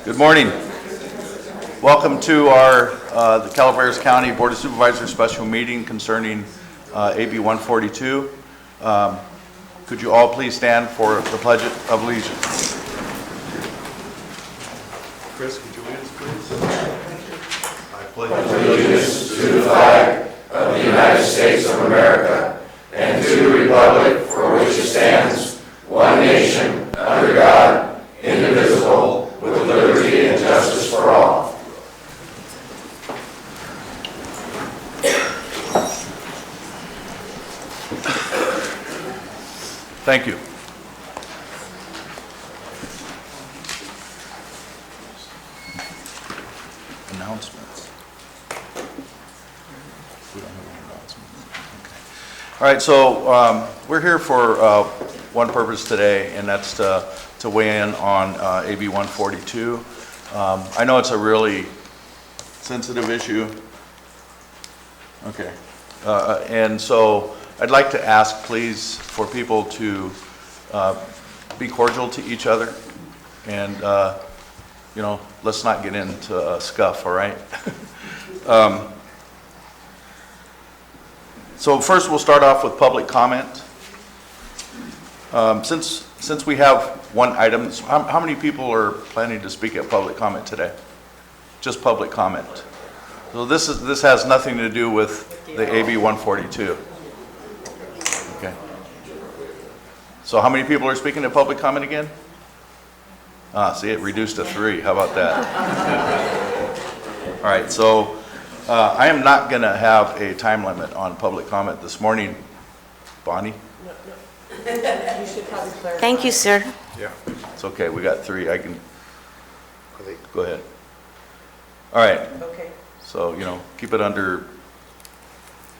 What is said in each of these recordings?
Good morning. Welcome to our the Calaveras County Board of Supervisors special meeting concerning AB 142. Could you all please stand for the Pledge of Allegiance? Chris, could you lead us, please? I pledge allegiance to the flag of the United States of America and to the republic for which it stands, one nation, under God, indivisible, with liberty and justice for all. Thank you. Announcements. We don't have any announcements. Okay. All right, so we're here for one purpose today, and that's to weigh in on AB 142. I know it's a really sensitive issue. Okay. And so I'd like to ask, please, for people to be cordial to each other, and you know, let's not get into a scuff, all right? So first, we'll start off with public comment. Since we have one item, how many people are planning to speak at public comment today? Just public comment. So this has nothing to do with the AB 142. Okay. So how many people are speaking at public comment again? See, it reduced to 3. How about that? All right, so I am not going to have a time limit on public comment this morning. Bonnie? You should probably clarify. Thank you, sir. Yeah. It's okay, we got 3. I can, go ahead. All right. Okay. So, you know, keep it under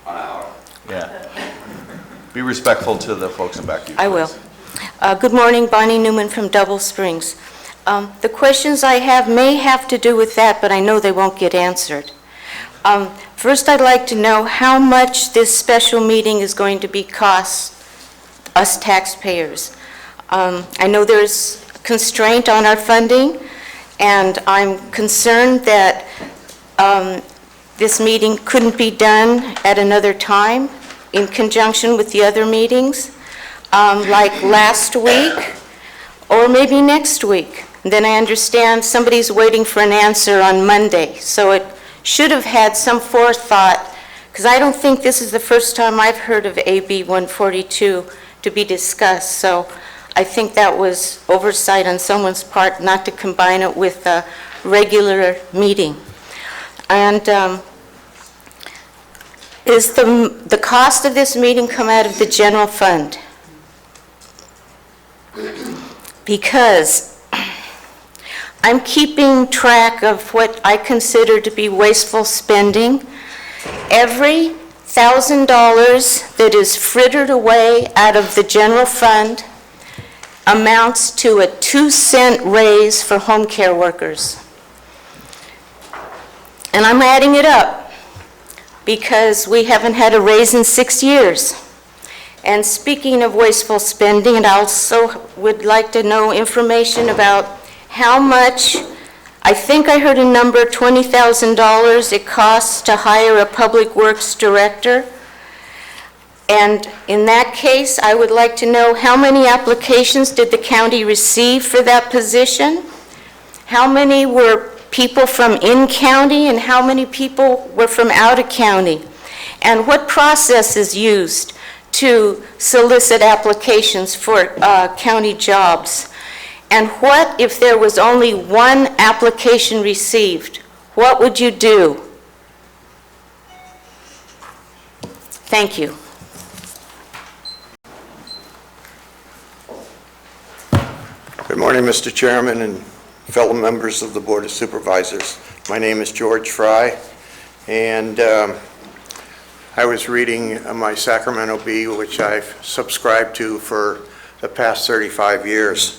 1 hour. Yeah. Be respectful to the folks in back of you. I will. Please. Good morning, Bonnie Newman from Double Springs. The questions I have may have to do with that, but I know they won't get answered. First, I'd like to know how much this special meeting is going to be cost us taxpayers. I know there's constraint on our funding, and I'm concerned that this meeting couldn't be done at another time in conjunction with the other meetings, like last week or maybe next week. And then I understand somebody's waiting for an answer on Monday, so it should have had some forethought, because I don't think this is the first time I've heard of AB 142 to be discussed, so I think that was oversight on someone's part not to combine it with a regular meeting. And is the cost of this meeting come out of the general fund? Because I'm keeping track of what I consider to be wasteful spending. Every $1,000 that is frittered away out of the general fund amounts to a 2-cent raise for home care workers. And I'm adding it up because we haven't had a raise in 6 years. And speaking of wasteful spending, and I also would like to know information about how much, I think I heard a number, $20,000 it costs to hire a public works director. And in that case, I would like to know how many applications did the county receive for that position? How many were people from in-county and how many people were from out-of-county? And what process is used to solicit applications for county jobs? And what if there was only one application received? What would you do? Thank you. Good morning, Mr. Chairman and fellow members of the Board of Supervisors. My name is George Fry, and I was reading my Sacramento Bee, which I've subscribed to for the past 35 years.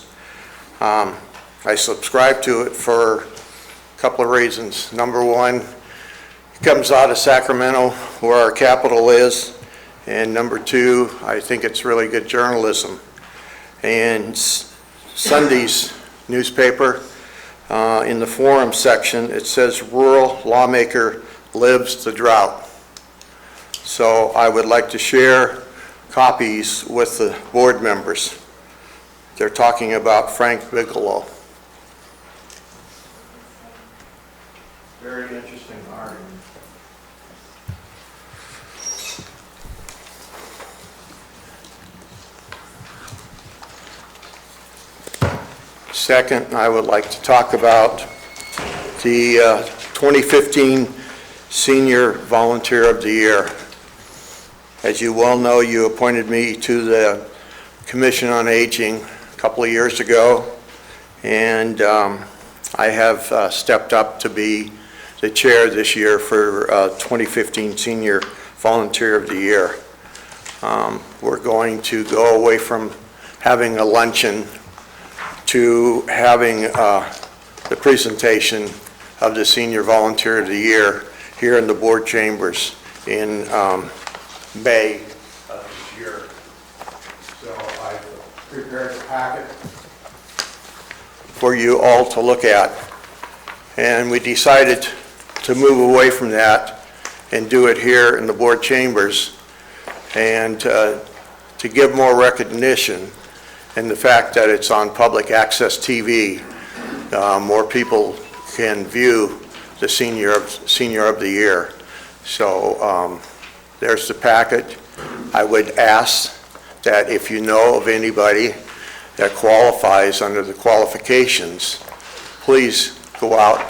I subscribe to it for a couple of reasons. Number one, it comes out of Sacramento, where our capital is, and number two, I think it's really good journalism. And Sunday's newspaper in the forum section, it says rural lawmaker lives the drought. So I would like to share copies with the board members. They're talking about Frank Bigelow. Very interesting article. Second, I would like to talk about the 2015 Senior Volunteer of the Year. As you well know, you appointed me to the Commission on Aging a couple of years ago, and I have stepped up to be the chair this year for 2015 Senior Volunteer of the Year. We're going to go away from having a luncheon to having the presentation of the Senior Volunteer of the Year here in the board chambers in May of this year. So I've prepared a packet for you all to look at. And we decided to move away from that and do it here in the board chambers, and to give more recognition, and the fact that it's on public access TV, more people can view the Senior of the Year. So there's the packet. I would ask that if you know of anybody that qualifies under the qualifications, please go out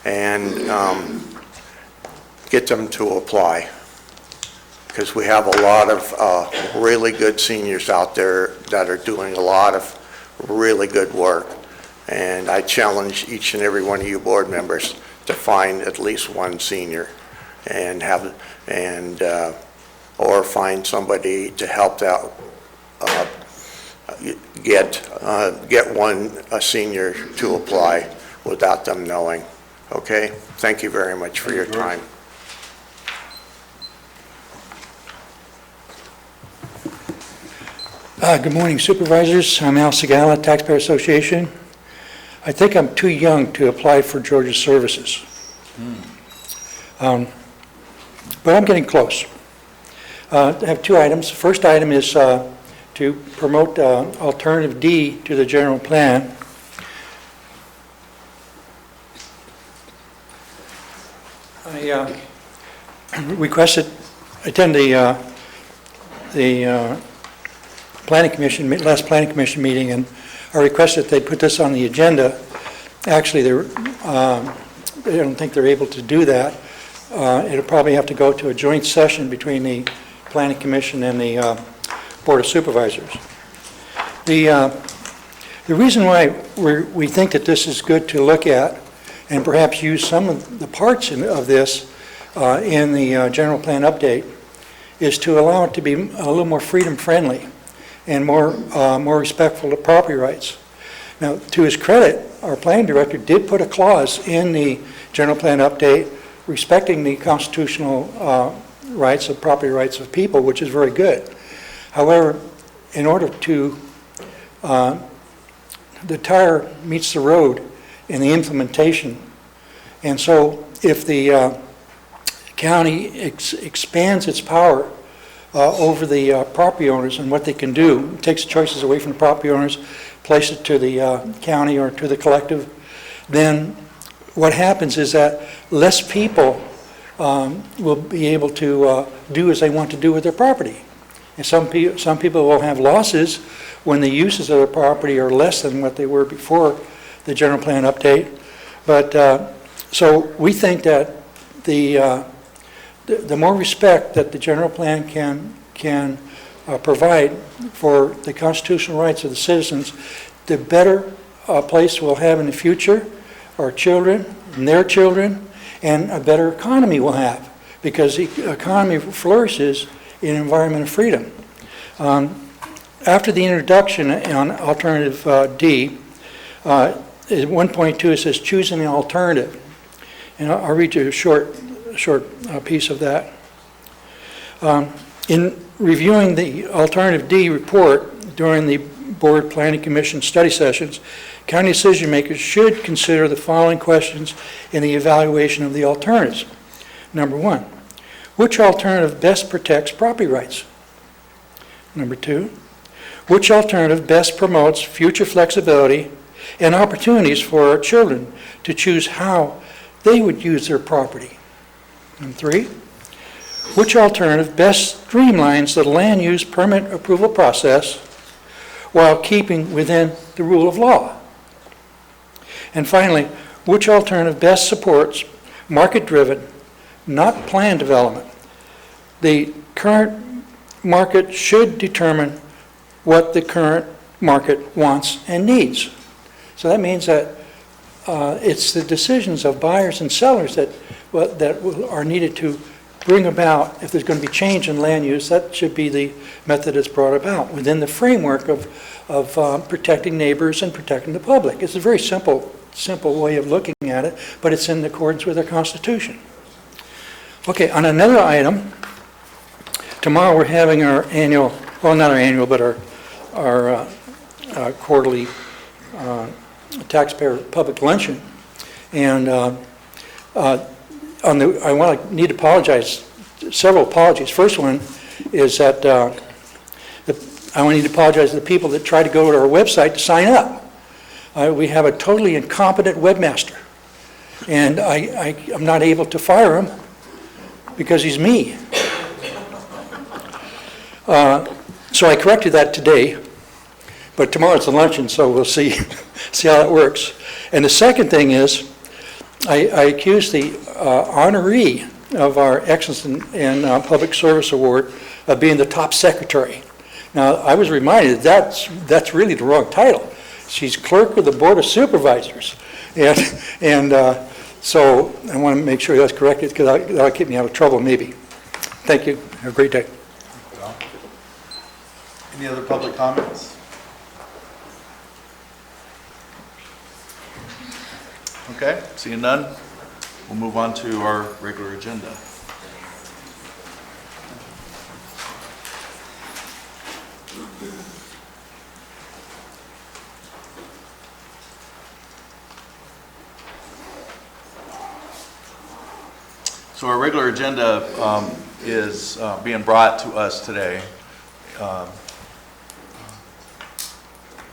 and get them to apply, because we have a lot of really good seniors out there that are doing a lot of really good work. And I challenge each and every one of you board members to find at least one senior and or find somebody to help out get a senior to apply without them knowing. Okay? Thank you very much for your time. Good morning, Supervisors. I'm Al Segala, Taxpayer Association. I think I'm too young to apply for Georgia's services. But I'm getting close. I have two items. The first item is to promote Alternative D to the general plan. I requested, attend the Planning Commission, last Planning Commission meeting, and I requested that they put this on the agenda. Actually, I don't think they're able to do that. It'll probably have to go to a joint session between the Planning Commission and the Board of Supervisors. The reason why we think that this is good to look at, and perhaps use some of the parts of this in the general plan update, is to allow it to be a little more freedom-friendly and more respectful of property rights. Now, to his credit, our planning director did put a clause in the general plan update respecting the constitutional rights of property rights of people, which is very good. However, in order to, the tire meets the road in the implementation. And so if the county expands its power over the property owners and what they can do, takes choices away from the property owners, place it to the county or to the collective, then what happens is that less people will be able to do as they want to do with their property. And some people will have losses when the uses of their property are less than what they were before the general plan update. But so we think that the more respect that the general plan can provide for the constitutional rights of the citizens, the better place we'll have in the future, our children and their children, and a better economy we'll have, because the economy flourishes in an environment of freedom. After the introduction on Alternative D, at 1.2 it says choose an alternative. And I'll read you a short piece of that. In reviewing the Alternative D report during the Board Planning Commission study sessions, county decision makers should consider the following questions in the evaluation of the alternatives. Number one, which alternative best protects property rights? Number two, which alternative best promotes future flexibility and opportunities for our children to choose how they would use their property? And three, which alternative best streamlines the land use permit approval process while keeping within the rule of law? And finally, which alternative best supports market-driven, not planned development? The current market should determine what the current market wants and needs. So that means that it's the decisions of buyers and sellers that are needed to bring about, if there's going to be change in land use, that should be the method that's brought about within the framework of protecting neighbors and protecting the public. It's a very simple way of looking at it, but it's in accordance with our Constitution. Okay, on another item, tomorrow we're having our annual, well, not our annual, but our quarterly taxpayer public luncheon. And I need to apologize, several apologies. First one is that I need to apologize to the people that try to go to our website to sign up. We have a totally incompetent webmaster, and I'm not able to fire him because he's me. So I corrected that today, but tomorrow's the luncheon, so we'll see how it works. And the second thing is, I accused the honoree of our Excellence in Public Service Award of being the top secretary. Now, I was reminded that's really the wrong title. She's clerk of the Board of Supervisors. And so I want to make sure that's corrected because that'll keep me out of trouble maybe. Thank you. Have a great day. Any other public comments? Okay, seeing none, we'll move on to our regular agenda. So our regular agenda is being brought to us today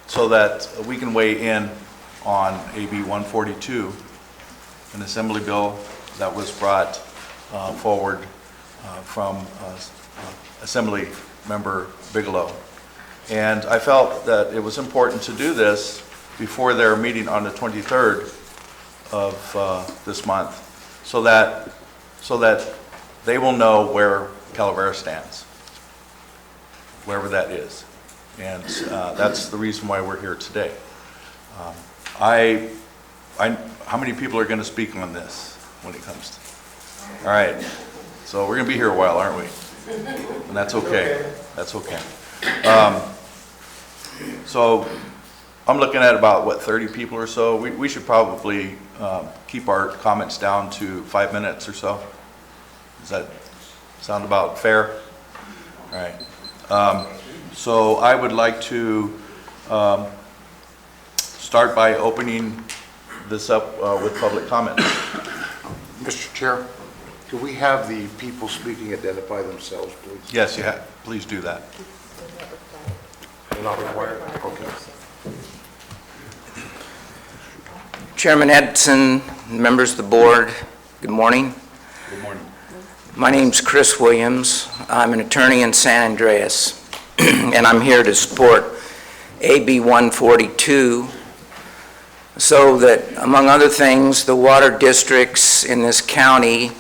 so that we can weigh in on AB 142, an assembly bill that was brought forward from Assembly Member Bigelow. And I felt that it was important to do this before their meeting on the 23rd of this month so that they will know where Calaveras stands, wherever that is. And that's the reason why we're here today. How many people are going to speak on this when it comes to? All right, so we're going to be here a while, aren't we? And that's okay. That's okay. So I'm looking at about, 30 people or so. We should probably keep our comments down to 5 minutes or so. Does that sound about fair? All right. So I would like to start by opening this up with public comment. Mr. Chair, do we have the people speaking identify themselves, please? Yes, please do that. They're not required? Okay. Chairman Edson, members of the board, good morning. Good morning. My name's Chris Williams. I'm an attorney in San Andreas, and I'm here to support AB 142 so that, among other things, the water districts in this county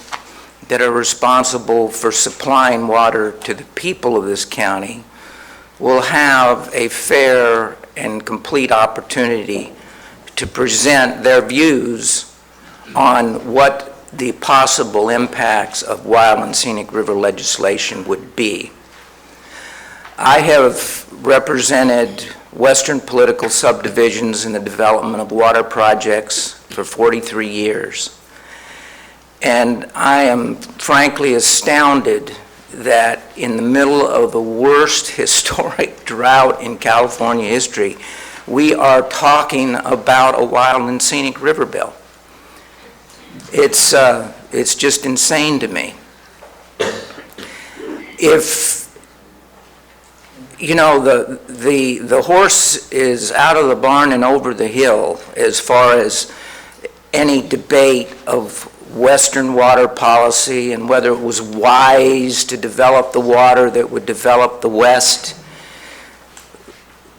that are responsible for supplying water to the people of this county will have a fair and complete opportunity to present their views on what the possible impacts of wild and scenic river legislation would be. I have represented Western political subdivisions in the development of water projects for 43 years. And I am frankly astounded that in the middle of the worst historic drought in California history, we are talking about a wild and scenic river bill. It's just insane to me. If, you know, the horse is out of the barn and over the hill as far as any debate of Western water policy and whether it was wise to develop the water that would develop the West.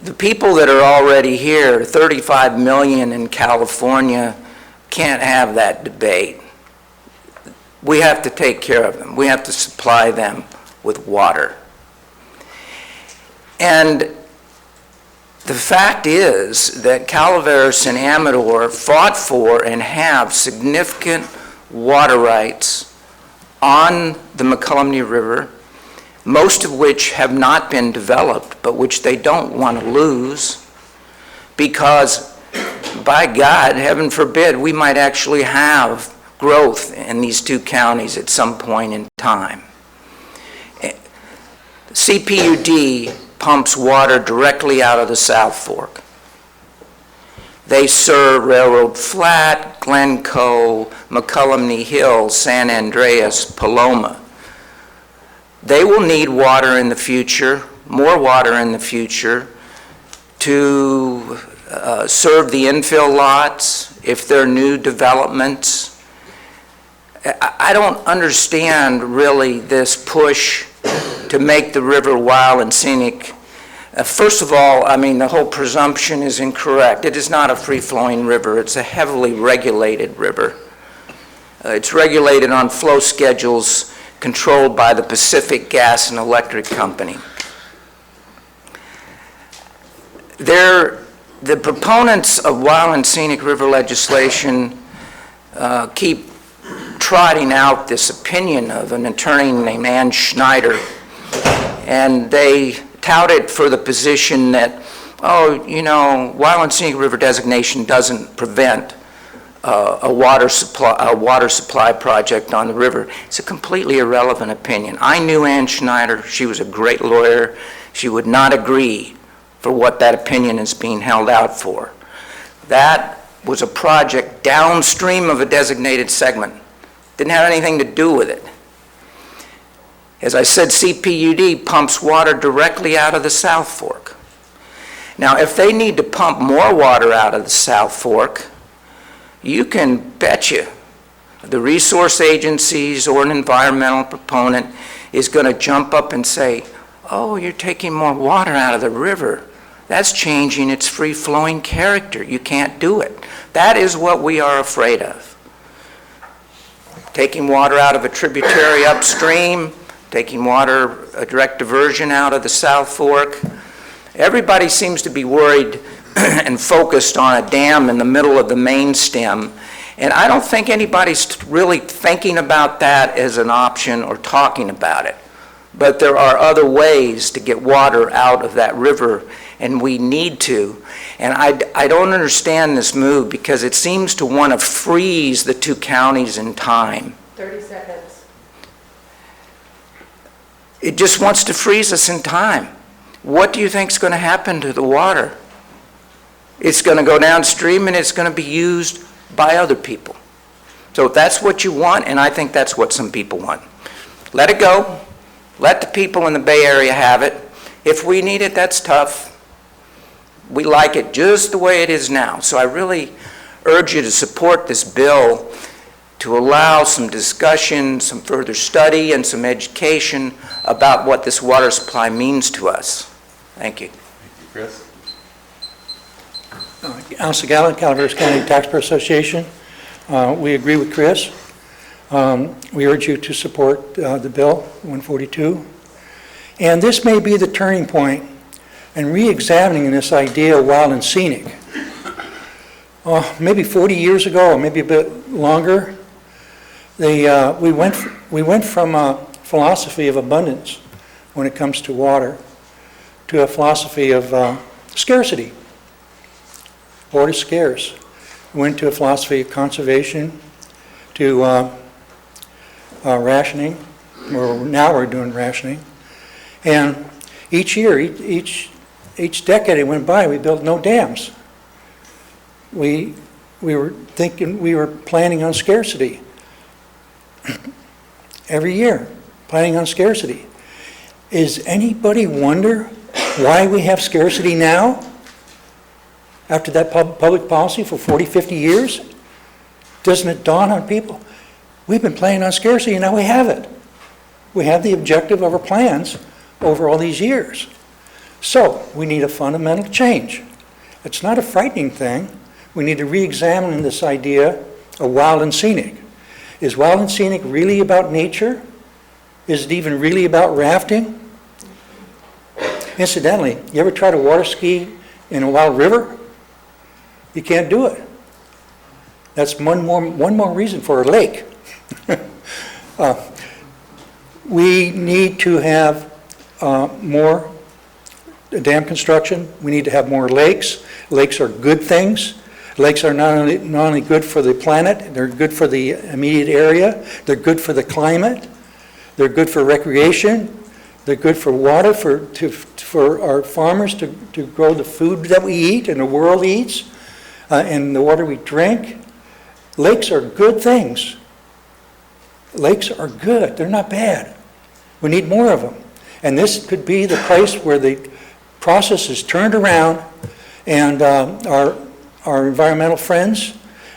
The people that are already here, 35 million in California, can't have that debate. We have to take care of them. We have to supply them with water. And the fact is that Calaveras and Amador fought for and have significant water rights on the McCullough River, most of which have not been developed, but which they don't want to lose, because, by God, heaven forbid, we might actually have growth in these two counties at some point in time. CPUD pumps water directly out of the South Fork. They serve Railroad Flat, Glencoe, McCullough Hill, San Andreas, Paloma. They will need water in the future, more water in the future, to serve the infill lots if there are new developments. I don't understand really this push to make the river wild and scenic. First of all, I mean, the whole presumption is incorrect. It is not a free-flowing river. It's a heavily regulated river. It's regulated on flow schedules controlled by the Pacific Gas and Electric Company. The proponents of wild and scenic river legislation keep trotting out this opinion of an attorney named Ann Schneider, and they tout it for the position that, oh, you know, wild and scenic river designation doesn't prevent a water supply project on the river. It's a completely irrelevant opinion. I knew Ann Schneider. She was a great lawyer. She would not agree for what that opinion is being held out for. That was a project downstream of a designated segment. Didn't have anything to do with it. As I said, CPUD pumps water directly out of the South Fork. Now, if they need to pump more water out of the South Fork, you can bet you the resource agencies or an environmental proponent is going to jump up and say, oh, you're taking more water out of the river. That's changing its free-flowing character. You can't do it. That is what we are afraid of. Taking water out of a tributary upstream, taking water, a direct diversion out of the South Fork. Everybody seems to be worried and focused on a dam in the middle of the main stem, and I don't think anybody's really thinking about that as an option or talking about it. But there are other ways to get water out of that river, and we need to. And I don't understand this move because it seems to want to freeze the two counties in time. 30 seconds. It just wants to freeze us in time. What do you think is going to happen to the water? It's going to go downstream and it's going to be used by other people. So if that's what you want, and I think that's what some people want, let it go. Let the people in the Bay Area have it. If we need it, that's tough. We like it just the way it is now. So I really urge you to support this bill to allow some discussion, some further study, and some education about what this water supply means to us. Thank you. Chris? Alice Gallant, Calaveras County Taxpayer Association. We agree with Chris. We urge you to support the bill, 142. And this may be the turning point in re-examining this idea of wild and scenic. Maybe 40 years ago, or maybe a bit longer, we went from a philosophy of abundance when it comes to water to a philosophy of scarcity. Water is scarce. We went to a philosophy of conservation, to rationing, or now we're doing rationing, And each year, each decade it went by, we built no dams. We were planning on scarcity. Every year, planning on scarcity. Is anybody wonder why we have scarcity now? After that public policy for 40, 50 years? Doesn't it dawn on people? We've been planning on scarcity and now we have it. We have the objective of our plans over all these years. So we need a fundamental change. It's not a frightening thing. We need to re-examine this idea of wild and scenic. Is wild and scenic really about nature? Is it even really about rafting? Incidentally, you ever try to water ski in a wild river? You can't do it. That's one more reason for a lake. We need to have more dam construction. We need to have more lakes. Lakes are good things. Lakes are not only good for the planet, they're good for the immediate area, they're good for the climate, they're good for recreation, they're good for water, for our farmers to grow the food that we eat and the world eats, and the water we drink. Lakes are good things. Lakes are good, they're not bad. We need more of them. And this could be the place where the process is turned around and our environmental friends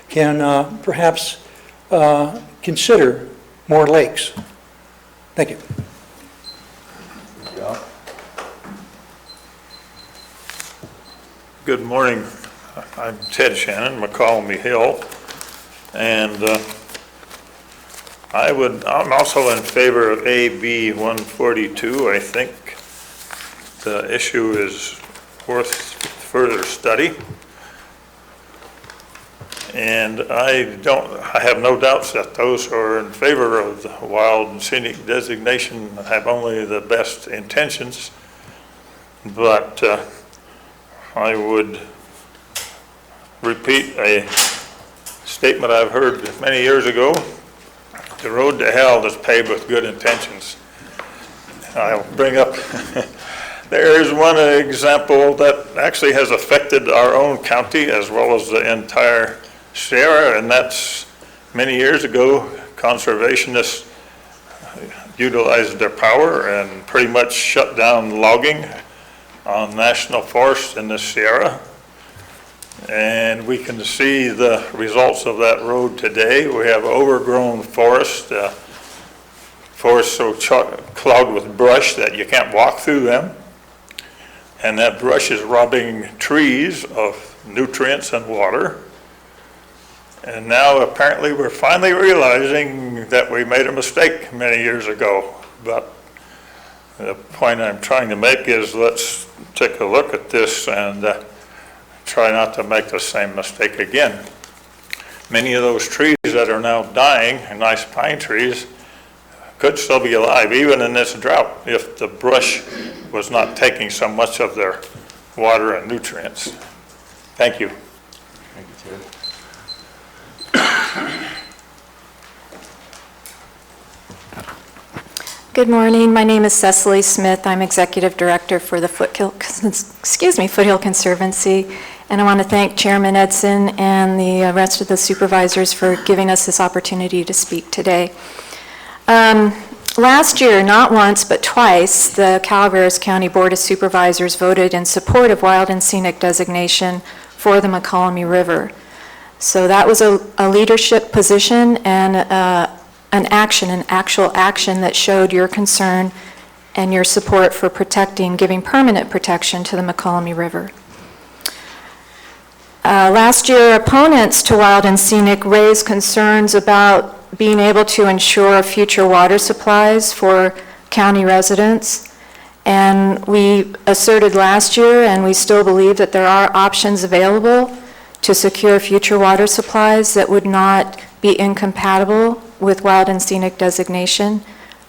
can perhaps consider more lakes. Thank you. Good morning. I'm Ted Shannon, McCallum Hill, and I'm also in favor of AB 142. I think the issue is worth further study. And I have no doubts that those who are in favor of the wild and scenic designation have only the best intentions. But I would repeat a statement I've heard many years ago: the road to hell is paved with good intentions. I'll bring up, there is one example that actually has affected our own county as well as the entire Sierra, and that's many years ago, conservationists utilized their power and pretty much shut down logging on national forests in the Sierra. And we can see the results of that road today. We have overgrown forest, forests so clogged with brush that you can't walk through them. And that brush is robbing trees of nutrients and water. And now apparently we're finally realizing that we made a mistake many years ago. But the point I'm trying to make is, let's take a look at this and try not to make the same mistake again. Many of those trees that are now dying, nice pine trees, could still be alive even in this drought if the brush was not taking so much of their water and nutrients. Thank you. Thank you, Ted. Good morning. My name is Cecily Smith. I'm Executive Director for the Foothill Conservancy, and I want to thank Chairman Edson and the rest of the supervisors for giving us this opportunity to speak today. Last year, not once but twice, the Calaveras County Board of Supervisors voted in support of wild and scenic designation for the McCallum River. So that was a leadership position and an actual action that showed your concern and your support for protecting, giving permanent protection to the McCallum River. Last year, opponents to wild and scenic raised concerns about being able to ensure future water supplies for county residents. And we asserted last year, and we still believe, that there are options available to secure future water supplies that would not be incompatible with wild and scenic designation.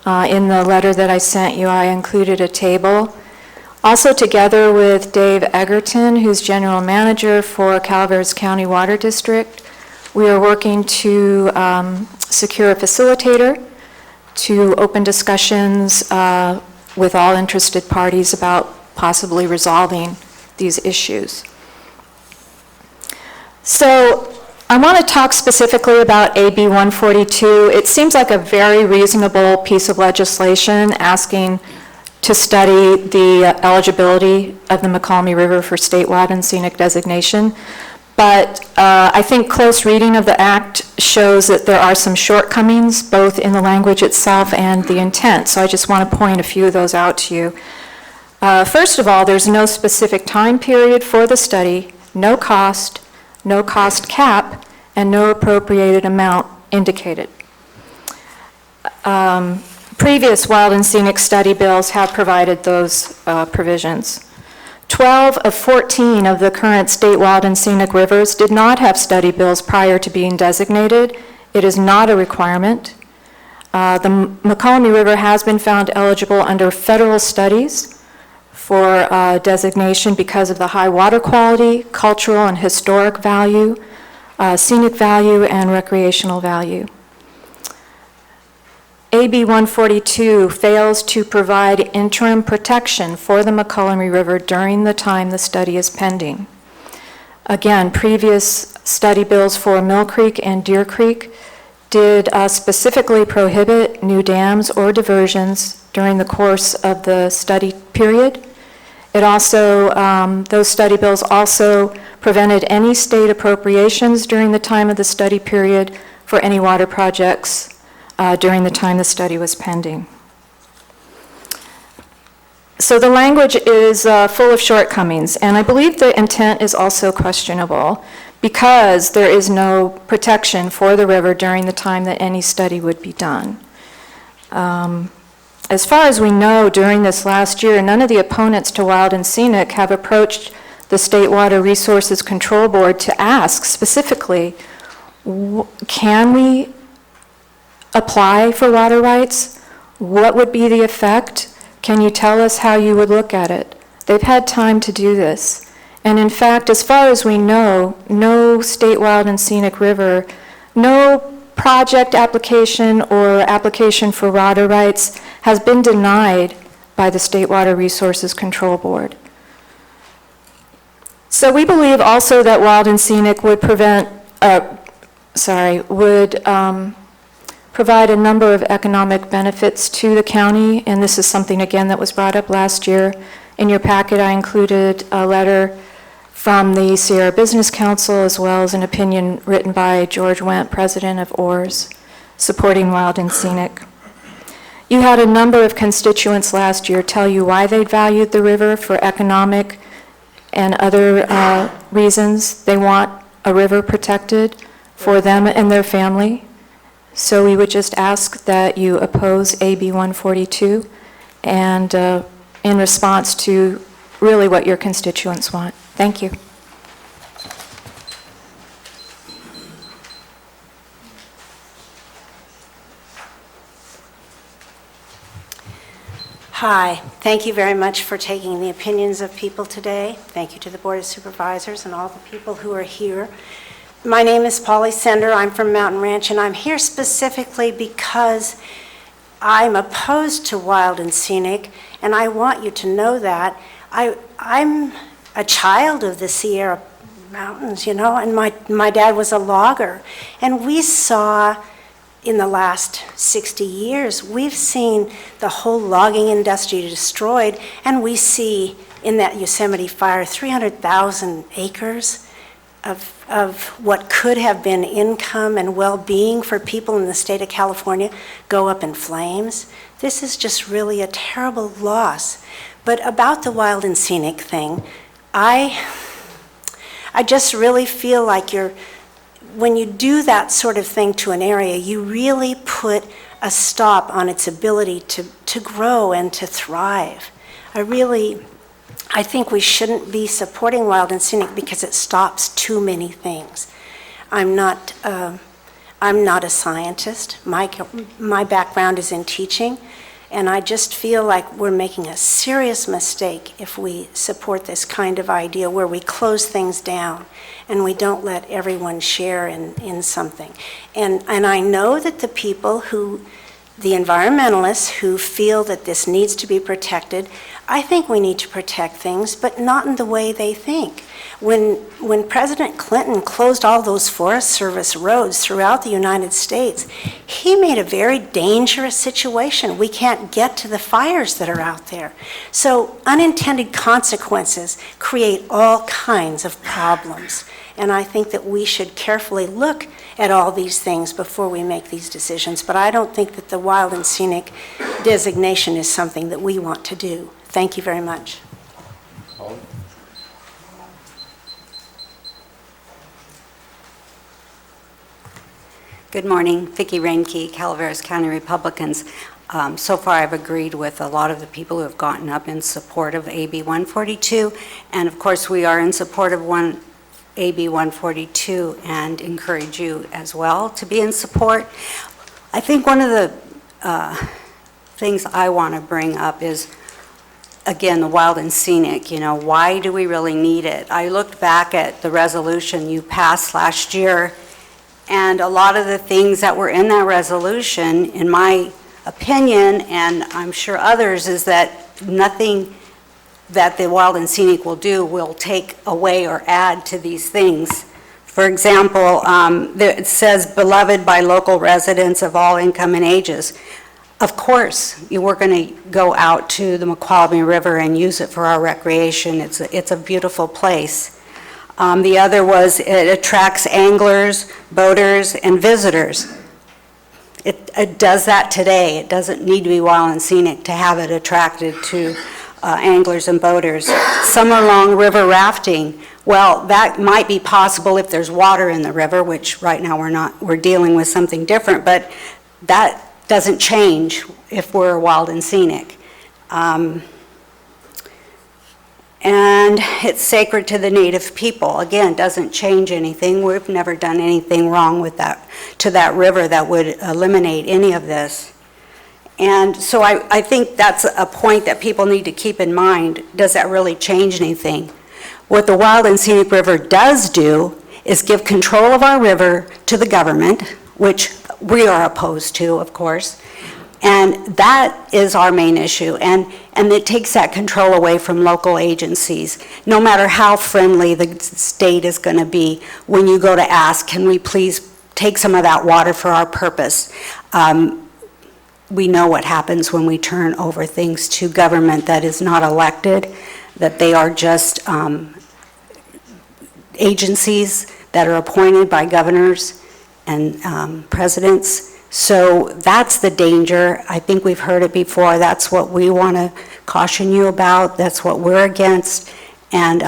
In the letter that I sent you, I included a table. Also, together with Dave Egerton, who's General Manager for Calaveras County Water District, we are working to secure a facilitator to open discussions with all interested parties about possibly resolving these issues. So I want to talk specifically about AB 142. It seems like a very reasonable piece of legislation asking to study the eligibility of the McCalmy River for statewide and scenic designation. But I think close reading of the act shows that there are some shortcomings, both in the language itself and the intent. So I just want to point a few of those out to you. First of all, there's no specific time period for the study, no cost cap, and no appropriated amount indicated. Previous wild and scenic study bills have provided those provisions. 12 of 14 of the current state wild and scenic rivers did not have study bills prior to being designated. It is not a requirement. The McCalmy River has been found eligible under federal studies for designation because of the high water quality, cultural and historic value, scenic value, and recreational value. AB 142 fails to provide interim protection for the McCalmy River during the time the study is pending. Again, previous study bills for Mill Creek and Deer Creek did specifically prohibit new dams or diversions during the course of the study period. It also, those study bills also prevented any state appropriations during the time of the study period for any water projects during the time the study was pending. So the language is full of shortcomings, and I believe the intent is also questionable because there is no protection for the river during the time that any study would be done. As far as we know, during this last year, none of the opponents to Wild and Scenic have approached the State Water Resources Control Board to ask specifically, can we apply for water rights? What would be the effect? Can you tell us how you would look at it? They've had time to do this. And in fact, as far as we know, no state wild and scenic river, no project application or application for water rights has been denied by the State Water Resources Control Board. So we believe also that Wild and Scenic would provide a number of economic benefits to the county, and this is something, again, that was brought up last year. In your packet, I included a letter from the Sierra Business Council, as well as an opinion written by George Wendt, president of ORS, supporting Wild and Scenic. You had a number of constituents last year tell you why they valued the river for economic and other reasons. They want a river protected for them and their family. So we would just ask that you oppose AB 142 and in response to really what your constituents want. Thank you. Hi, thank you very much for taking the opinions of people today. Thank you to the Board of Supervisors and all the people who are here. My name is Polly Sender. I'm from Mountain Ranch, and I'm here specifically because I'm opposed to Wild and Scenic, and I want you to know that. I'm a child of the Sierra Mountains, you know, and my dad was a logger, and we saw in the last 60 years, we've seen the whole logging industry destroyed, and we see in that Yosemite fire 300,000 acres of what could have been income and well-being for people in the state of California go up in flames. This is just really a terrible loss. But about the Wild and Scenic thing, I just really feel like when you do that sort of thing to an area, you really put a stop on its ability to grow and to thrive. I think we shouldn't be supporting Wild and Scenic because it stops too many things. I'm not a scientist. My background is in teaching, and I just feel like we're making a serious mistake if we support this kind of idea where we close things down and we don't let everyone share in something. And I know that the people who the environmentalists who feel that this needs to be protected, I think we need to protect things, but not in the way they think. When President Clinton closed all those Forest Service roads throughout the United States, he made a very dangerous situation. We can't get to the fires that are out there. So unintended consequences create all kinds of problems. And I think that we should carefully look at all these things before we make these decisions. But I don't think that the wild and scenic designation is something that we want to do. Thank you very much. Good morning, Vicki Reinke, Calaveras County Republicans. So far, I've agreed with a lot of the people who have gotten up in support of AB 142, and of course, we are in support of AB 142 and encourage you as well to be in support. I think one of the things I want to bring up is, again, the wild and scenic. Why do we really need it? I looked back at the resolution you passed last year, and a lot of the things that were in that resolution, in my opinion, and I'm sure others, is that nothing that the wild and scenic will do will take away or add to these things. For example, it says, beloved by local residents of all income and ages. Of course, we're going to go out to the McQualbany River and use it for our recreation. It's a beautiful place. The other was it attracts anglers, boaters, and visitors. It does that today. It doesn't need to be wild and scenic to have it attracted to anglers and boaters. Summer-long river rafting. Well, that might be possible if there's water in the river, which right now we're dealing with something different, but that doesn't change if we're wild and scenic. And it's sacred to the Native people. Again, doesn't change anything. We've never done anything wrong with that, to that river that would eliminate any of this. And so I think that's a point that people need to keep in mind. Does that really change anything? What the Wild and Scenic River does do is give control of our river to the government, which we are opposed to, of course. And that is our main issue. And it takes that control away from local agencies. No matter how friendly the state is going to be, when you go to ask, can we please take some of that water for our purpose? We know what happens when we turn over things to government that is not elected, that they are just agencies that are appointed by governors and presidents. So that's the danger. I think we've heard it before. That's what we want to caution you about. That's what we're against. And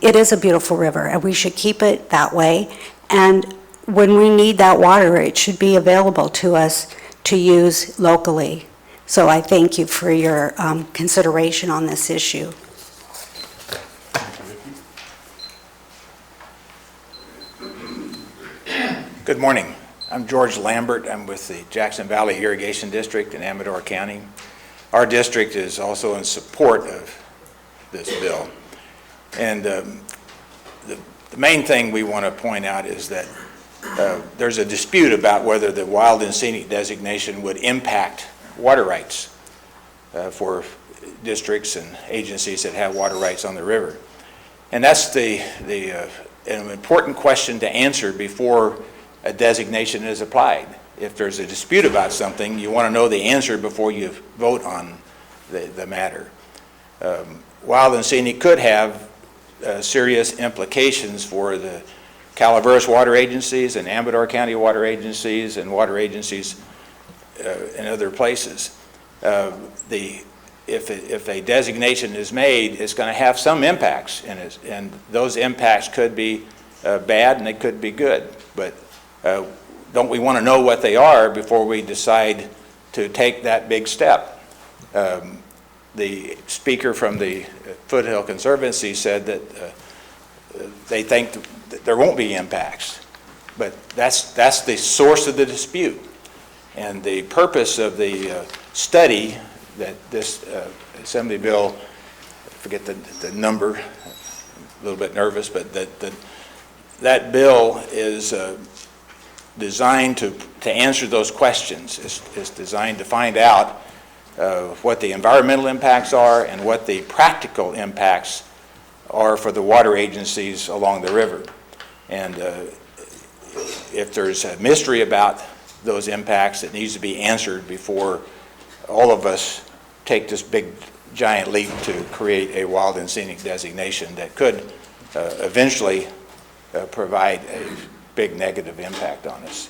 it is a beautiful river, and we should keep it that way. And when we need that water, it should be available to us to use locally. So I thank you for your consideration on this issue. Good morning. I'm George Lambert. I'm with the Jackson Valley Irrigation District in Amador County. Our district is also in support of this bill. And the main thing we want to point out is that there's a dispute about whether the wild and scenic designation would impact water rights for districts and agencies that have water rights on the river. And that's an important question to answer before a designation is applied. If there's a dispute about something, you want to know the answer before you vote on the matter. Wild and scenic could have serious implications for the Calaveras water agencies and Amador County water agencies and water agencies in other places. If a designation is made, it's going to have some impacts in it, and those impacts could be bad and they could be good. But don't we want to know what they are before we decide to take that big step? The speaker from the Foothill Conservancy said that they think that there won't be impacts, but that's the source of the dispute. And the purpose of the study that this Assembly bill, I forget the number, a little bit nervous, but that bill is designed to answer those questions. It's designed to find out what the environmental impacts are and what the practical impacts are for the water agencies along the river. And if there's a mystery about those impacts, it needs to be answered before all of us take this big giant leap to create a wild and scenic designation that could eventually provide a big negative impact on us.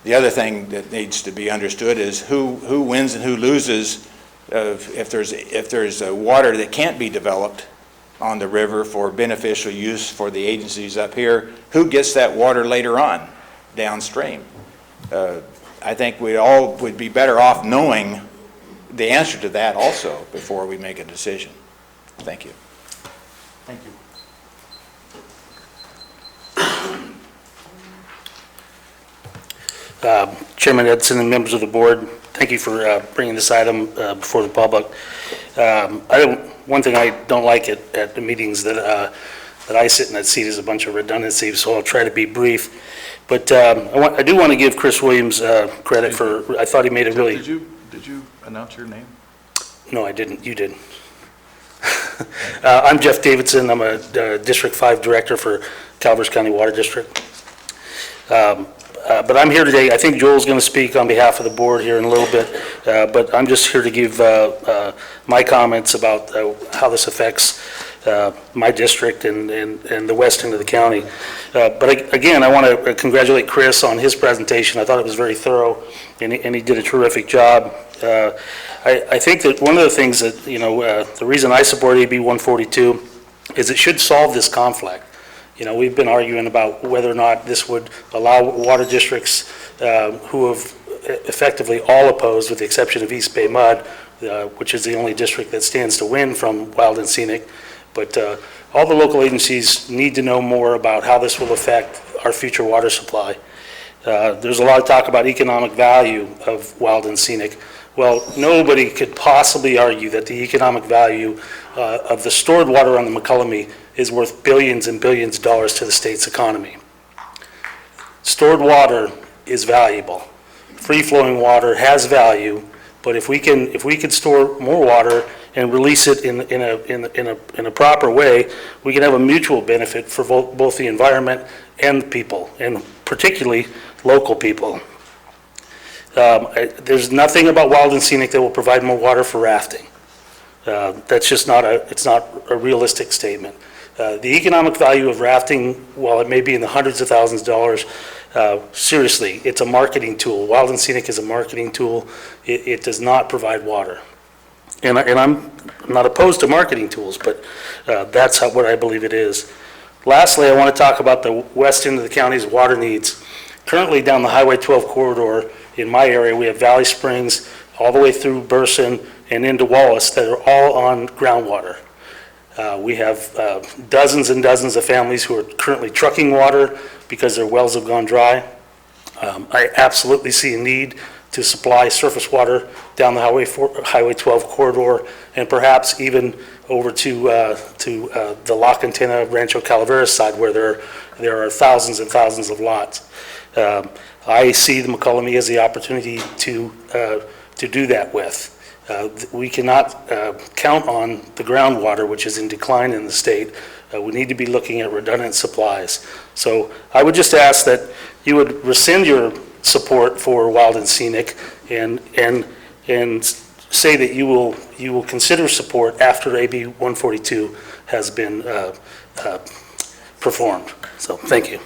The other thing that needs to be understood is who wins and who loses if there's water that can't be developed on the river for beneficial use for the agencies up here, who gets that water later on downstream? I think we all would be better off knowing the answer to that also before we make a decision. Thank you. Thank you. Chairman Edson and members of the board, thank you for bringing this item before the public. One thing I don't like at the meetings that I sit in that seat is a bunch of redundancy, so I'll try to be brief. But I do want to give Chris Williams credit for, I thought he made a really... Did you announce your name? No, I didn't. You did. I'm Jeff Davidson. I'm a District 5 Director for Calaveras County Water District. But I'm here today. I think Joel's going to speak on behalf of the board here in a little bit, but I'm just here to give my comments about how this affects my district and the west end of the county. But again, I want to congratulate Chris on his presentation. I thought it was very thorough, and he did a terrific job. I think that one of the things that, the reason I support AB 142 is it should solve this conflict. We've been arguing about whether or not this would allow water districts who have effectively all opposed, with the exception of East Bay Mud, which is the only district that stands to win from wild and scenic. But all the local agencies need to know more about how this will affect our future water supply. There's a lot of talk about economic value of wild and scenic. Well, nobody could possibly argue that the economic value of the stored water on the McCullum is worth billions and billions of dollars to the state's economy. Stored water is valuable. Free-flowing water has value, but if we can store more water and release it in a proper way, we can have a mutual benefit for both the environment and the people, and particularly local people. There's nothing about wild and scenic that will provide more water for rafting. That's just not a realistic statement. The economic value of rafting, while it may be in the hundreds of thousands of dollars, seriously, it's a marketing tool. Wild and scenic is a marketing tool. It does not provide water. And I'm not opposed to marketing tools, but that's what I believe it is. Lastly, I want to talk about the west end of the county's water needs. Currently down the Highway 12 corridor in my area, we have Valley Springs all the way through Burson and into Wallace that are all on groundwater. We have dozens and dozens of families who are currently trucking water because their wells have gone dry. I absolutely see a need to supply surface water down the Highway 12 corridor, and perhaps even over to the La Quintana Rancho Calaveras side, where there are thousands and thousands of lots. I see the McCullum as the opportunity to do that with. We cannot count on the groundwater, which is in decline in the state. We need to be looking at redundant supplies. So I would just ask that you would rescind your support for wild and scenic and say that you will consider support after AB 142 has been performed. So thank you.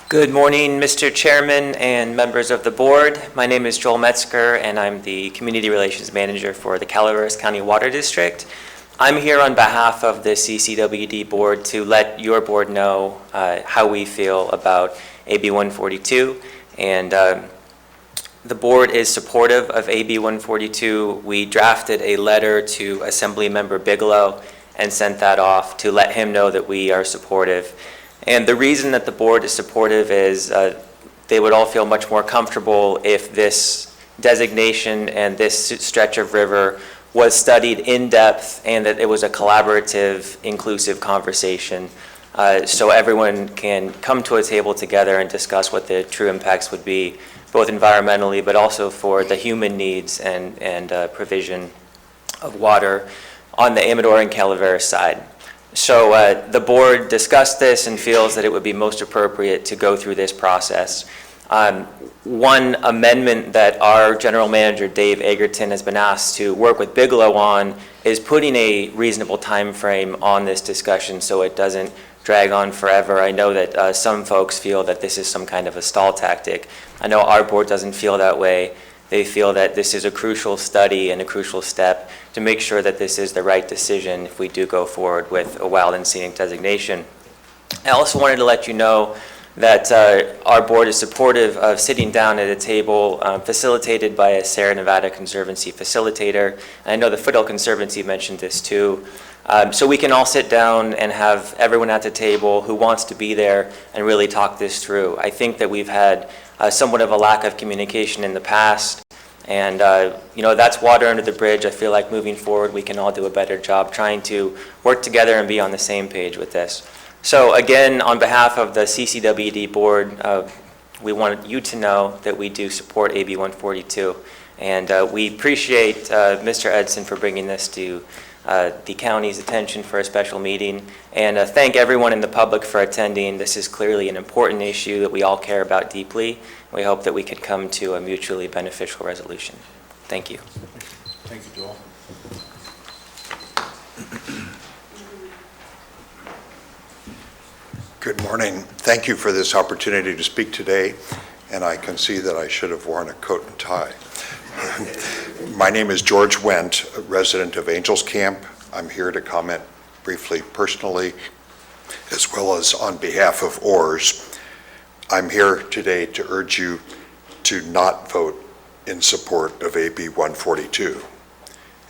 Good morning, Mr. Chairman and members of the board. My name is Joel Metzger, and I'm the Community Relations Manager for the Calaveras County Water District. I'm here on behalf of the CCWD board to let your board know how we feel about AB 142. And the board is supportive of AB 142. We drafted a letter to Assembly Member Bigelow and sent that off to let him know that we are supportive. And the reason that the board is supportive is they would all feel much more comfortable if this designation and this stretch of river was studied in depth and that it was a collaborative, inclusive conversation. So everyone can come to a table together and discuss what the true impacts would be, both environmentally, but also for the human needs and provision of water on the Amador and Calaveras side. So the board discussed this and feels that it would be most appropriate to go through this process. One amendment that our general manager, Dave Egerton, has been asked to work with Bigelow on is putting a reasonable time frame on this discussion so it doesn't drag on forever. I know that some folks feel that this is some kind of a stall tactic. I know our board doesn't feel that way. They feel that this is a crucial study and a crucial step to make sure that this is the right decision if we do go forward with a wild and scenic designation. I also wanted to let you know that our board is supportive of sitting down at a table facilitated by a Sierra Nevada Conservancy facilitator. And I know the Foothill Conservancy mentioned this too. So we can all sit down and have everyone at the table who wants to be there and really talk this through. I think that we've had somewhat of a lack of communication in the past, and that's water under the bridge. I feel like moving forward we can all do a better job trying to work together and be on the same page with this. So again, on behalf of the CCWD board, we want you to know that we do support AB 142, and we appreciate Mr. Edson for bringing this to the county's attention for a special meeting, and thank everyone in the public for attending. This is clearly an important issue that we all care about deeply. We hope that we can come to a mutually beneficial resolution. Thank you. Thank you, Joel. Good morning. Thank you for this opportunity to speak today, and I can see that I should have worn a coat and tie. My name is George Wendt, a resident of Angels Camp. I'm here to comment briefly personally, as well as on behalf of ORS. I'm here today to urge you to not vote in support of AB 142.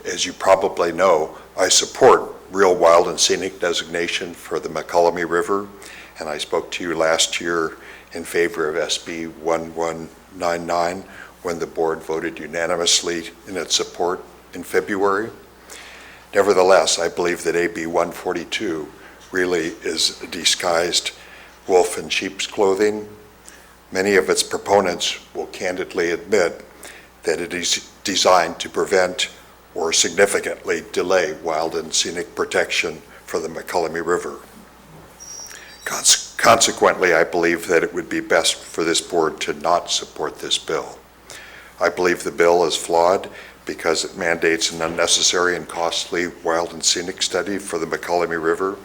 As you probably know, I support real wild and scenic designation for the McCollum River, and I spoke to you last year in favor of SB 1199 when the board voted unanimously in its support in February. Nevertheless, I believe that AB 142 really is a disguised wolf in sheep's clothing. Many of its proponents will candidly admit that it is designed to prevent or significantly delay wild and scenic protection for the McCollum River. Consequently, I believe that it would be best for this board to not support this bill. I believe the bill is flawed because it mandates an unnecessary and costly wild and scenic study for the McCollum River.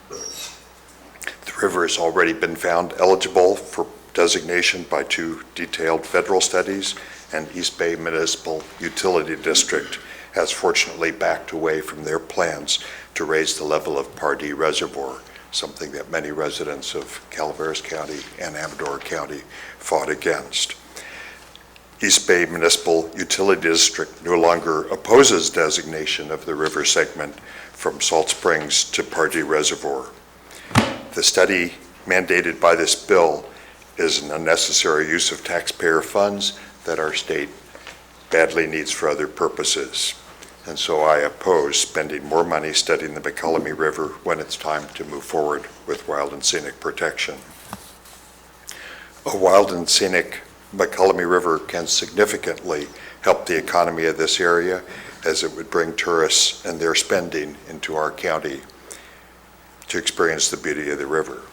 The river has already been found eligible for designation by 2 detailed federal studies, and East Bay Municipal Utility District has fortunately backed away from their plans to raise the level of Pardee Reservoir, something that many residents of Calaveras County and Amador County fought against. East Bay Municipal Utility District no longer opposes designation of the river segment from Salt Springs to Pardee Reservoir. The study mandated by this bill is an unnecessary use of taxpayer funds that our state badly needs for other purposes. And so I oppose spending more money studying the McCollum River when it's time to move forward with wild and scenic protection. A wild and scenic McCollum River can significantly help the economy of this area, as it would bring tourists and their spending into our county to experience the beauty of the river.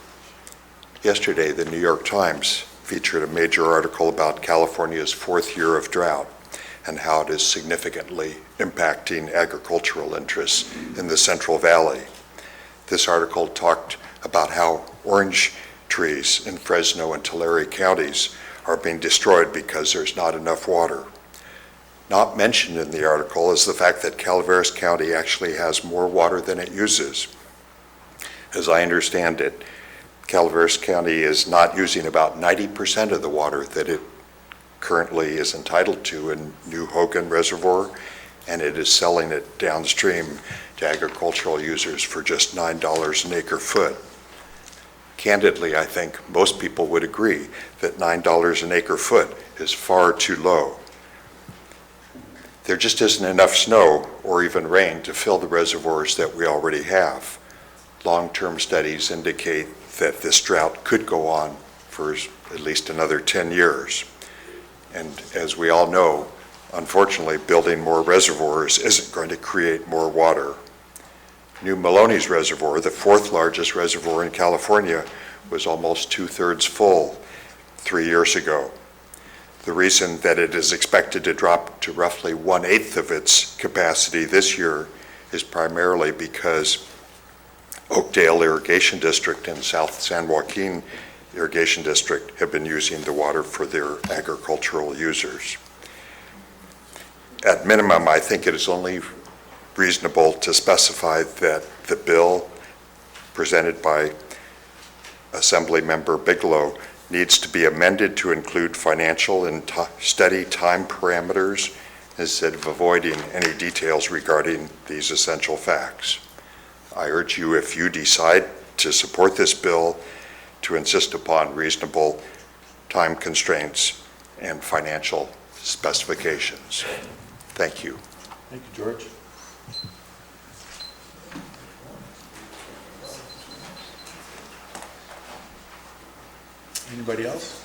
Yesterday, the New York Times featured a major article about California's 4th year of drought and how it is significantly impacting agricultural interests in the Central Valley. This article talked about how orange trees in Fresno and Tulare counties are being destroyed because there's not enough water. Not mentioned in the article is the fact that Calaveras County actually has more water than it uses. As I understand it, Calaveras County is not using about 90% of the water that it currently is entitled to in New Hogan Reservoir, and it is selling it downstream to agricultural users for just $9 an acre foot. Candidly, I think most people would agree that $9 an acre foot is far too low. there just isn't enough snow or even rain to fill the reservoirs that we already have. Long-term studies indicate that this drought could go on for at least another 10 years. And as we all know, unfortunately, building more reservoirs isn't going to create more water. New Maloney's Reservoir, the fourth largest reservoir in California, was almost 2/3 full 3 years ago. The reason that it is expected to drop to roughly 1/8 of its capacity this year is primarily because Oakdale Irrigation District and South San Joaquin Irrigation District have been using the water for their agricultural users. At minimum, I think it is only reasonable to specify that the bill presented by Assemblymember Bigelow needs to be amended to include financial and study time parameters instead of avoiding any details regarding these essential facts. I urge you, if you decide to support this bill, to insist upon reasonable time constraints and financial specifications. Thank you. Thank you, George. Anybody else?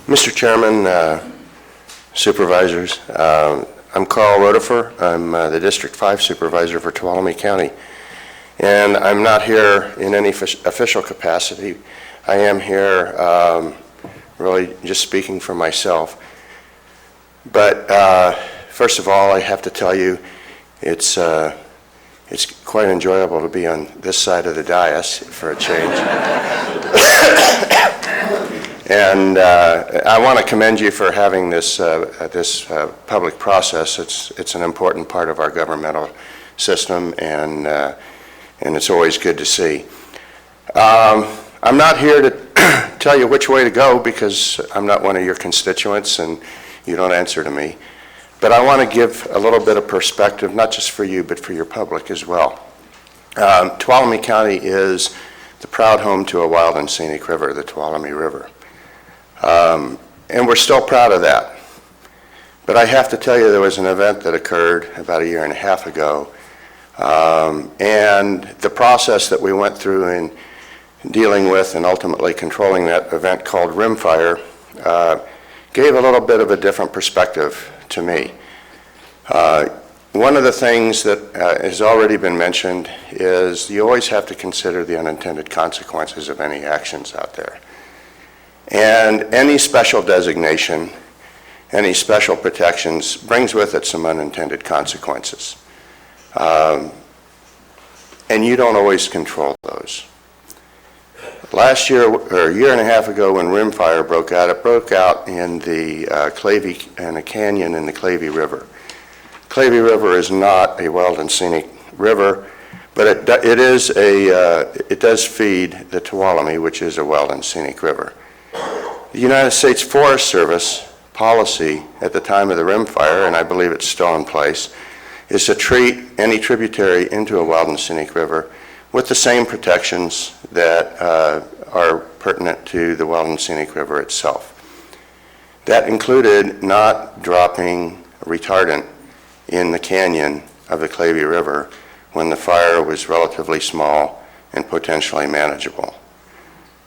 Mr. Chairman, Supervisors, I'm Carl Rotifer. I'm the District 5 Supervisor for Tuolumne County. And I'm not here in any official capacity. I am here really just speaking for myself. But first of all, I have to tell you, it's quite enjoyable to be on this side of the dais for a change. And I want to commend you for having this public process. It's an important part of our governmental system, and it's always good to see. I'm not here to tell you which way to go because I'm not one of your constituents and you don't answer to me. But I want to give a little bit of perspective, not just for you, but for your public as well. Tuolumne County is the proud home to a wild and scenic river, the Tuolumne River. And we're still proud of that. But I have to tell you, there was an event that occurred about 1.5 years ago, and the process that we went through in dealing with and ultimately controlling that event called rimfire gave a little bit of a different perspective to me. One of the things that has already been mentioned is you always have to consider the unintended consequences of any actions out there. And any special designation, any special protections brings with it some unintended consequences. And you don't always control those. Last year, or 1.5 years ago, when rimfire broke out, it broke out in the in a canyon in the Clavey River. Clavey River is not a wild and scenic river, but it does feed the Tuolumne, which is a wild and scenic river. The United States Forest Service policy at the time of the rimfire, and I believe it's still in place, is to treat any tributary into a wild and scenic river with the same protections that are pertinent to the wild and scenic river itself. That included not dropping retardant in the canyon of the Clavey River when the fire was relatively small and potentially manageable.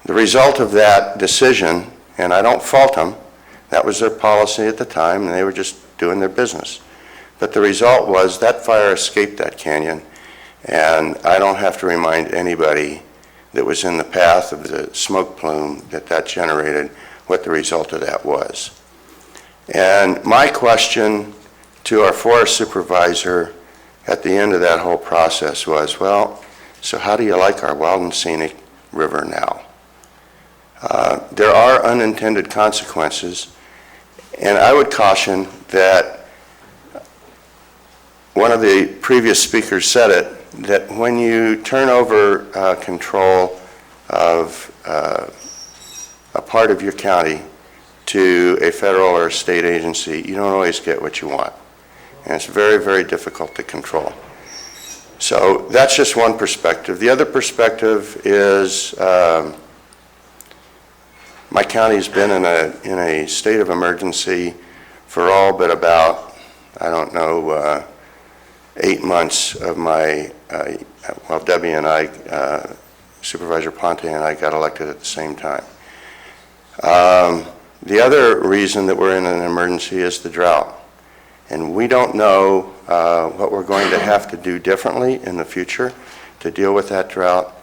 The result of that decision, and I don't fault them, that was their policy at the time and they were just doing their business. But the result was that fire escaped that canyon, and I don't have to remind anybody that was in the path of the smoke plume that generated what the result of that was. And my question to our forest supervisor at the end of that whole process was, well, so how do you like our wild and scenic river now? There are unintended consequences, and I would caution that one of the previous speakers said it, that when you turn over control of a part of your county to a federal or state agency, you don't always get what you want. And it's very, very difficult to control. So that's just one perspective. The other perspective is My county's been in a state of emergency for all but about, I don't know, 8 months of my, well, Debbie and I, Supervisor Ponte and I got elected at the same time. The other reason that we're in an emergency is the drought. And we don't know what we're going to have to do differently in the future to deal with that drought.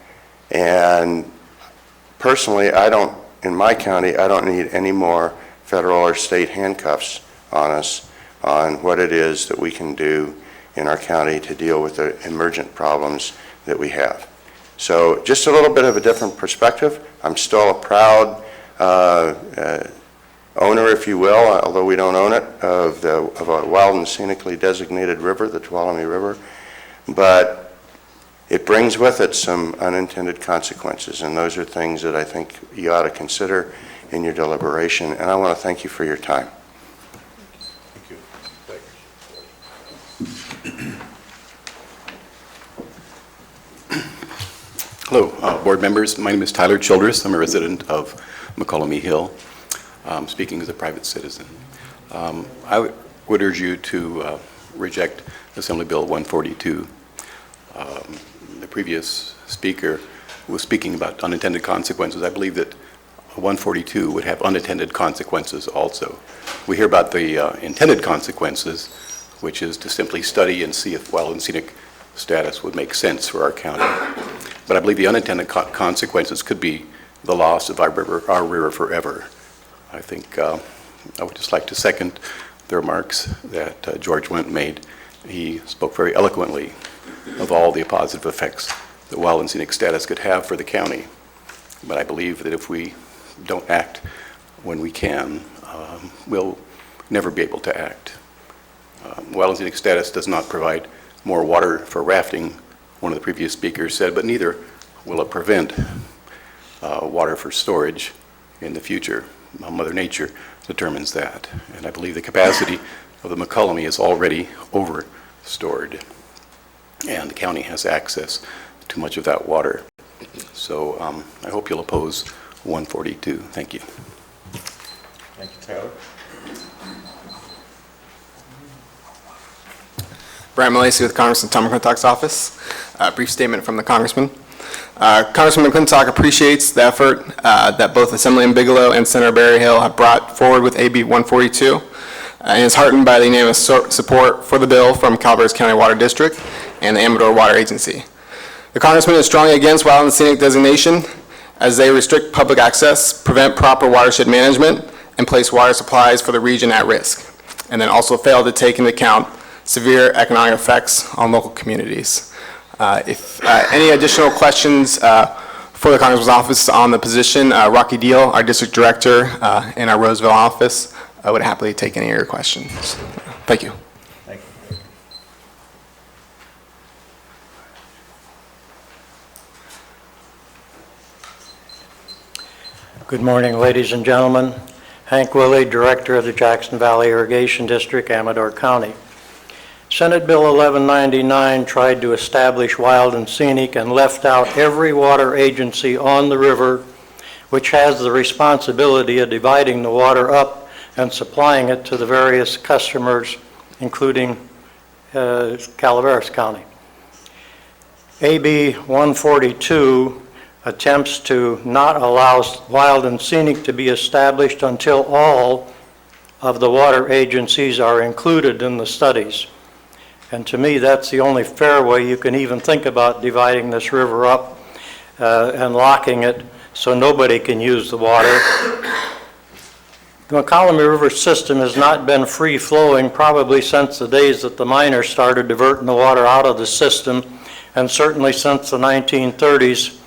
And personally, in my county, I don't need any more federal or state handcuffs on us on what it is that we can do in our county to deal with the emergent problems that we have. So just a little bit of a different perspective. I'm still a proud owner, if you will, although we don't own it, of a wild and scenically designated river, the Tuolumne River. But it brings with it some unintended consequences, and those are things that I think you ought to consider in your deliberation. And I want to thank you for your time. Thank you. Hello, board members. My name is Tyler Childress. I'm a resident of McCollum Hill, speaking as a private citizen. I would urge you to reject Assembly Bill 142. The previous speaker was speaking about unintended consequences. I believe that 142 would have unintended consequences also. We hear about the intended consequences, which is to simply study and see if wild and scenic status would make sense for our county. But I believe the unintended consequences could be the loss of our river forever. I think I would just like to second the remarks that George Wendt made. He spoke very eloquently of all the positive effects that wild and scenic status could have for the county. But I believe that if we don't act when we can, we'll never be able to act. Wild and scenic status does not provide more water for rafting, one of the previous speakers said, but neither will it prevent water for storage in the future. Mother Nature determines that. And I believe the capacity of the McCollum is already over-stored, and the county has access to much of that water. So I hope you'll oppose 142. Thank you. Thank you, Taylor. Brian Malasey with Congressman Tom McClintock's office. A brief statement from the Congressman. Congressman McClintock appreciates the effort that both Assemblyman Bigelow and Senator Berryhill have brought forward with AB 142 and is heartened by the unanimous support for the bill from Calaveras County Water District and the Amador Water Agency. The Congressman is strongly against wild and scenic designation as they restrict public access, prevent proper watershed management, and place water supplies for the region at risk, and then also fail to take into account severe economic effects on local communities. If any additional questions for the Congressman's office on the position, Rocky Deal, our district director in our Roseville office, would happily take any of your questions. Thank you. Thank you. Good morning, ladies and gentlemen. Hank Willey, Director of the Jackson Valley Irrigation District, Amador County. Senate Bill 1199 tried to establish wild and scenic and left out every water agency on the river which has the responsibility of dividing the water up and supplying it to the various customers, including Calaveras County. AB 142 attempts to not allow wild and scenic to be established until all of the water agencies are included in the studies. And to me, that's the only fair way you can even think about dividing this river up and locking it so nobody can use the water. The McCollum River system has not been free-flowing probably since the days that the miners started diverting the water out of the system, and certainly since the 1930s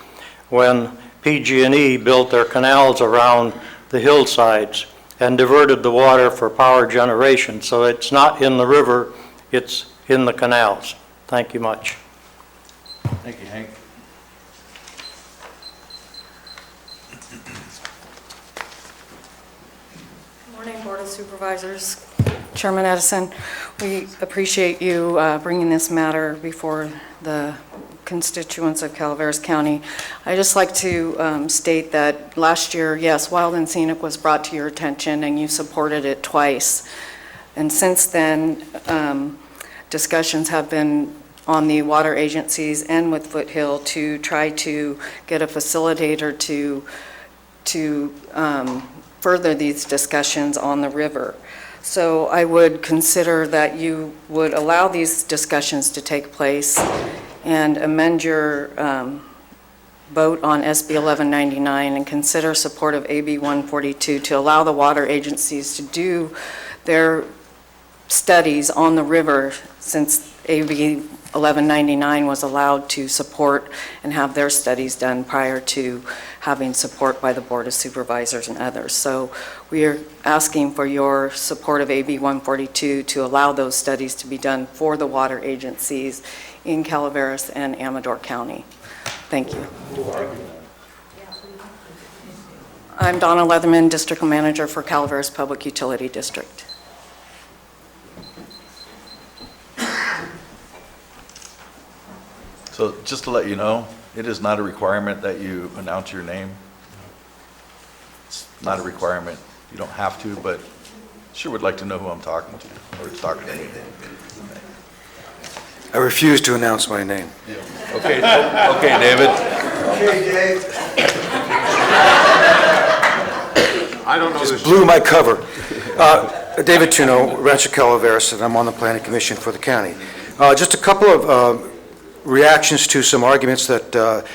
when PG&E built their canals around the hillsides and diverted the water for power generation. So it's not in the river, it's in the canals. Thank you much. Thank you, Hank. Good morning, Board of Supervisors. Chairman Edison, we appreciate you bringing this matter before the constituents of Calaveras County. I'd just like to state that last year, yes, Wild and Scenic was brought to your attention and you supported it twice. And since then, discussions have been on the water agencies and with Foothill to try to get a facilitator to further these discussions on the river. So I would consider that you would allow these discussions to take place and amend your vote on SB 1199 and consider support of AB 142 to allow the water agencies to do their studies on the river, since AB 1199 was allowed to support and have their studies done prior to having support by the Board of Supervisors and others. So we are asking for your support of AB 142 to allow those studies to be done for the water agencies in Calaveras and Amador County. Thank you. I'm Donna Leatherman, District Manager for Calaveras Public Utility District. So just to let you know, it is not a requirement that you announce your name. It's not a requirement. You don't have to, but sure would like to know who I'm talking to or talking to me. I refuse to announce my name. Okay, okay, David. Okay, Dave. I don't know. Just blew my cover. David Tuno, Rancho Calaveras, and I'm on the Planning Commission for the county. Just a couple of reactions to some arguments that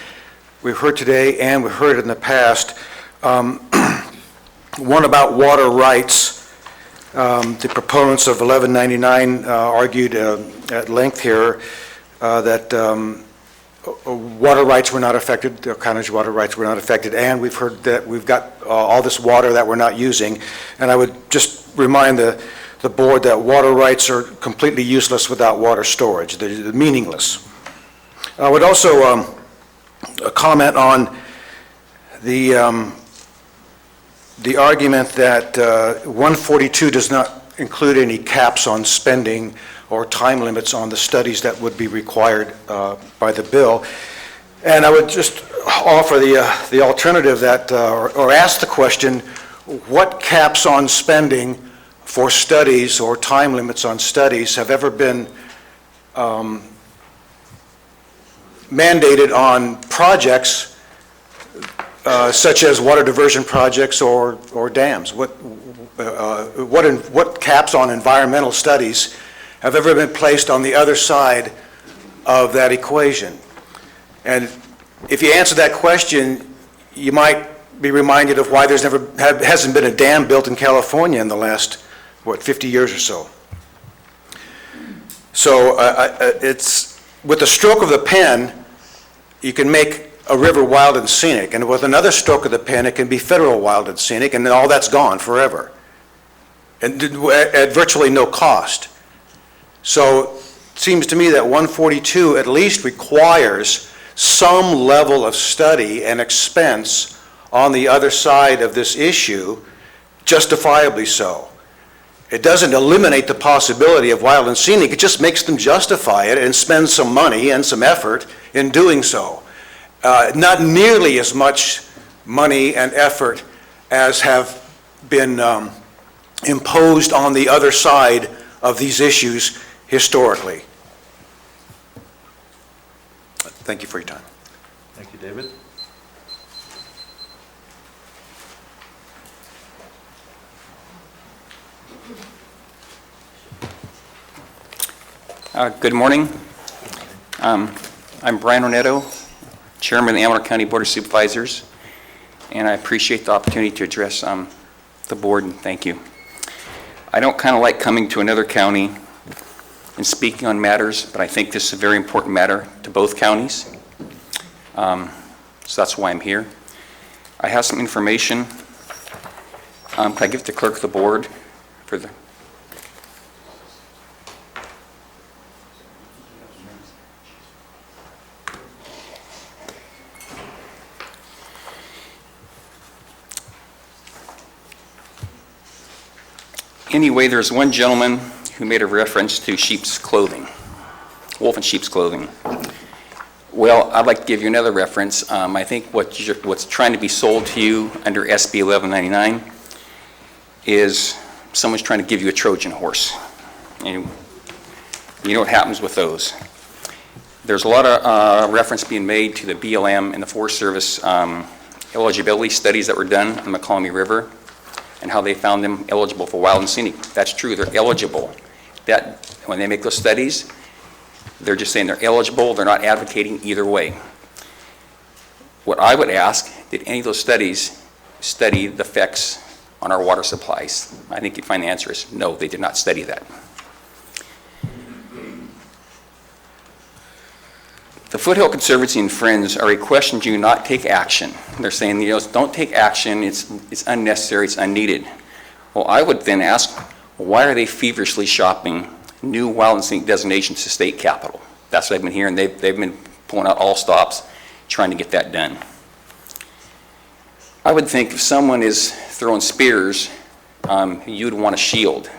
we've heard today and we've heard in the past. One about water rights. The proponents of 1199 argued at length here that water rights were not affected, the county's water rights were not affected, and we've heard that we've got all this water that we're not using. And I would just remind the board that water rights are completely useless without water storage. They're meaningless. I would also comment on the argument that 142 does not include any caps on spending or time limits on the studies that would be required by the bill. And I would just offer the alternative that, or ask the question, what caps on spending for studies or time limits on studies have ever been mandated on projects such as water diversion projects or dams? What caps on environmental studies have ever been placed on the other side of that equation? And if you answer that question, you might be reminded of why there's hasn't been a dam built in California in the last, 50 years or so. So it's, with the stroke of the pen, you can make a river wild and scenic, and with another stroke of the pen, it can be federal wild and scenic, and then all that's gone forever, and at virtually no cost. So it seems to me that 142 at least requires some level of study and expense on the other side of this issue, justifiably so. It doesn't eliminate the possibility of wild and scenic, it just makes them justify it and spend some money and some effort in doing so. Not nearly as much money and effort as have been imposed on the other side of these issues historically. Thank you for your time. Thank you, David. Good morning. I'm Brian Ornetto, Chairman of the Amador County Board of Supervisors, and I appreciate the opportunity to address the board, and thank you. I don't kind of like coming to another county and speaking on matters, but I think this is a very important matter to both counties, so that's why I'm here. I have some information. Can I give it to the clerk of the board for the... Anyway, there's one gentleman who made a reference to sheep's clothing, wolf in sheep's clothing. Well, I'd like to give you another reference. I think what's trying to be sold to you under SB 1199 is someone's trying to give you a Trojan horse. And you know what happens with those. There's a lot of reference being made to the BLM and the Forest Service eligibility studies that were done on the McCalmy River and how they found them eligible for wild and scenic. That's true, they're eligible. That, when they make those studies, they're just saying they're eligible, they're not advocating either way. What I would ask, did any of those studies study the effects on our water supplies? I think you'd find the answer is no, they did not study that. The Foothill Conservancy and Friends are requesting you not take action. They're saying, you know, don't take action, it's unnecessary, it's unneeded. Well, I would then ask, why are they feverishly shopping new wild and scenic designations to state capital? That's what I've been hearing. They've been pulling out all stops trying to get that done. I would think if someone is throwing spears, you'd want a shield.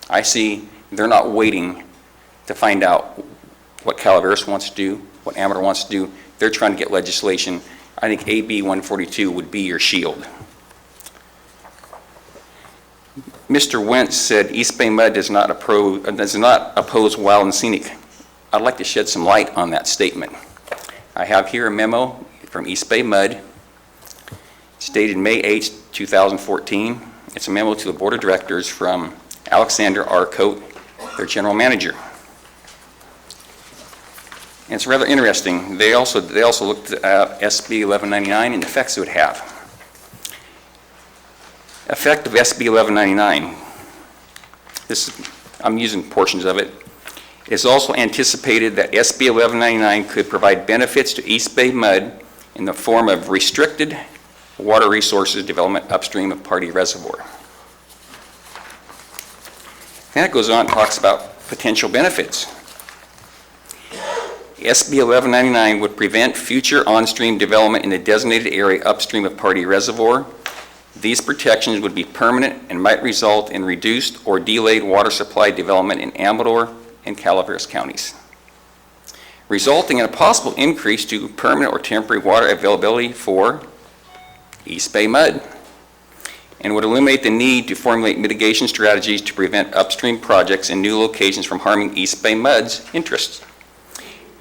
I see they're not waiting to find out what Calaveras wants to do, what Amador wants to do. They're trying to get legislation. I think AB 142 would be your shield. Mr. Wentz said East Bay Mud does not oppose wild and scenic. I'd like to shed some light on that statement. I have here a memo from East Bay Mud. It's dated May 8, 2014. It's a memo to the Board of Directors from Alexander R. Coate, their general manager. And it's rather interesting. They also looked at SB 1199 and the effects it would have. Effect of SB 1199, I'm using portions of it. It's also anticipated that SB 1199 could provide benefits to East Bay Mud in the form of restricted water resources development upstream of Pardee Reservoir. Then it goes on and talks about potential benefits. SB 1199 would prevent future on-stream development in the designated area upstream of Pardee Reservoir. These protections would be permanent and might result in reduced or delayed water supply development in Amador and Calaveras counties, resulting in a possible increase to permanent or temporary water availability for East Bay Mud, and would eliminate the need to formulate mitigation strategies to prevent upstream projects in new locations from harming East Bay Mud's interests.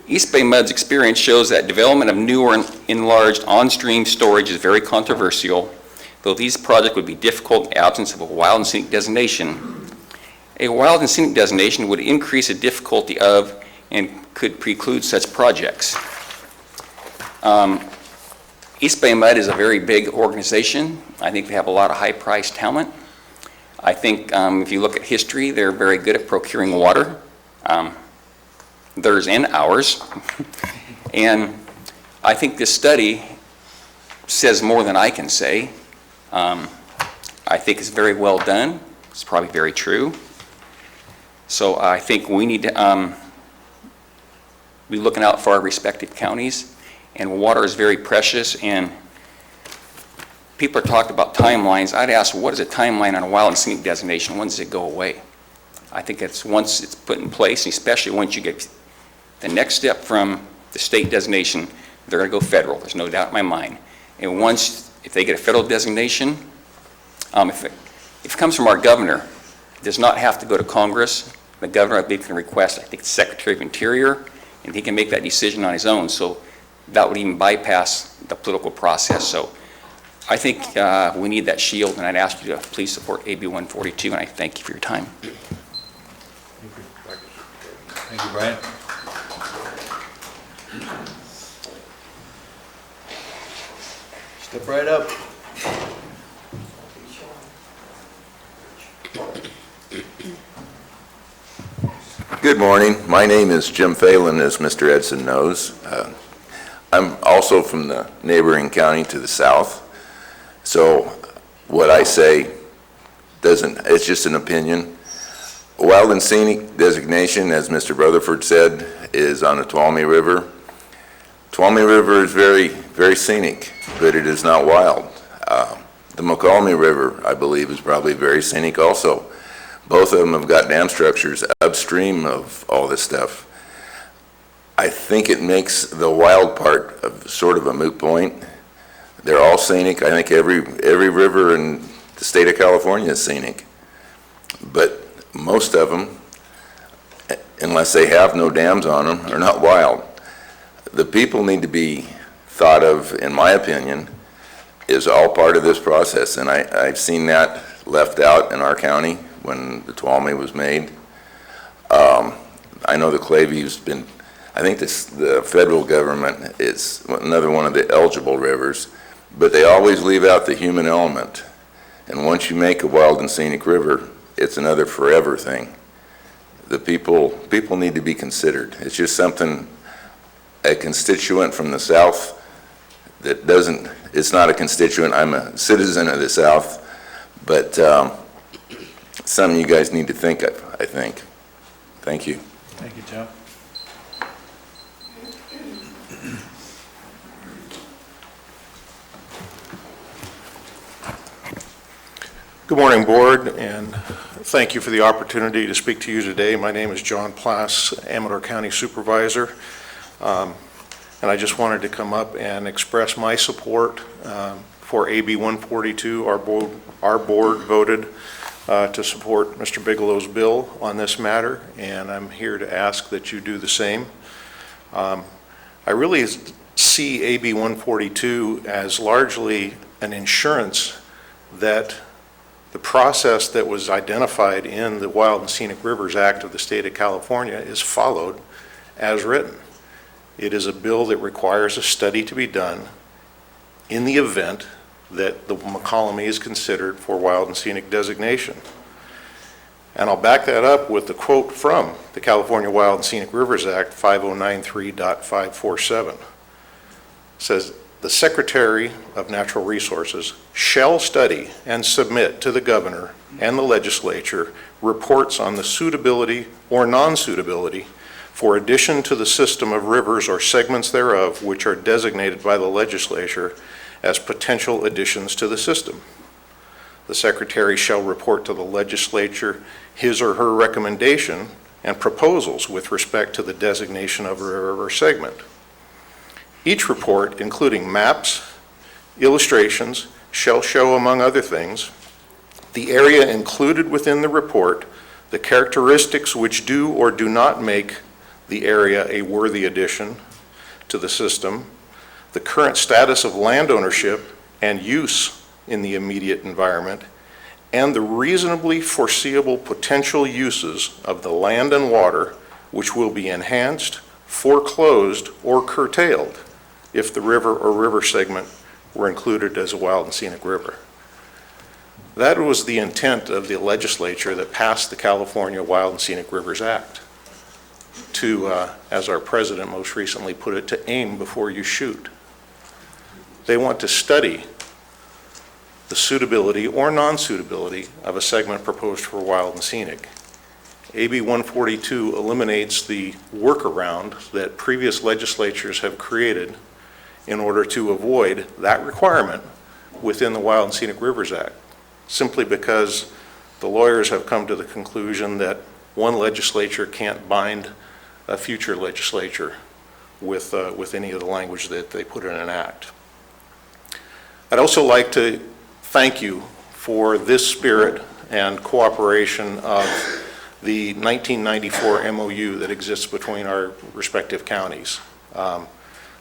East Bay Mud's experience shows that development of new or enlarged on-stream storage is very controversial. Though these projects would be difficult in the absence of a wild and scenic designation, a wild and scenic designation would increase the difficulty of and could preclude such projects. East Bay Mud is a very big organization. I think they have a lot of high-priced talent. I think if you look at history, they're very good at procuring water, theirs and ours. And I think this study says more than I can say. I think it's very well done. It's probably very true. So I think we need to be looking out for our respective counties. And water is very precious, and people are talking about timelines. I'd ask, what is a timeline on a wild and scenic designation? When does it go away? I think it's once it's put in place, and especially once you get the next step from the state designation, they're going to go federal. There's no doubt in my mind. And once, if they get a federal designation, if it comes from our governor, it does not have to go to Congress. The governor, I believe, can request, I think, the Secretary of Interior, and he can make that decision on his own. So that would even bypass the political process. So I think we need that shield, and I'd ask you to please support AB 142, and I thank you for your time. Thank you, Brian. Step right up. Good morning. My name is Jim Phelan, as Mr. Edson knows. I'm also from the neighboring county to the south. So what I say it's just an opinion. Wild and scenic designation, as Mr. Rutherford said, is on the Tuolumne River. Tuolumne River is very, very scenic, but it is not wild. The McCalmy River, I believe, is probably very scenic also. Both of them have got dam structures upstream of all this stuff. I think it makes the wild part of sort of a moot point. They're all scenic. I think every river in the state of California is scenic. But most of them, unless they have no dams on them, are not wild. The people need to be thought of, in my opinion, is all part of this process. And I've seen that left out in our county when the Tuolumne was made. I know the Clayview's been, I think the federal government is another one of the eligible rivers, but they always leave out the human element. And once you make a wild and scenic river, it's another forever thing. The people need to be considered. It's just something a constituent from the South that doesn't, it's not a constituent, I'm a citizen of the South, but something you guys need to think of, I think. Thank you. Thank you, Jim. Good morning, Board, and thank you for the opportunity to speak to you today. My name is John Plass, Amador County Supervisor, and I just wanted to come up and express my support for AB 142. Our board voted to support Mr. Bigelow's bill on this matter, and I'm here to ask that you do the same. I really see AB 142 as largely an insurance that the process that was identified in the Wild and Scenic Rivers Act of the state of California is followed as written. It is a bill that requires a study to be done in the event that the McCollum is considered for wild and scenic designation. And I'll back that up with the quote from the California Wild and Scenic Rivers Act 5093.547. It says, "The Secretary of Natural Resources shall study and submit to the governor and the legislature reports on the suitability or non-suitability for addition to the system of rivers or segments thereof which are designated by the legislature as potential additions to the system. The Secretary shall report to the legislature his or her recommendation and proposals with respect to the designation of a river or segment. Each report, including maps, illustrations, shall show, among other things, the area included within the report, the characteristics which do or do not make the area a worthy addition to the system, the current status of land ownership and use in the immediate environment, and the reasonably foreseeable potential uses of the land and water which will be enhanced, foreclosed, or curtailed if the river or river segment were included as a wild and scenic river." That was the intent of the legislature that passed the California Wild and Scenic Rivers Act to, as our president most recently put it, to aim before you shoot. They want to study the suitability or non-suitability of a segment proposed for wild and scenic. AB 142 eliminates the workaround that previous legislatures have created in order to avoid that requirement within the Wild and Scenic Rivers Act, simply because the lawyers have come to the conclusion that one legislature can't bind a future legislature with any of the language that they put in an act. I'd also like to thank you for this spirit and cooperation of the 1994 MOU that exists between our respective counties.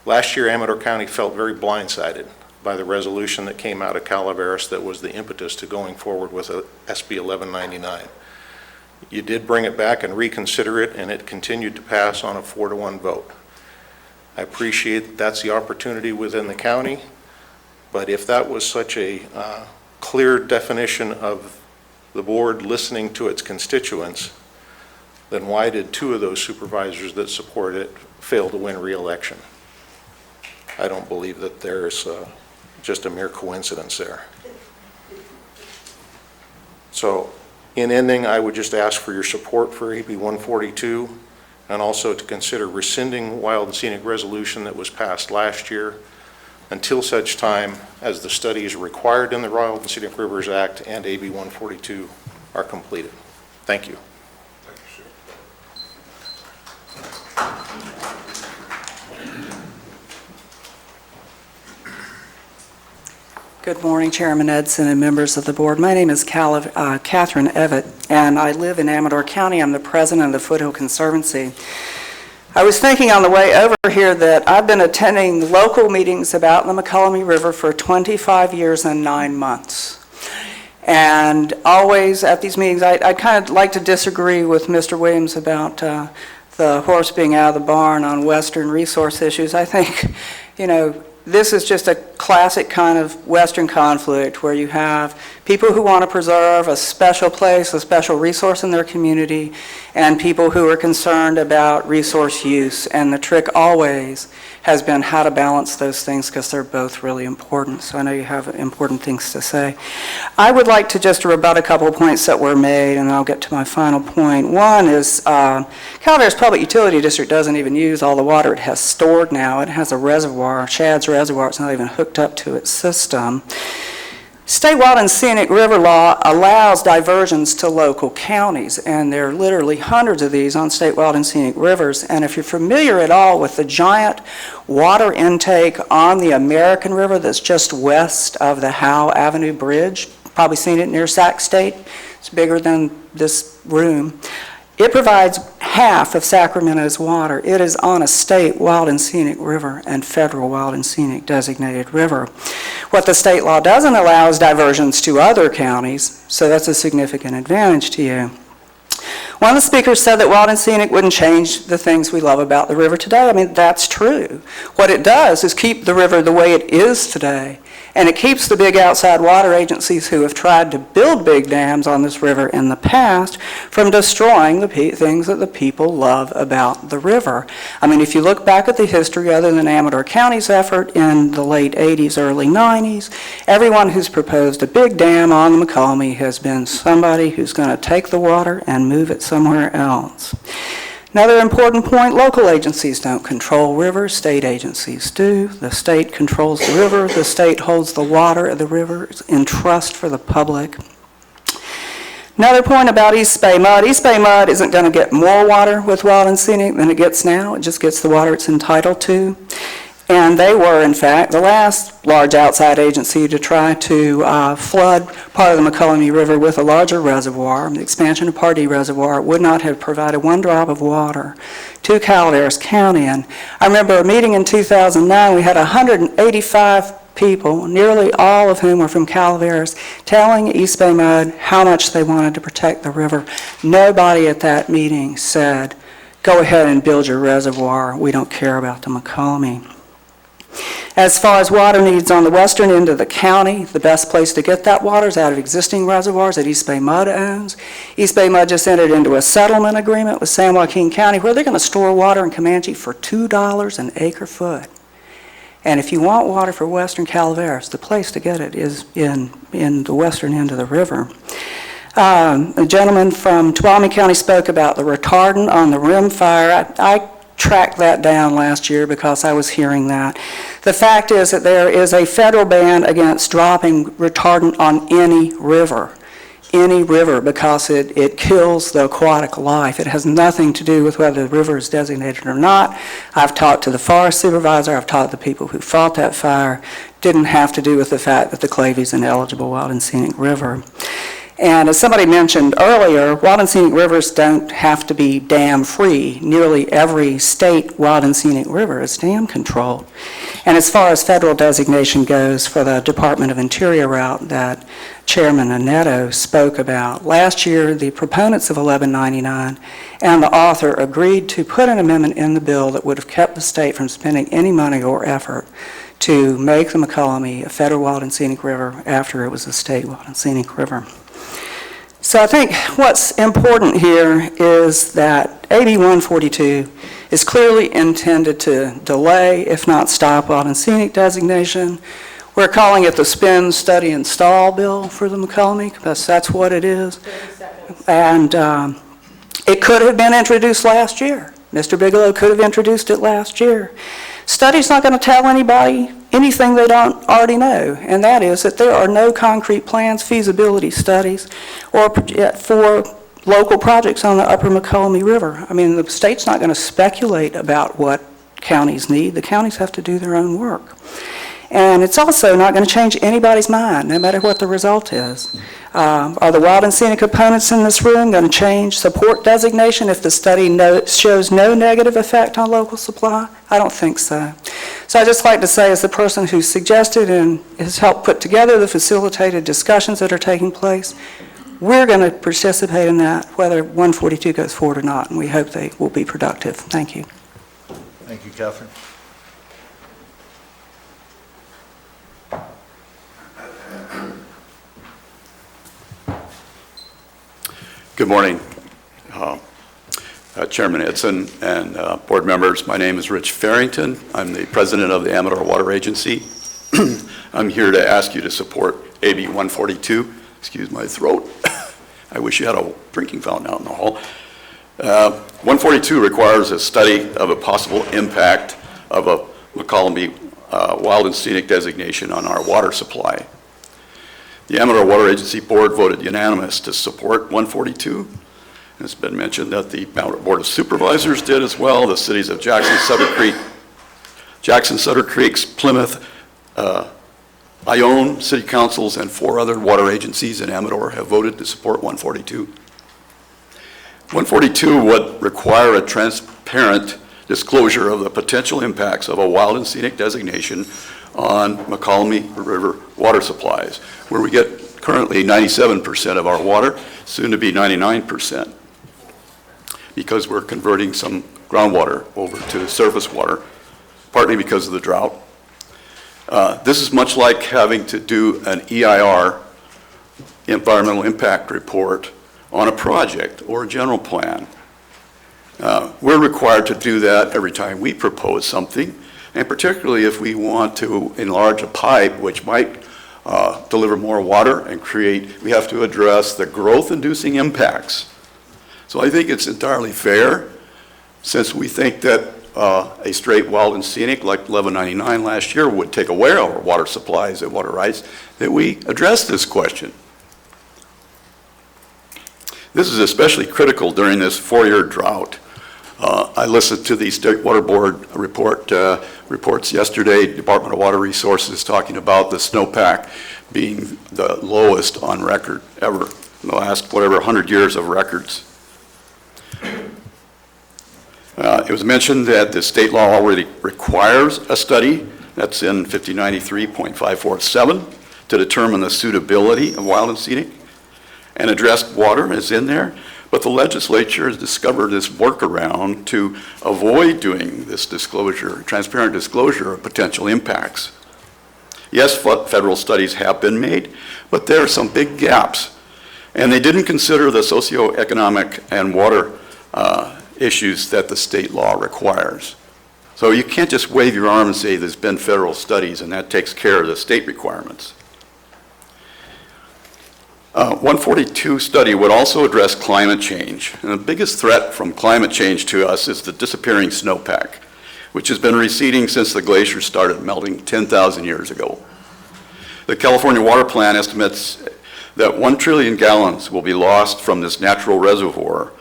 Last year, Amador County felt very blindsided by the resolution that came out of Calaveras that was the impetus to going forward with SB 1199. You did bring it back and reconsider it, and it continued to pass on a 4-to-1 vote. I appreciate that that's the opportunity within the county, but if that was such a clear definition of the board listening to its constituents, then why did 2 of those supervisors that supported it fail to win re-election? I don't believe that there's just a mere coincidence there. So in ending, I would just ask for your support for AB 142 and also to consider rescinding wild and scenic resolution that was passed last year until such time as the studies required in the Wild and Scenic Rivers Act and AB 142 are completed. Thank you. Thank you, sir. Good morning, Chairman Edson and members of the board. My name is Catherine Evett, and I live in Amador County. I'm the president of the Foothill Conservancy. I was thinking on the way over here that I've been attending local meetings about the McCollum River for 25 years and 9 months. And always at these meetings, I kind of like to disagree with Mr. Williams about the horse being out of the barn on Western resource issues. I think, you know, this is just a classic kind of Western conflict where you have people who want to preserve a special place, a special resource in their community, and people who are concerned about resource use. And the trick always has been how to balance those things because they're both really important. So I know you have important things to say. I would like to just rebut a couple of points that were made, and I'll get to my final point. One is Calaveras Public Utility District doesn't even use all the water it has stored now. It has a reservoir, Shad's Reservoir. It's not even hooked up to its system. State Wild and Scenic River Law allows diversions to local counties, and there are literally hundreds of these on state wild and scenic rivers. And if you're familiar at all with the giant water intake on the American River that's just west of the Howe Avenue Bridge, probably seen it near Sac State, it's bigger than this room. It provides half of Sacramento's water. It is on a state wild and scenic river and federal wild and scenic designated river. What the state law doesn't allow is diversions to other counties, so that's a significant advantage to you. One of the speakers said that wild and scenic wouldn't change the things we love about the river today. I mean, that's true. What it does is keep the river the way it is today, and it keeps the big outside water agencies who have tried to build big dams on this river in the past from destroying the things that the people love about the river. I mean, if you look back at the history other than Amador County's effort in the late 80s, early 90s, everyone who's proposed a big dam on the McCollum has been somebody who's going to take the water and move it somewhere else. Another important point, local agencies don't control rivers, state agencies do. The state controls the river, the state holds the water of the river in trust for the public. Another point about East Bay Mud. East Bay Mud isn't going to get more water with wild and scenic than it gets now. It just gets the water it's entitled to. And they were, in fact, the last large outside agency to try to flood part of the McCollum River with a larger reservoir. The expansion of Pardee Reservoir would not have provided one drop of water to Calaveras County. And I remember a meeting in 2009, we had 185 people, nearly all of whom were from Calaveras, telling East Bay Mud how much they wanted to protect the river. Nobody at that meeting said, go ahead and build your reservoir, we don't care about the McCollum. As far as water needs on the western end of the county, the best place to get that water is out of existing reservoirs that East Bay Mud owns. East Bay Mud just entered into a settlement agreement with San Joaquin County where they're going to store water in Comanche for $2 an acre foot. And if you want water for western Calaveras, the place to get it is in the western end of the river. A gentleman from Tuolumne County spoke about the retardant on the rim fire. I tracked that down last year because I was hearing that. The fact is that there is a federal ban against dropping retardant on any river, because it kills the aquatic life. It has nothing to do with whether the river is designated or not. I've talked to the forest supervisor, I've talked to the people who fought that fire. Didn't have to do with the fact that the Clavey is an eligible wild and scenic river. And as somebody mentioned earlier, wild and scenic rivers don't have to be dam-free. Nearly every state wild and scenic river is dam controlled. And as far as federal designation goes for the Department of Interior route that Chairman Annetto spoke about, last year the proponents of 1199 and the author agreed to put an amendment in the bill that would have kept the state from spending any money or effort to make the McCollum a federal wild and scenic river after it was a state wild and scenic river. So I think what's important here is that AB 142 is clearly intended to delay, if not stop, wild and scenic designation. We're calling it the Spin, Study, and Stall Bill for the McCollum because that's what it is. And it could have been introduced last year. Mr. Bigelow could have introduced it last year. Study's not going to tell anybody anything they don't already know, and that is that there are no concrete plans, feasibility studies, or for local projects on the upper McCollum River. I mean, the state's not going to speculate about what counties need. The counties have to do their own work. And it's also not going to change anybody's mind, no matter what the result is. Are the wild and scenic opponents in this room going to change support designation if the study shows no negative effect on local supply? I don't think so. So I'd just like to say, as the person who suggested and has helped put together the facilitated discussions that are taking place, we're going to participate in that, whether 142 goes forward or not, and we hope they will be productive. Thank you. Thank you, Catherine. Good morning, Chairman Edson and board members. My name is Rich Farrington. I'm the president of the Amador Water Agency. I'm here to ask you to support AB 142. Excuse my throat. I wish you had a drinking fountain out in the hall. 142 requires a study of a possible impact of a McCollum wild and scenic designation on our water supply. The Amador Water Agency Board voted unanimous to support 142. It's been mentioned that the Board of Supervisors did as well. The cities of Jackson, Sutter Creeks, Plymouth, Ione, city councils, and 4 other water agencies in Amador have voted to support 142. 142 would require a transparent disclosure of the potential impacts of a wild and scenic designation on McCollum River water supplies, where we get currently 97% of our water, soon to be 99%, because we're converting some groundwater over to surface water, partly because of the drought. This is much like having to do an EIR, environmental impact report, on a project or a general plan. We're required to do that every time we propose something, and particularly if we want to enlarge a pipe, which might deliver more water and we have to address the growth-inducing impacts. So I think it's entirely fair, since we think that a straight wild and scenic like 1199 last year would take away our water supplies and water rights, that we address this question. This is especially critical during this 4-year drought. I listened to the State Water Board reports yesterday, Department of Water Resources talking about the snowpack being the lowest on record ever, in the last, 100 years of records. It was mentioned that the state law already requires a study, that's in 5093.547, to determine the suitability of wild and scenic, and addressed water is in there. But the legislature has discovered this workaround to avoid doing this disclosure, transparent disclosure of potential impacts. Yes, federal studies have been made, but there are some big gaps. And they didn't consider the socioeconomic and water issues that the state law requires. So you can't just wave your arm and say there's been federal studies and that takes care of the state requirements. 142 study would also address climate change. And the biggest threat from climate change to us is the disappearing snowpack, which has been receding since the glaciers started melting 10,000 years ago. The California Water Plan estimates that 1 trillion gallons will be lost from this natural reservoir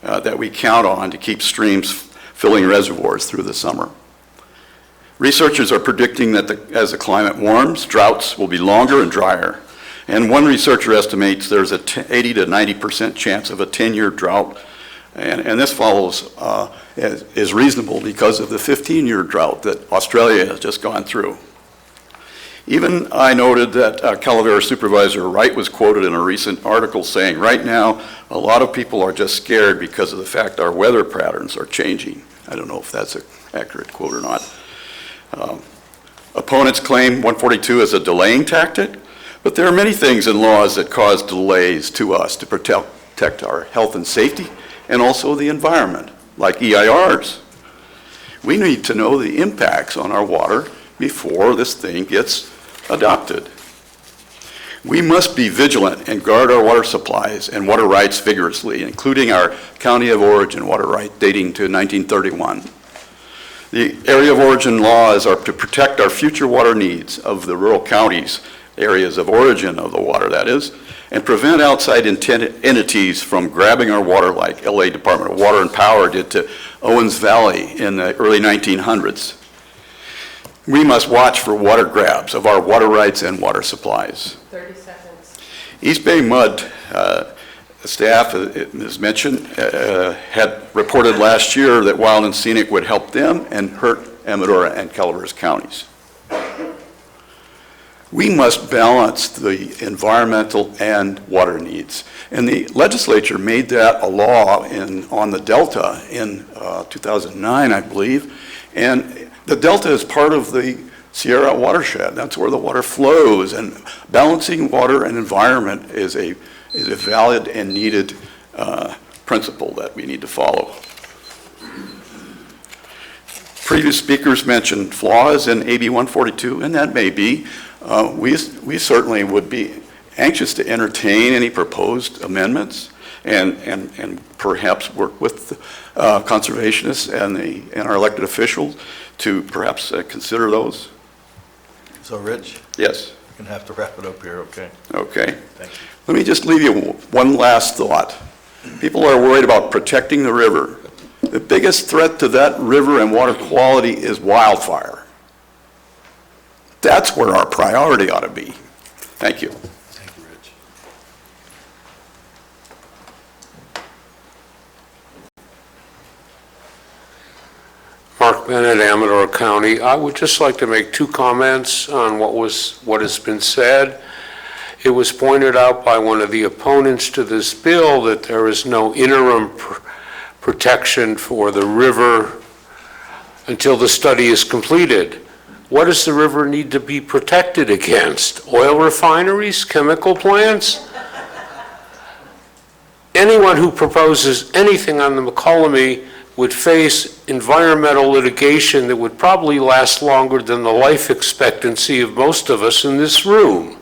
that we count on to keep streams filling reservoirs through the summer. Researchers are predicting that as the climate warms, droughts will be longer and drier. And one researcher estimates there's a 80 to 90% chance of a 10-year drought. And this follows, is reasonable because of the 15-year drought that Australia has just gone through. Even I noted that Calaveras Supervisor Wright was quoted in a recent article saying, right now, a lot of people are just scared because of the fact our weather patterns are changing. I don't know if that's an accurate quote or not. Opponents claim 142 is a delaying tactic, but there are many things in laws that cause delays to us to protect our health and safety and also the environment, like EIRs. We need to know the impacts on our water before this thing gets adopted. We must be vigilant and guard our water supplies and water rights vigorously, including our county of origin water right dating to 1931. The area of origin laws are to protect our future water needs of the rural counties, areas of origin of the water, that is, and prevent outside entities from grabbing our water like LA Department of Water and Power did to Owens Valley in the early 1900s. We must watch for water grabs of our water rights and water supplies. 30 seconds. East Bay Mud staff, as mentioned, had reported last year that Wild and Scenic would help them and hurt Amador and Calaveras counties. We must balance the environmental and water needs. And the legislature made that a law on the Delta in 2009, I believe. And the Delta is part of the Sierra watershed. That's where the water flows. And balancing water and environment is a valid and needed principle that we need to follow. Previous speakers mentioned flaws in AB 142, and that may be. We certainly would be anxious to entertain any proposed amendments and perhaps work with conservationists and our elected officials to perhaps consider those. So Rich? Yes. You're going to have to wrap it up here, okay? Okay. Thank you. Let me just leave you one last thought. People are worried about protecting the river. The biggest threat to that river and water quality is wildfire. That's where our priority ought to be. Thank you. Thank you, Rich. Mark Bennett, Amador County. I would just like to make two comments on what has been said. It was pointed out by one of the opponents to this bill that there is no interim protection for the river until the study is completed. What does the river need to be protected against? Oil refineries, chemical plants? Anyone who proposes anything on the McCollum would face environmental litigation that would probably last longer than the life expectancy of most of us in this room.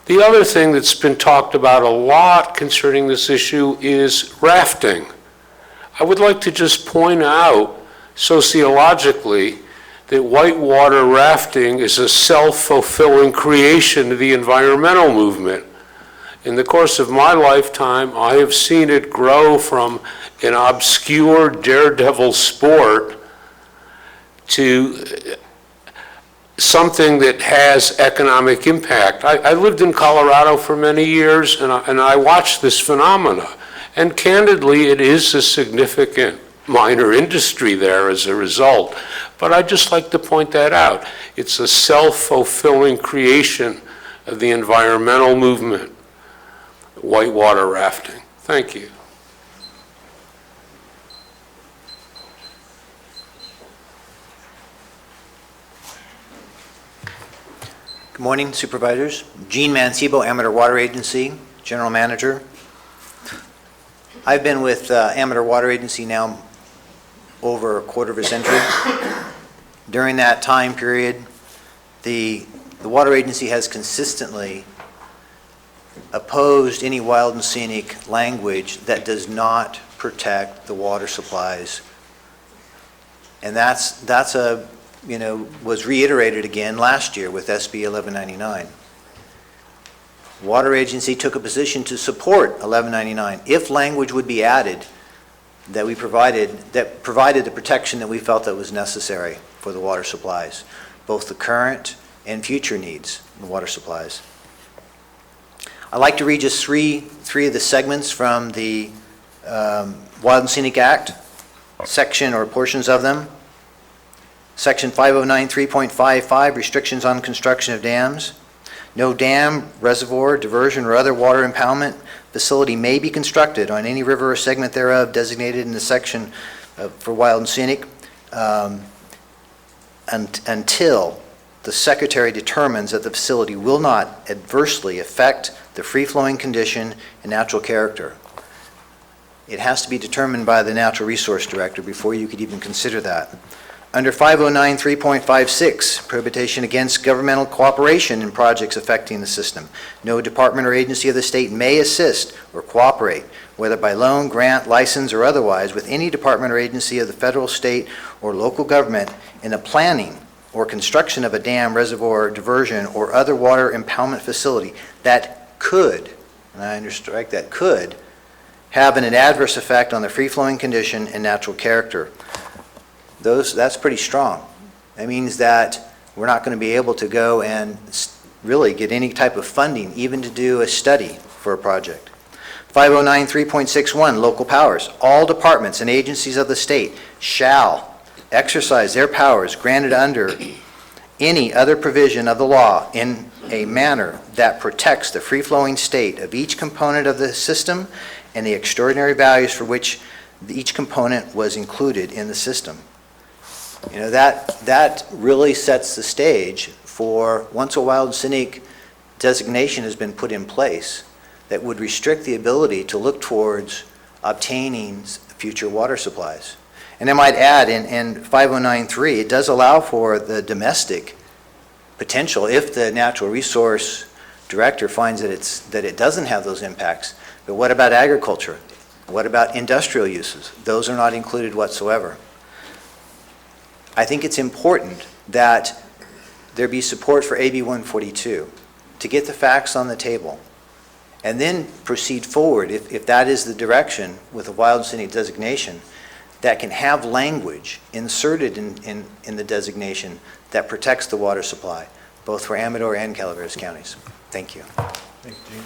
The other thing that's been talked about a lot concerning this issue is rafting. I would like to just point out sociologically that whitewater rafting is a self-fulfilling creation of the environmental movement. In the course of my lifetime, I have seen it grow from an obscure daredevil sport to something that has economic impact. I lived in Colorado for many years, and I watched this phenomena. And candidly, it is a significant minor industry there as a result. But I'd just like to point that out. It's a self-fulfilling creation of the environmental movement, whitewater rafting. Thank you. Good morning, Supervisors. Gene Mancebo, Amador Water Agency, General Manager. I've been with Amador Water Agency now over a quarter of a century. During that time period, the Water Agency has consistently opposed any wild and scenic language that does not protect the water supplies. And that's was reiterated again last year with SB 1199. Water Agency took a position to support 1199 if language would be added that provided the protection that we felt that was necessary for the water supplies, both the current and future needs of the water supplies. I'd like to read just three of the segments from the Wild and Scenic Act, section or portions of them. Section 509 3.55, restrictions on construction of dams. No dam, reservoir, diversion, or other water impoundment facility may be constructed on any river or segment thereof designated in the section for wild and scenic until the Secretary determines that the facility will not adversely affect the free-flowing condition and natural character. It has to be determined by the Natural Resource Director before you could even consider that. Under 509 3.56, prohibition against governmental cooperation in projects affecting the system. No department or agency of the state may assist or cooperate, whether by loan, grant, license, or otherwise, with any department or agency of the federal, state, or local government in the planning or construction of a dam, reservoir, diversion, or other water impoundment facility that could, and I understrike that, could have an adverse effect on the free-flowing condition and natural character. That's pretty strong. That means that we're not going to be able to go and really get any type of funding, even to do a study for a project. 509 3.61, local powers. All departments and agencies of the state shall exercise their powers granted under any other provision of the law in a manner that protects the free-flowing state of each component of the system and the extraordinary values for which each component was included in the system. You know, that really sets the stage for, once a wild and scenic designation has been put in place, that would restrict the ability to look towards obtaining future water supplies. And I might add, in 5093, it does allow for the domestic potential if the natural resource director finds that it doesn't have those impacts. But what about agriculture? What about industrial uses? Those are not included whatsoever. I think it's important that there be support for AB 142 to get the facts on the table and then proceed forward if that is the direction with a wild and scenic designation that can have language inserted in the designation that protects the water supply, both for Amador and Calaveras counties. Thank you. Thank you, Gene.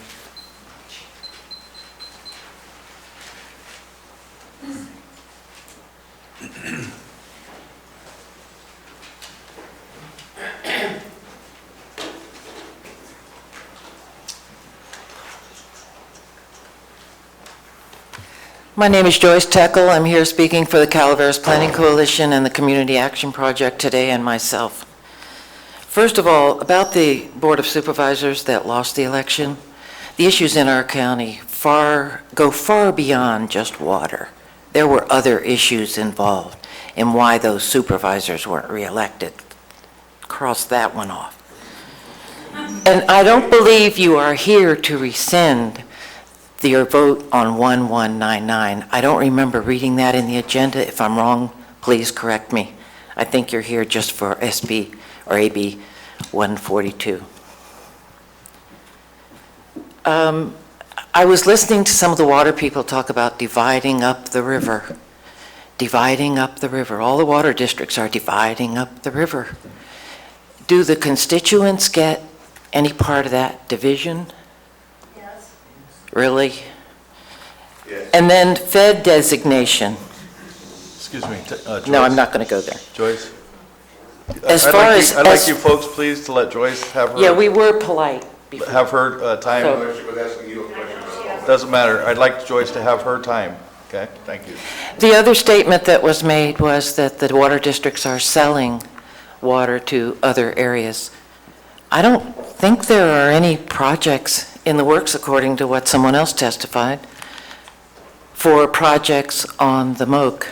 My name is Joyce Teckel. I'm here speaking for the Calaveras Planning Coalition and the Community Action Project today and myself. First of all, about the Board of Supervisors that lost the election, the issues in our county go far beyond just water. There were other issues involved in why those supervisors weren't reelected. Cross that one off. And I don't believe you are here to rescind your vote on 1199. I don't remember reading that in the agenda. If I'm wrong, please correct me. I think you're here just for SB or AB 142. I was listening to some of the water people talk about dividing up the river. Dividing up the river. All the water districts are dividing up the river. Do the constituents get any part of that division? Really? Yes. And then Fed designation. Excuse me, Joyce. No, I'm not going to go there. Joyce? I'd like you folks, please, to let Joyce have her... Yeah, we were polite before. Have her time. Doesn't matter. I'd like Joyce to have her time. Okay, thank you. The other statement that was made was that the water districts are selling water to other areas. I don't think there are any projects in the works, according to what someone else testified, for projects on the Moke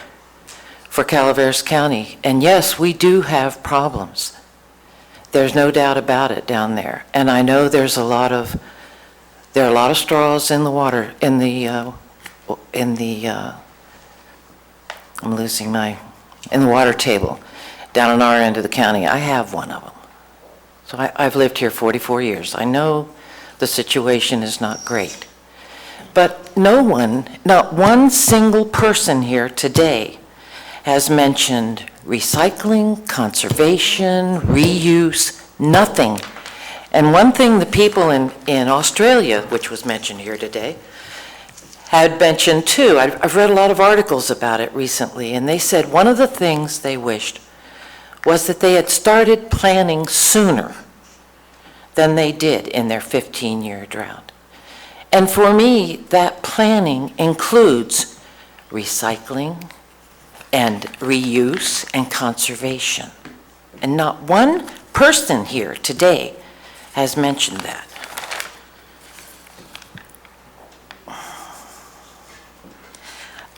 for Calaveras County. And yes, we do have problems. There's no doubt about it down there. And I know there are a lot of straws in the water, in the water table down on our end of the county. I have one of them. So I've lived here 44 years. I know the situation is not great. But not one single person here today has mentioned recycling, conservation, reuse, nothing. And one thing the people in Australia, which was mentioned here today, had mentioned too, I've read a lot of articles about it recently, and they said one of the things they wished was that they had started planning sooner than they did in their 15-year drought. And for me, that planning includes recycling and reuse and conservation. And not one person here today has mentioned that.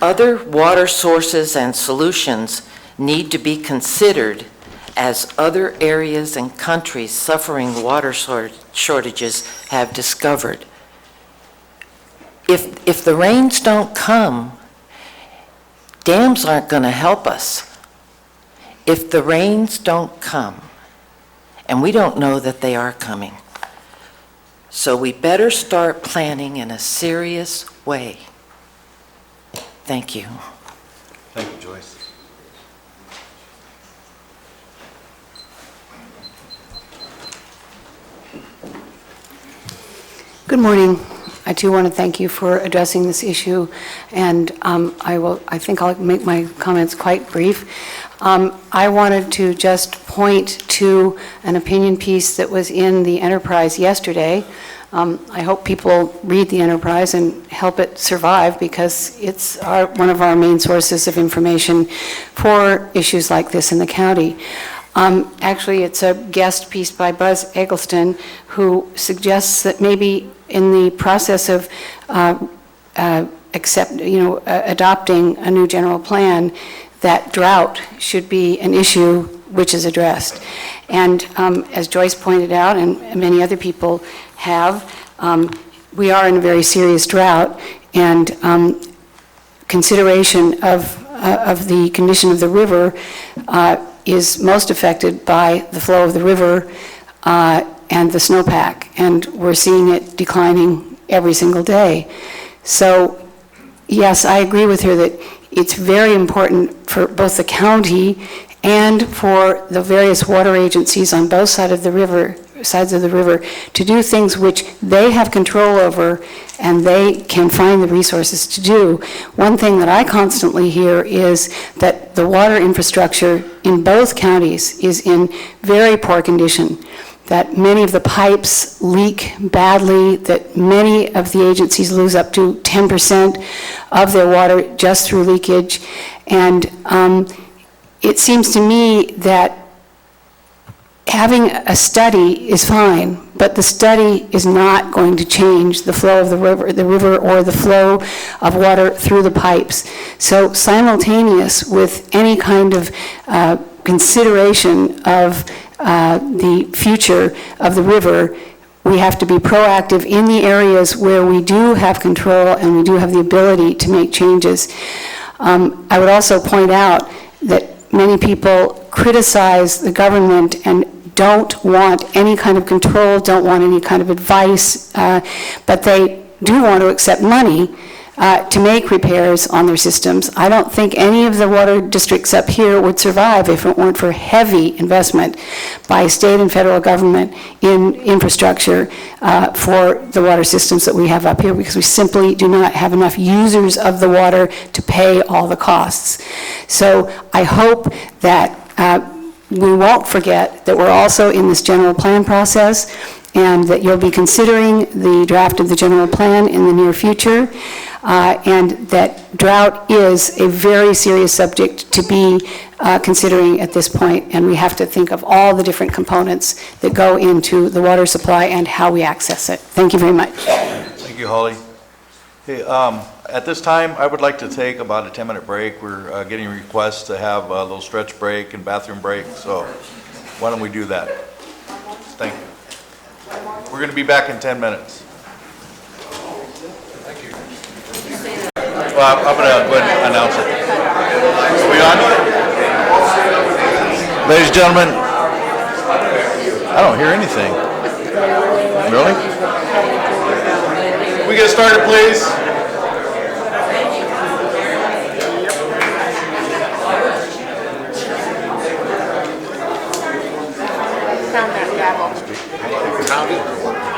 Other water sources and solutions need to be considered as other areas and countries suffering water shortages have discovered. If the rains don't come, dams aren't going to help us. If the rains don't come, and we don't know that they are coming, so we better start planning in a serious way. Thank you. Thank you, Joyce. Good morning. I too want to thank you for addressing this issue, and I think I'll make my comments quite brief. I wanted to just point to an opinion piece that was in the Enterprise yesterday. I hope people read the Enterprise and help it survive, because it's one of our main sources of information for issues like this in the county. Actually, it's a guest piece by Buzz Eggleston, who suggests that maybe in the process of adopting a new general plan, that drought should be an issue which is addressed. And as Joyce pointed out, and many other people have, we are in a very serious drought, and consideration of the condition of the river is most affected by the flow of the river and the snowpack, and we're seeing it declining every single day. So, yes, I agree with her that it's very important for both the county and for the various water agencies on both sides of the river to do things which they have control over and they can find the resources to do. One thing that I constantly hear is that the water infrastructure in both counties is in very poor condition, that many of the pipes leak badly, that many of the agencies lose up to 10% of their water just through leakage. And it seems to me that having a study is fine, but the study is not going to change the flow of the river or the flow of water through the pipes. So simultaneous with any kind of consideration of the future of the river, we have to be proactive in the areas where we do have control and we do have the ability to make changes. I would also point out that many people criticize the government and don't want any kind of control, don't want any kind of advice, but they do want to accept money to make repairs on their systems. I don't think any of the water districts up here would survive if it weren't for heavy investment by state and federal government in infrastructure for the water systems that we have up here, because we simply do not have enough users of the water to pay all the costs. So I hope that we won't forget that we're also in this general plan process, and that you'll be considering the draft of the general plan in the near future, and that drought is a very serious subject to be considering at this point, and we have to think of all the different components that go into the water supply and how we access it. Thank you very much. Thank you, Holly. Hey, at this time, I would like to take about a 10-minute break. We're getting requests to have a little stretch break and bathroom break, so why don't we do that? Thank you. We're going to be back in 10 minutes. Well, I'm going to go ahead and announce it. Are we on? Ladies and gentlemen, I don't hear anything. Really? We get started, please.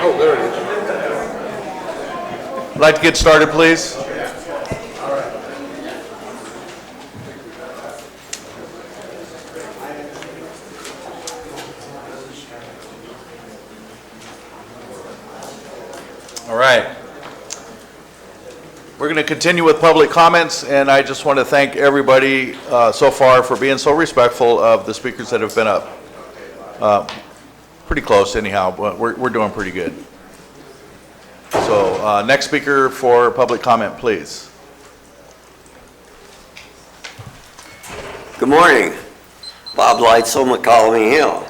Oh, there it is. I'd like to get started, please. All right. We're going to continue with public comments, and I just want to thank everybody so far for being so respectful of the speakers that have been up. Pretty close anyhow, but we're doing pretty good. So next speaker for public comment, please. Good morning. Bob Leitzel, McCollum Hill.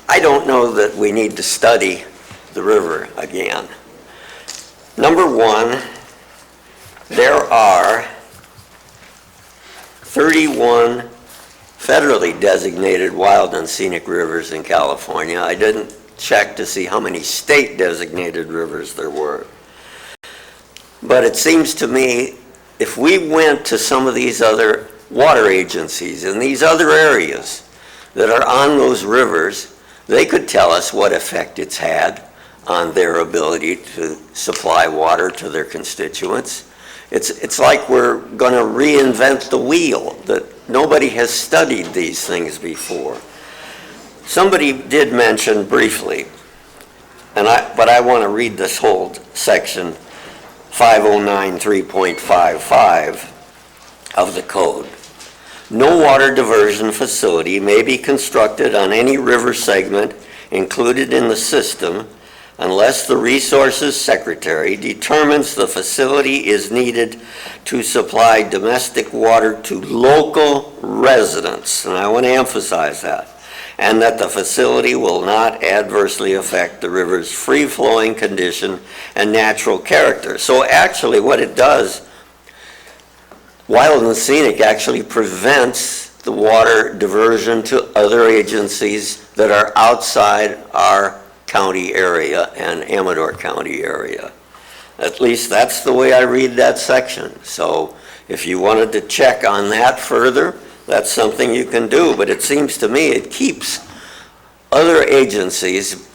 I don't know that we need to study the river again. Number one, there are 31 federally designated wild and scenic rivers in California. I didn't check to see how many state designated rivers there were. But it seems to me if we went to some of these other water agencies in these other areas that are on those rivers, they could tell us what effect it's had on their ability to supply water to their constituents. It's like we're going to reinvent the wheel, that nobody has studied these things before. Somebody did mention briefly, but I want to read this whole section, 5093.55 of the code. No water diversion facility may be constructed on any river segment included in the system unless the Resources Secretary determines the facility is needed to supply domestic water to local residents, and I want to emphasize that, and that the facility will not adversely affect the river's free-flowing condition and natural character. So actually what it does, Wild and Scenic actually prevents the water diversion to other agencies that are outside our county area and Amador County area. At least that's the way I read that section. So if you wanted to check on that further, that's something you can do. But it seems to me it keeps other agencies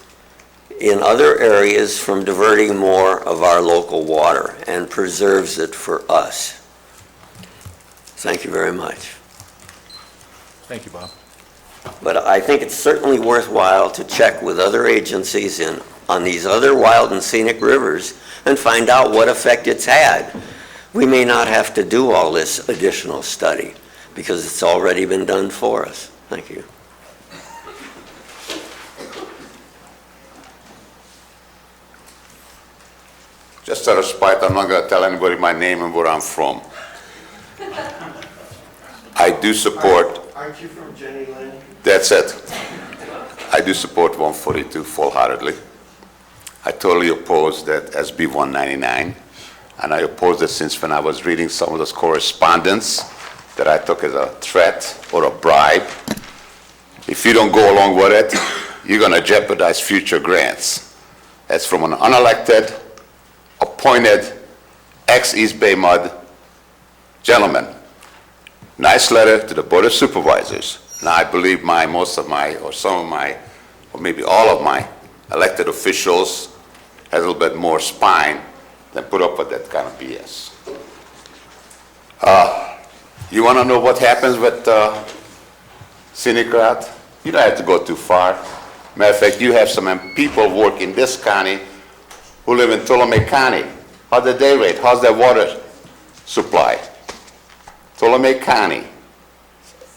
in other areas from diverting more of our local water and preserves it for us. Thank you very much. Thank you, Bob. But I think it's certainly worthwhile to check with other agencies on these other wild and scenic rivers and find out what effect it's had. We may not have to do all this additional study because it's already been done for us. Thank you. Just out of spite, I'm not going to tell anybody my name and where I'm from. I do support. Aren't you from Jenny Lynn? That's it. I do support 142 full-heartedly. I totally oppose that SB 199, and I oppose it since when I was reading some of those correspondence that I took as a threat or a bribe. If you don't go along with it, you're going to jeopardize future grants. That's from an unelected, appointed, ex-East Bay Mud gentleman. Nice letter to the Board of Supervisors. Now, I believe most of my, or some of my, or maybe all of my elected officials has a little bit more spine than put up with that kind of BS. You want to know what happens with scenic route? You don't have to go too far. Matter of fact, you have some people work in this county who live in Ptolemy County. How's the day rate? How's their water supply? Ptolemy County.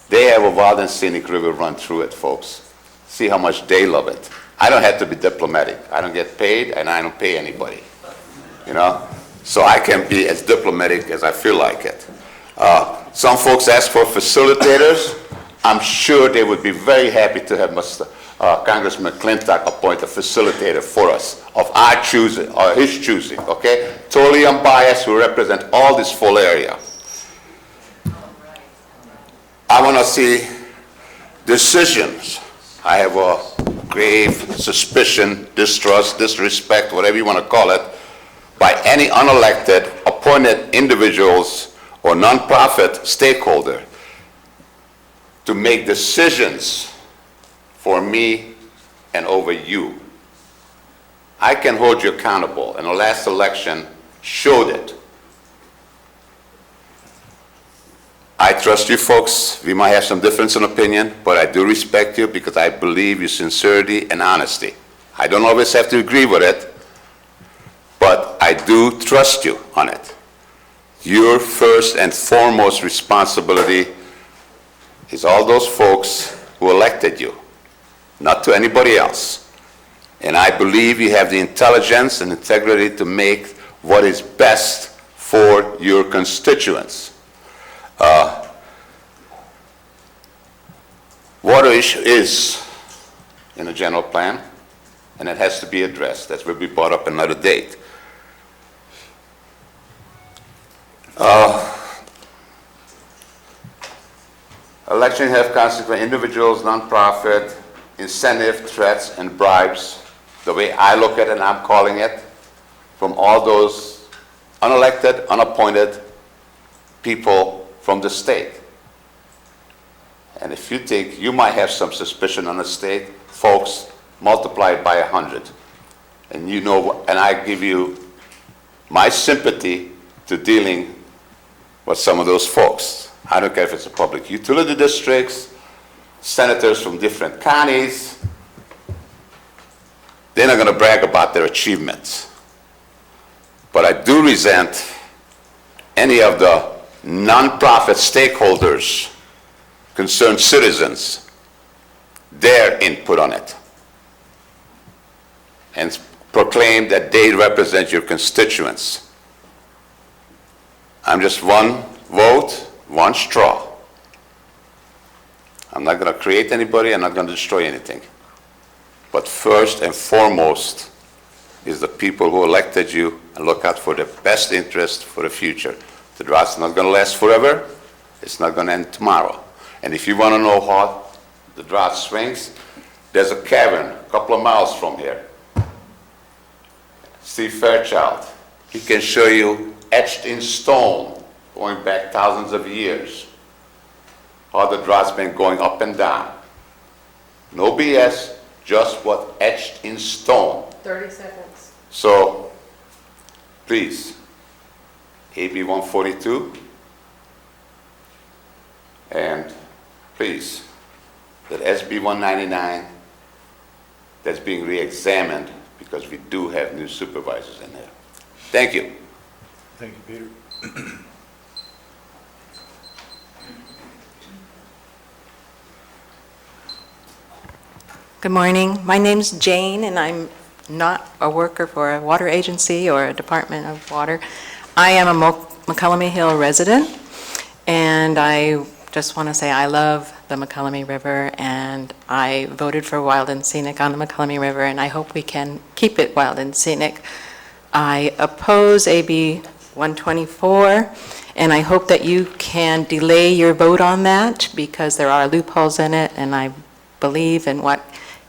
They have a wild and scenic river run through it, folks. See how much they love it. I don't have to be diplomatic. I don't get paid, and I don't pay anybody. You know? So I can be as diplomatic as I feel like it. Some folks ask for facilitators. I'm sure they would be very happy to have Congressman McClintock appoint a facilitator for us of our choosing, or his choosing, okay? Totally unbiased, who represent all this full area. I want to see decisions. I have a grave suspicion, distrust, disrespect, whatever you want to call it, by any unelected, appointed individuals or nonprofit stakeholder to make decisions for me and over you. I can hold you accountable, and the last election showed it. I trust you folks. We might have some difference in opinion, but I do respect you because I believe your sincerity and honesty. I don't always have to agree with it, but I do trust you on it. Your first and foremost responsibility is all those folks who elected you, not to anybody else. And I believe you have the intelligence and integrity to make what is best for your constituents. Water issue is in the general plan, and it has to be addressed. That will be brought up another date. Election have consequent individuals, nonprofit, incentive, threats, and bribes. The way I look at it, and I'm calling it, from all those unelected, unappointed people from the state. And if you think you might have some suspicion on the state, folks, multiply it by 100. And you know, and I give you my sympathy to dealing with some of those folks. I don't care if it's the public utility districts, senators from different counties. They're not going to brag about their achievements. But I do resent any of the nonprofit stakeholders, concerned citizens, their input on it, and proclaim that they represent your constituents. I'm just one vote, one straw. I'm not going to create anybody, I'm not going to destroy anything. But first and foremost is the people who elected you and look out for the best interest for the future. The drought's not going to last forever. It's not going to end tomorrow. And if you want to know how the drought swings, there's a cavern a couple of miles from here. Steve Fairchild, he can show you etched in stone, going back thousands of years, how the drought's been going up and down. No BS, just what etched in stone. 30 seconds. So, please, AB 142, and please, that SB 199 that's being re-examined, because we do have new supervisors in there. Thank you. Thank you, Peter. Good morning. My name's Jane, and I'm not a worker for a water agency or a Department of Water. I am a McCullum Hill resident, and I just want to say I love the McCullum River, and I voted for Wild and Scenic on the McCullum River, and I hope we can keep it wild and scenic. I oppose AB 124, and I hope that you can delay your vote on that because there are loopholes in it, and I believe in what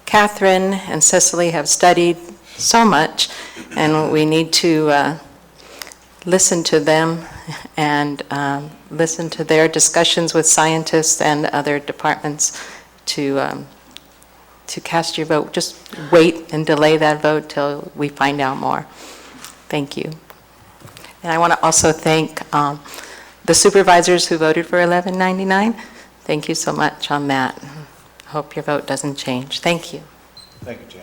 Catherine and Cicely have studied so much, and we need to listen to them and listen to their discussions with scientists and other departments to cast your vote. Just wait and delay that vote till we find out more. Thank you. And I want to also thank the supervisors who voted for 1199. Thank you so much on that. Hope your vote doesn't change. Thank you. Thank you, Jane.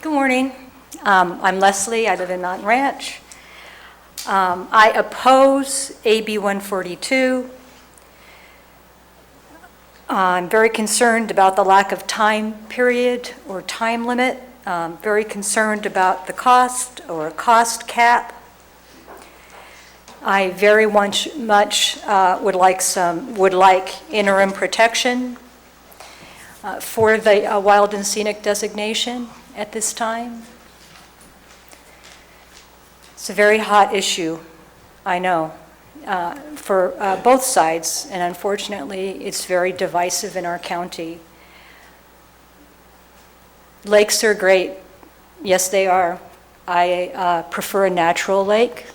Good morning. I'm Leslie. I live in Mountain Ranch. I oppose AB 142. I'm very concerned about the lack of time period or time limit. Very concerned about the cost or cost cap. I very much would like interim protection for the wild and scenic designation at this time. It's a very hot issue, I know, for both sides, and unfortunately, it's very divisive in our county. Lakes are great. Yes, they are. I prefer a natural lake.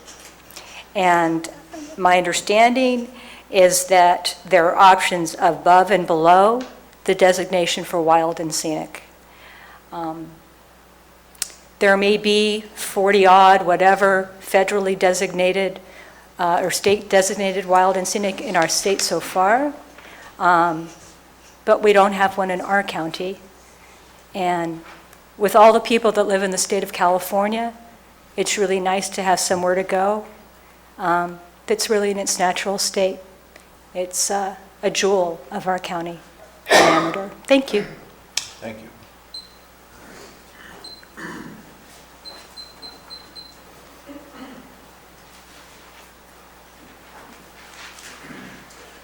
And my understanding is that there are options above and below the designation for wild and scenic. There may be 40-odd, whatever, federally designated or state-designated wild and scenic in our state so far, but we don't have one in our county. And with all the people that live in the state of California, it's really nice to have somewhere to go that's really in its natural state. It's a jewel of our county diameter. Thank you. Thank you.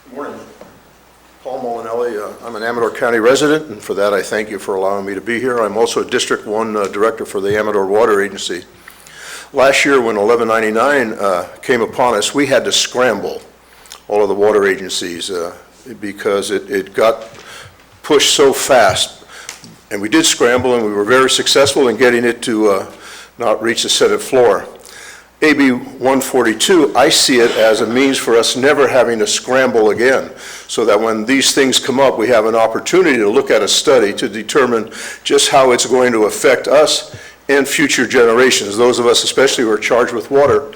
Good morning. Paul Molinelli. I'm an Amador County resident, and for that I thank you for allowing me to be here. I'm also a District 1 Director for the Amador Water Agency. Last year when 1199 came upon us, we had to scramble all of the water agencies because it got pushed so fast. And we did scramble, and we were very successful in getting it to not reach the Senate floor. AB 142, I see it as a means for us never having to scramble again, so that when these things come up, we have an opportunity to look at a study to determine just how it's going to affect us and future generations. Those of us especially who are charged with water,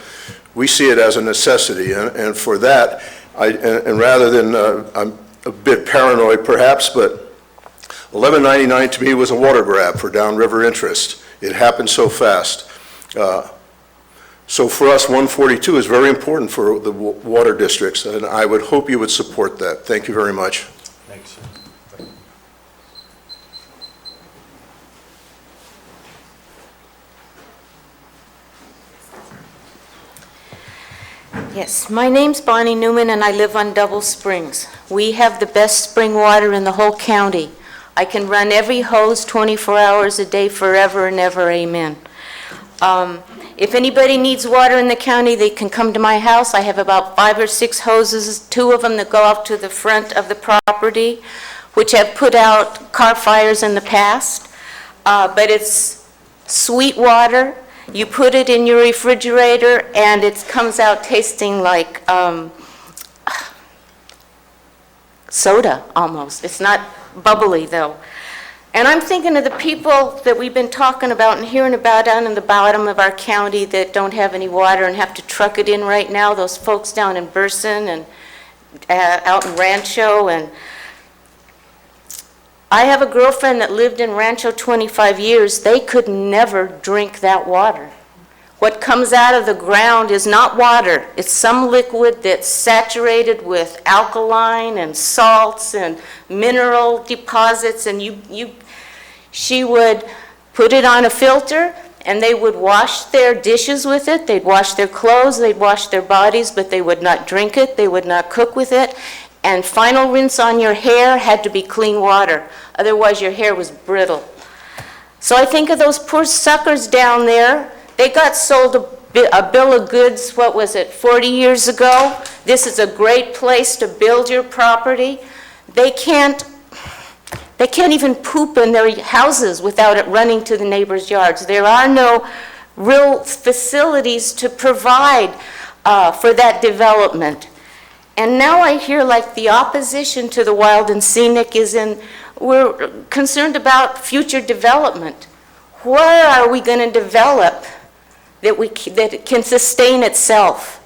we see it as a necessity, and for that, and rather than, I'm a bit paranoid perhaps, but 1199 to me was a water grab for downriver interest. It happened so fast. So for us, 142 is very important for the water districts, and I would hope you would support that. Thank you very much. Thanks. Yes, my name's Bonnie Newman and I live on Double Springs. We have the best spring water in the whole county. I can run every hose 24 hours a day forever and ever, amen. If anybody needs water in the county, they can come to my house. I have about 5 or 6 hoses, 2 of them that go up to the front of the property, which have put out car fires in the past. But it's sweet water. You put it in your refrigerator and it comes out tasting like soda almost. It's not bubbly though. And I'm thinking of the people that we've been talking about and hearing about down in the bottom of our county that don't have any water and have to truck it in right now, those folks down in Burson and out in Rancho. And I have a girlfriend that lived in Rancho 25 years. They could never drink that water. What comes out of the ground is not water. It's some liquid that's saturated with alkaline and salts and mineral deposits, and she would put it on a filter and they would wash their dishes with it, they'd wash their clothes, they'd wash their bodies, but they would not drink it, they would not cook with it, and final rinse on your hair had to be clean water, otherwise your hair was brittle. So I think of those poor suckers down there. They got sold a bill of goods, what was it, 40 years ago? This is a great place to build your property. They can't even poop in their houses without it running to the neighbors' yards. There are no real facilities to provide for that development. And now I hear like the opposition to the wild and scenic we're concerned about future development. Where are we going to develop that it can sustain itself?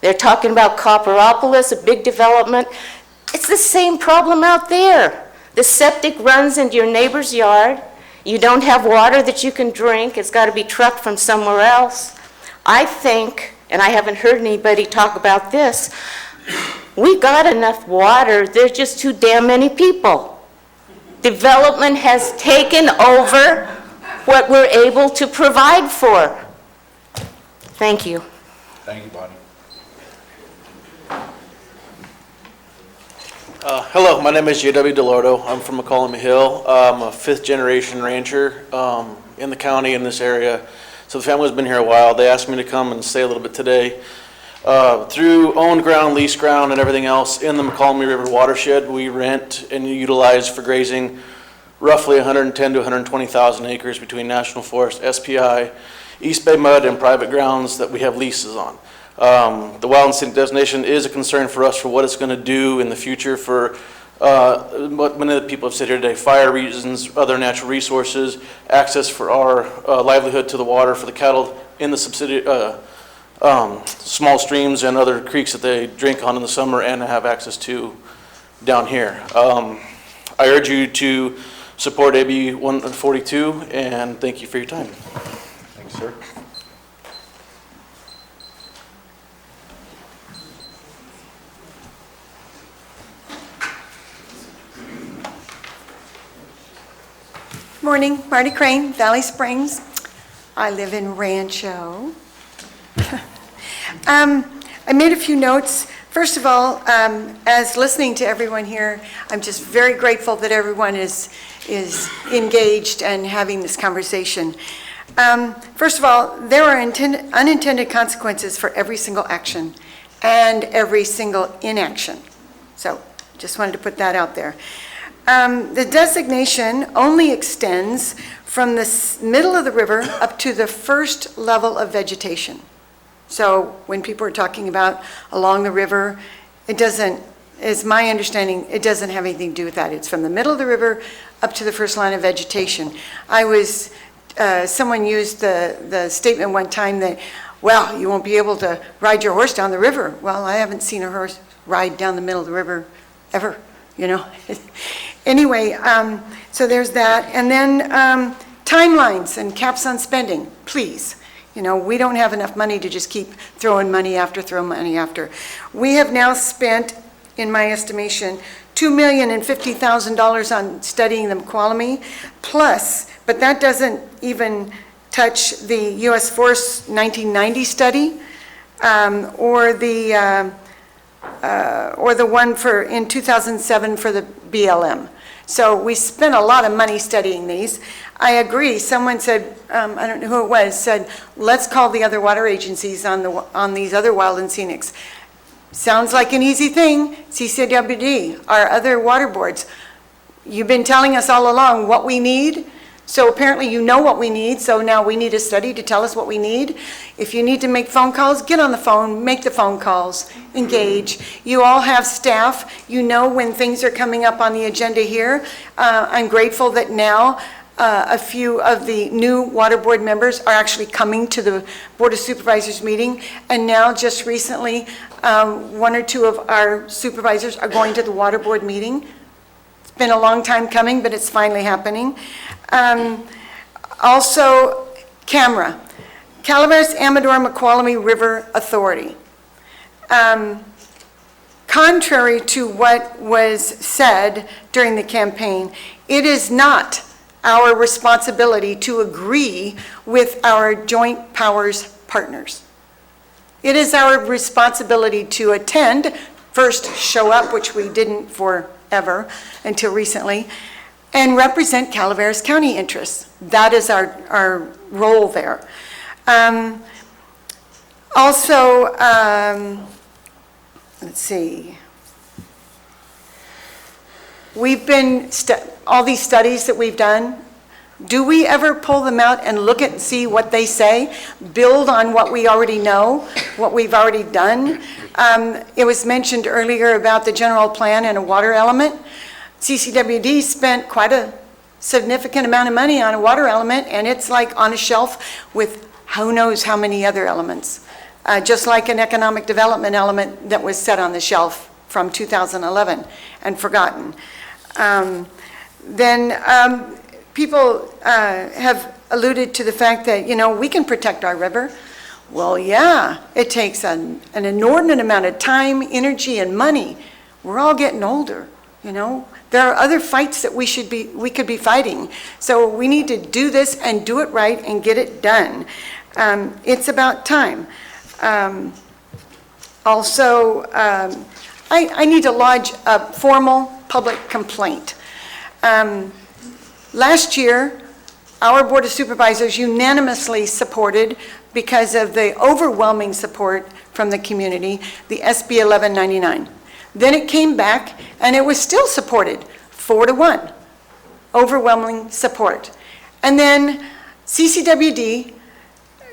They're talking about Copperopolis, a big development. It's the same problem out there. The septic runs into your neighbor's yard. You don't have water that you can drink. It's got to be trucked from somewhere else. I think, and I haven't heard anybody talk about this, we got enough water. There's just too damn many people. Development has taken over what we're able to provide for. Thank you. Thank you, Bonnie. Hello, my name is J.W. DeLordo. I'm from McCollum Hill. I'm a 5th generation rancher in the county in this area. So the family's been here a while. They asked me to come and stay a little bit today. Through owned ground, leased ground, and everything else in the McCollum River watershed, we rent and utilize for grazing roughly 110 to 120,000 acres between National Forest, SPI, East Bay mud, and private grounds that we have leases on. The wild and scenic designation is a concern for us for what it's going to do in the future for what many of the people have said here today: fire reasons, other natural resources, access for our livelihood to the water for the cattle in the small streams and other creeks that they drink on in the summer and have access to down here. I urge you to support AB 142, and thank you for your time. Thanks, sir. Morning, Marty Crane, Valley Springs. I live in Rancho. I made a few notes. First of all, as listening to everyone here, I'm just very grateful that everyone is engaged and having this conversation. First of all, there are unintended consequences for every single action and every single inaction. So just wanted to put that out there. The designation only extends from the middle of the river up to the first level of vegetation. So when people are talking about along the river, it doesn't, is my understanding, it doesn't have anything to do with that. It's from the middle of the river up to the first line of vegetation. Someone used the statement one time that, well, you won't be able to ride your horse down the river. Well, I haven't seen a horse ride down the middle of the river ever, you know. Anyway, so there's that. And then timelines and caps on spending, please. You know, we don't have enough money to just keep throwing money after. We have now spent, in my estimation, $2,050,000 on studying the Mokelumne, plus, but that doesn't even touch the U.S. Force 1990 study, or the one in 2007 for the BLM. So we spent a lot of money studying these. I agree. Someone said, I don't know who it was, said, let's call the other water agencies on these other wild and scenics. Sounds like an easy thing. CCWD, our other water boards. You've been telling us all along what we need. So apparently you know what we need, so now we need a study to tell us what we need. If you need to make phone calls, get on the phone, make the phone calls, engage. You all have staff. You know when things are coming up on the agenda here. I'm grateful that now a few of the new water board members are actually coming to the Board of Supervisors meeting. And now just recently, one or two of our supervisors are going to the water board meeting. It's been a long time coming, but it's finally happening. Also, CAMRA, Calaveras Amador Mokelumne River Authority. Contrary to what was said during the campaign, it is not our responsibility to agree with our joint powers partners. It is our responsibility to attend, first show up, which we didn't forever until recently, and represent Calaveras County interests. That is our role there. Also, let's see. We've been, all these studies that we've done, do we ever pull them out and look at and see what they say, build on what we already know, what we've already done? It was mentioned earlier about the general plan and a water element. CCWD spent quite a significant amount of money on a water element, and it's like on a shelf with who knows how many other elements. Just like an economic development element that was set on the shelf from 2011 and forgotten. People have alluded to the fact that, you know, we can protect our river. Well, yeah, it takes an inordinate amount of time, energy, and money. We're all getting older, you know. There are other fights that we could be fighting. So we need to do this and do it right and get it done. It's about time. Also, I need to lodge a formal public complaint. Last year, our Board of Supervisors unanimously supported, because of the overwhelming support from the community, the SB 1199. Then it came back and it was still supported, 4-1, overwhelming support. And then CCWD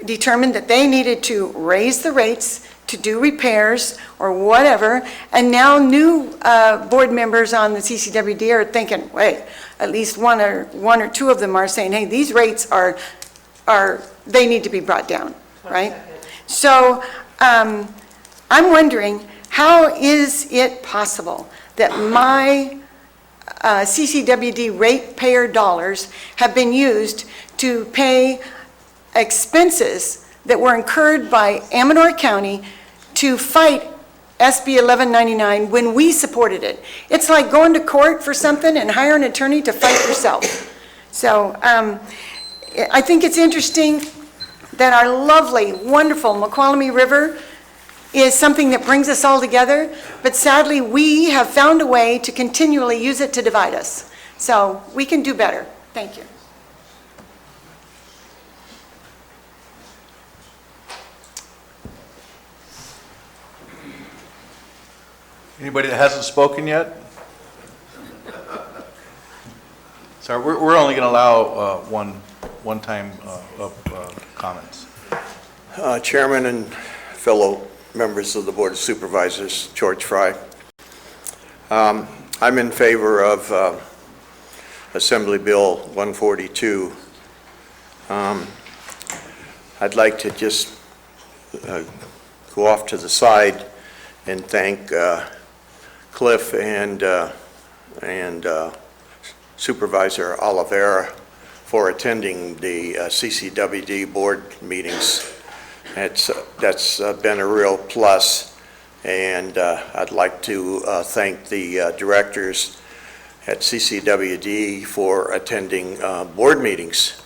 determined that they needed to raise the rates to do repairs or whatever, and now new board members on the CCWD are thinking, wait, at least one or two of them are saying, hey, these rates they need to be brought down, right? So I'm wondering, how is it possible that my CCWD ratepayer dollars have been used to pay expenses that were incurred by Amador County to fight SB 1199 when we supported it? It's like going to court for something and hire an attorney to fight yourself. So I think it's interesting that our lovely, wonderful Mokelumne River is something that brings us all together, but sadly we have found a way to continually use it to divide us. So we can do better. Thank you. Anybody that hasn't spoken yet? Sorry, we're only going to allow one time of comments. Chairman and fellow members of the Board of Supervisors, George Fry. I'm in favor of Assembly Bill 142. I'd like to just go off to the side and thank Cliff and Supervisor Oliveira for attending the CCWD board meetings. That's been a real plus, and I'd like to thank the directors at CCWD for attending board meetings.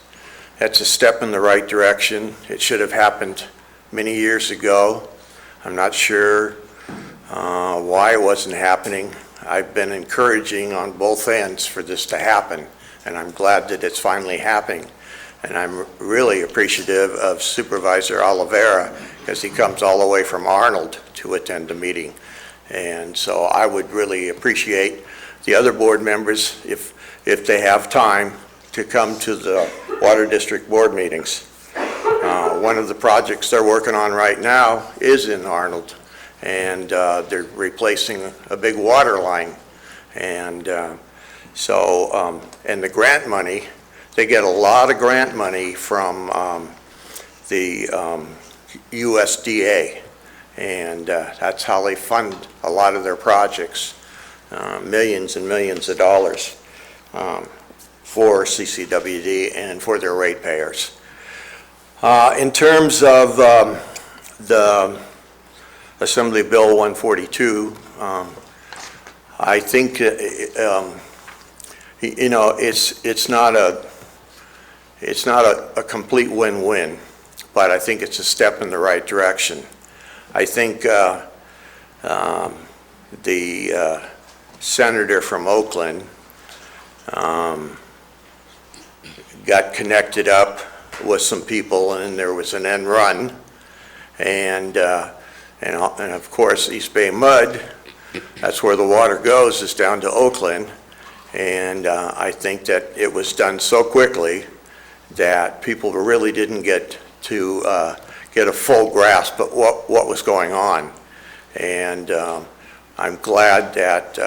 That's a step in the right direction. It should have happened many years ago. I'm not sure why it wasn't happening. I've been encouraging on both ends for this to happen, and I'm glad that it's finally happening. And I'm really appreciative of Supervisor Oliveira, because he comes all the way from Arnold to attend the meeting. And so I would really appreciate the other board members, if they have time, to come to the Water District board meetings. One of the projects they're working on right now is in Arnold, and they're replacing a big water line. And and the grant money, they get a lot of grant money from the USDA, and that's how they fund a lot of their projects, millions and millions of dollars for CCWD and for their ratepayers. In terms of the Assembly Bill 142, I think you know, it's not a complete win-win, but I think it's a step in the right direction. I think the senator from Oakland got connected up with some people, and there was an end run, and of course East Bay Mud, that's where the water goes, is down to Oakland. And I think that it was done so quickly that people really didn't get to get a full grasp of what was going on. And I'm glad that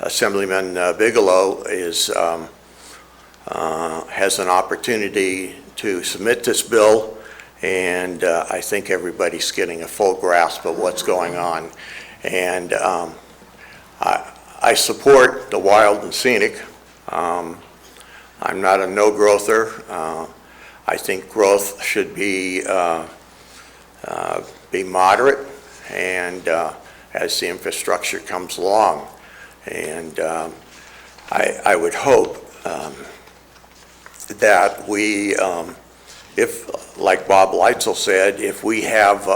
Assemblyman Bigelow has an opportunity to submit this bill, and I think everybody's getting a full grasp of what's going on. And I support the wild and scenic. I'm not a no-growther. I think growth should be moderate, and as the infrastructure comes along. And I would hope that we, if, like Bob Leitzel said, if we have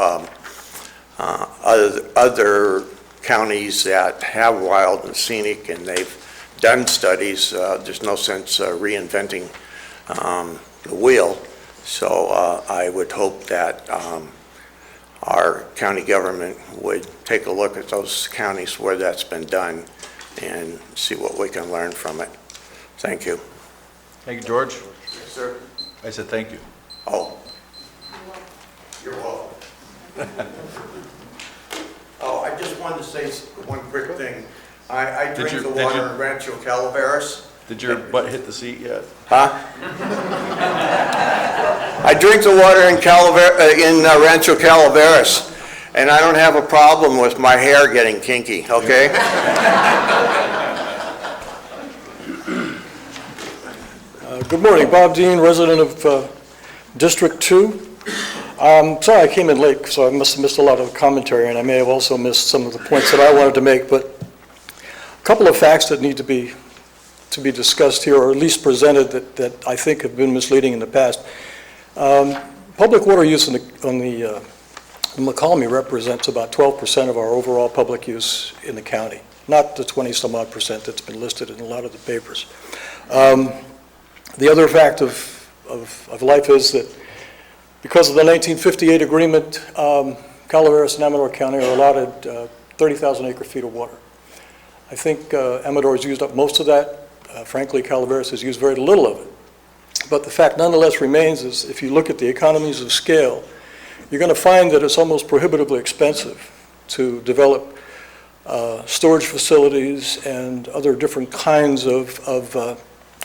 other counties that have wild and scenic and they've done studies, there's no sense reinventing the wheel. So I would hope that our county government would take a look at those counties where that's been done and see what we can learn from it. Thank you. Thank you, George. Yes, sir. I said thank you. Oh. You're welcome. Oh, I just wanted to say one quick thing. I drink the water in Rancho Calaveras. Did your butt hit the seat yet? Huh? I drink the water in Rancho Calaveras, and I don't have a problem with my hair getting kinky, okay? Good morning, Bob Dean, resident of District 2. Sorry I came in late, so I must have missed a lot of the commentary, and I may have also missed some of the points that I wanted to make, but a couple of facts that need to be discussed here, or at least presented, that I think have been misleading in the past. Public water use on the McCallum represents about 12% of our overall public use in the county, not the 20-some-odd percent that's been listed in a lot of the papers. The other fact of life is that because of the 1958 agreement, Calaveras and Amador County are allotted 30,000 acre-feet of water. I think Amador has used up most of that. Frankly, Calaveras has used very little of it. But the fact nonetheless remains is if you look at the economies of scale you're going to find that it's almost prohibitively expensive to develop storage facilities and other different kinds of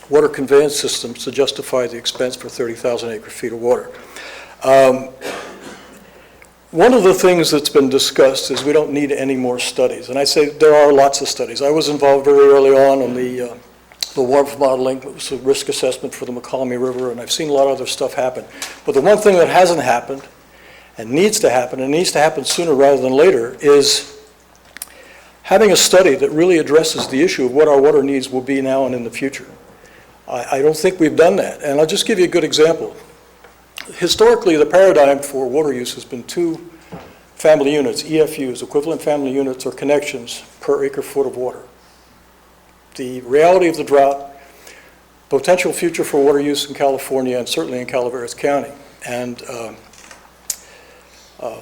water conveyance systems to justify the expense for 30,000 acre-feet of water. One of the things that's been discussed is we don't need any more studies, and I say there are lots of studies. I was involved very early on in the warmth modeling. It was a risk assessment for the McCollum River, and I've seen a lot of other stuff happen. But the one thing that hasn't happened and needs to happen sooner rather than later, is having a study that really addresses the issue of what our water needs will be now and in the future. I don't think we've done that, and I'll just give you a good example. Historically, the paradigm for water use has been 2 family units, EFUs, equivalent family units or connections per acre foot of water. The reality of the drought, potential future for water use in California and certainly in Calaveras County, and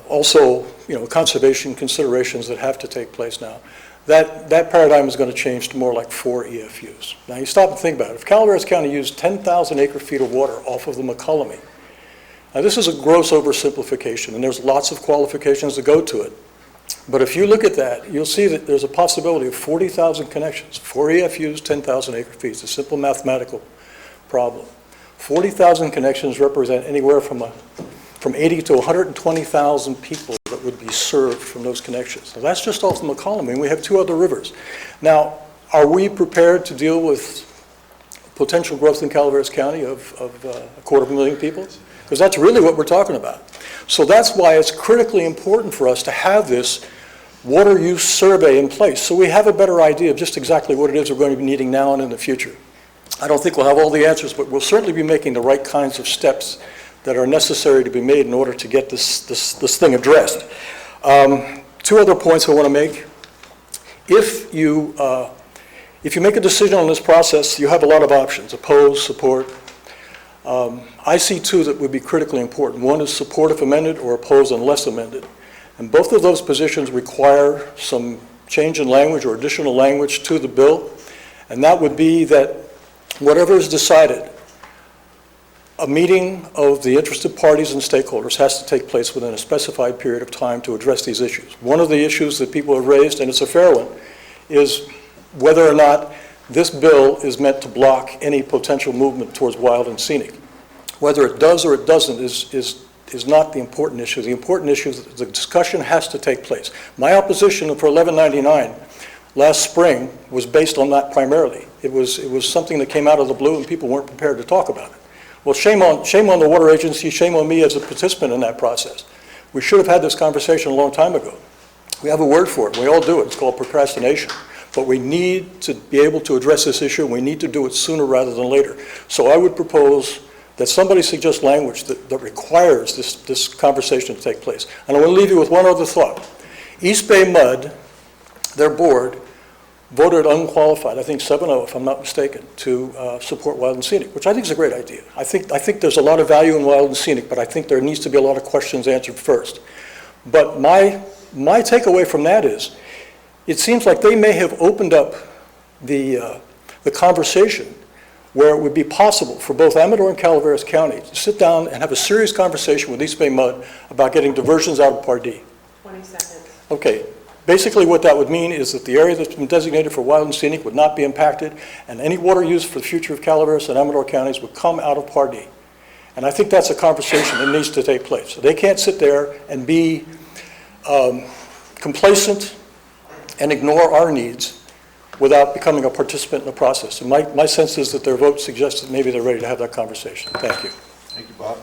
also, conservation considerations that have to take place now. That paradigm is going to change to more like 4 EFUs. Now you stop and think about it. If Calaveras County used 10,000 acre-feet of water off of the McCollum, now this is a gross oversimplification, and there's lots of qualifications that go to it. But if you look at that, you'll see that there's a possibility of 40,000 connections. 4 EFUs, 10,000 acre-feet. It's a simple mathematical problem. 40,000 connections represent anywhere from 80 to 120,000 people that would be served from those connections. Now that's just off the McCollum, and we have 2 other rivers. Now, are we prepared to deal with potential growth in Calaveras County of 250,000 people? Because that's really what we're talking about. So that's why it's critically important for us to have this water use survey in place, so we have a better idea of just exactly what it is we're going to be needing now and in the future. I don't think we'll have all the answers, but we'll certainly be making the right kinds of steps that are necessary to be made in order to get this thing addressed. 2 other points I want to make. If you make a decision on this process, you have a lot of options: oppose, support. I see 2 that would be critically important. One is support if amended, or oppose unless amended. And both of those positions require some change in language or additional language to the bill. And that would be that whatever is decided, a meeting of the interested parties and stakeholders has to take place within a specified period of time to address these issues. One of the issues that people have raised, and it's a fair one, is whether or not this bill is meant to block any potential movement towards wild and scenic. Whether it does or it doesn't is not the important issue. The important issue is that the discussion has to take place. My opposition for 1199 last spring was based on that primarily. It was something that came out of the blue and people weren't prepared to talk about it. Well, shame on the water agency, shame on me as a participant in that process. We should have had this conversation a long time ago. We have a word for it. We all do it. It's called procrastination. But we need to be able to address this issue, and we need to do it sooner rather than later. So I would propose that somebody suggest language that requires this conversation to take place. And I want to leave you with one other thought. East Bay Mud, their board, voted unqualified, I think 7-0 if I'm not mistaken, to support wild and scenic, which I think is a great idea. I think there's a lot of value in wild and scenic, but I think there needs to be a lot of questions answered first. But my takeaway from that is, it seems like they may have opened up the conversation where it would be possible for both Amador and Calaveras County to sit down and have a serious conversation with East Bay Mud about getting diversions out of Pardee. 20 seconds. Okay. Basically what that would mean is that the area that's been designated for wild and scenic would not be impacted, and any water use for the future of Calaveras and Amador counties would come out of Pardee. And I think that's a conversation that needs to take place. So they can't sit there and be complacent and ignore our needs without becoming a participant in the process. And my sense is that their vote suggests that maybe they're ready to have that conversation. Thank you. Thank you, Bob.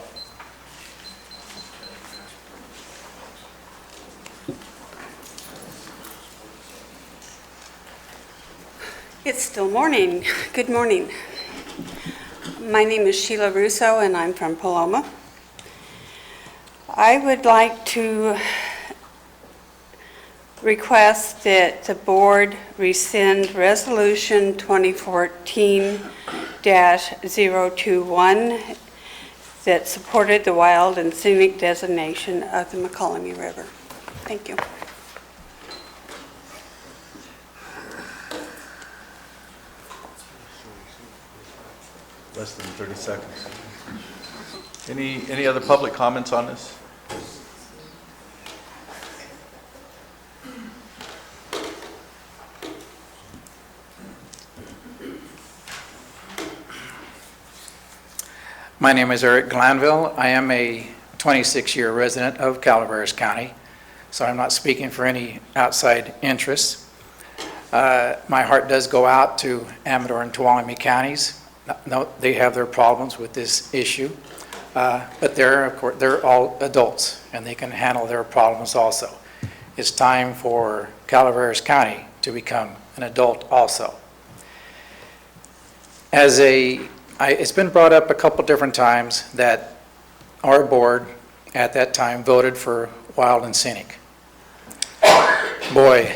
It's still morning. Good morning. My name is Sheila Russo, and I'm from Paloma. I would like to request that the board rescind Resolution 2014-021 that supported the wild and scenic designation of the McCollum River. Thank you. Less than 30 seconds. Any other public comments on this? My name is Eric Glanville. I am a 26-year resident of Calaveras County, so I'm not speaking for any outside interests. My heart does go out to Amador and Tuolumne counties. No, they have their problems with this issue, but they're all adults, and they can handle their problems also. It's time for Calaveras County to become an adult also. It's been brought up a couple different times that our board at that time voted for Wild and Scenic. Boy,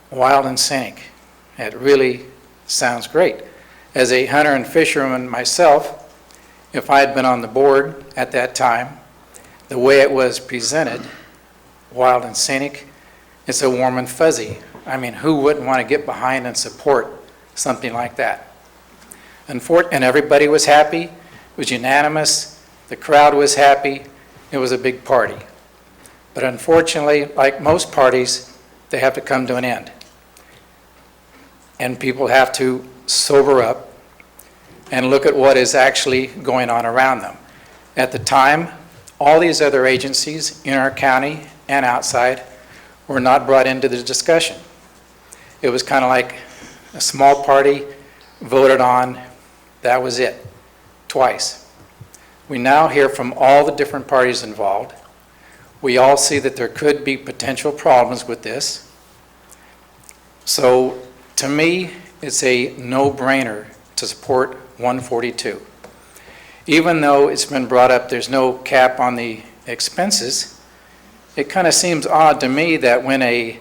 Wild and Scenic, it really sounds great. As a hunter and fisherman myself, if I had been on the board at that time, the way it was presented, Wild and Scenic, it's a warm and fuzzy. I mean, who wouldn't want to get behind and support something like that? And everybody was happy. It was unanimous. The crowd was happy. It was a big party. But unfortunately, like most parties, they have to come to an end. And people have to sober up and look at what is actually going on around them. At the time, all these other agencies in our county and outside were not brought into the discussion. It was kind of like a small party voted on, that was it, twice. We now hear from all the different parties involved. We all see that there could be potential problems with this. So to me, it's a no-brainer to support 142. Even though it's been brought up there's no cap on the expenses, it kind of seems odd to me that when a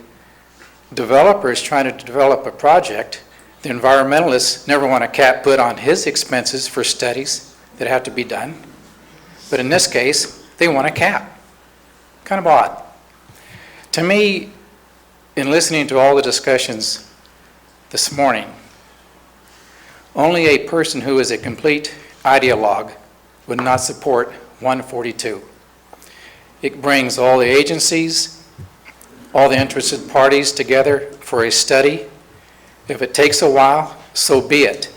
developer is trying to develop a project, the environmentalists never want a cap put on his expenses for studies that have to be done. But in this case, they want a cap. Kind of odd. To me, in listening to all the discussions this morning, only a person who is a complete ideologue would not support 142. It brings all the agencies, all the interested parties together for a study. If it takes a while, so be it.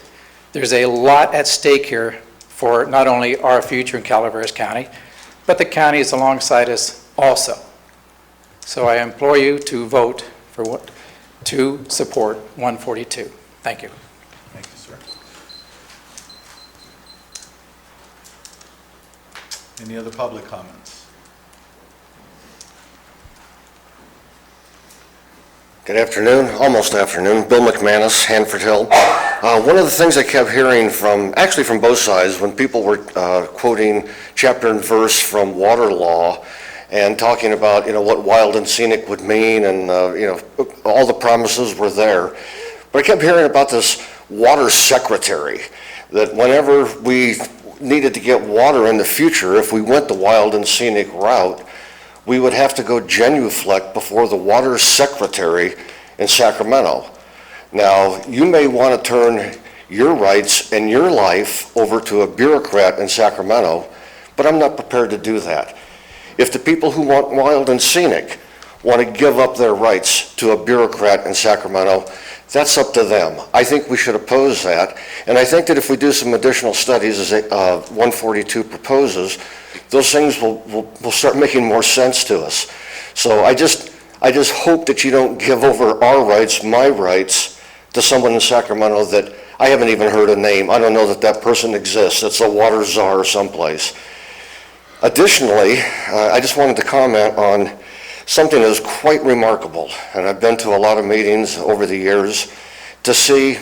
There's a lot at stake here for not only our future in Calaveras County, but the counties alongside us also. So I implore you to vote to support 142. Thank you. Thank you, sir. Any other public comments? Good afternoon, almost afternoon. Bill McManus, Hanford Hill. One of the things I kept hearing from both sides, when people were quoting chapter and verse from water law and talking about, what wild and scenic would mean, and, all the promises were there. But I kept hearing about this water secretary, that whenever we needed to get water in the future, if we went the wild and scenic route, we would have to go genuflect before the water secretary in Sacramento. Now, you may want to turn your rights and your life over to a bureaucrat in Sacramento, but I'm not prepared to do that. If the people who want wild and scenic want to give up their rights to a bureaucrat in Sacramento, that's up to them. I think we should oppose that, and I think that if we do some additional studies, as 142 proposes, those things will start making more sense to us. So I just hope that you don't give over our rights, my rights, to someone in Sacramento that I haven't even heard a name. I don't know that person exists. It's a water czar someplace. Additionally, I just wanted to comment on something that is quite remarkable, and I've been to a lot of meetings over the years, to see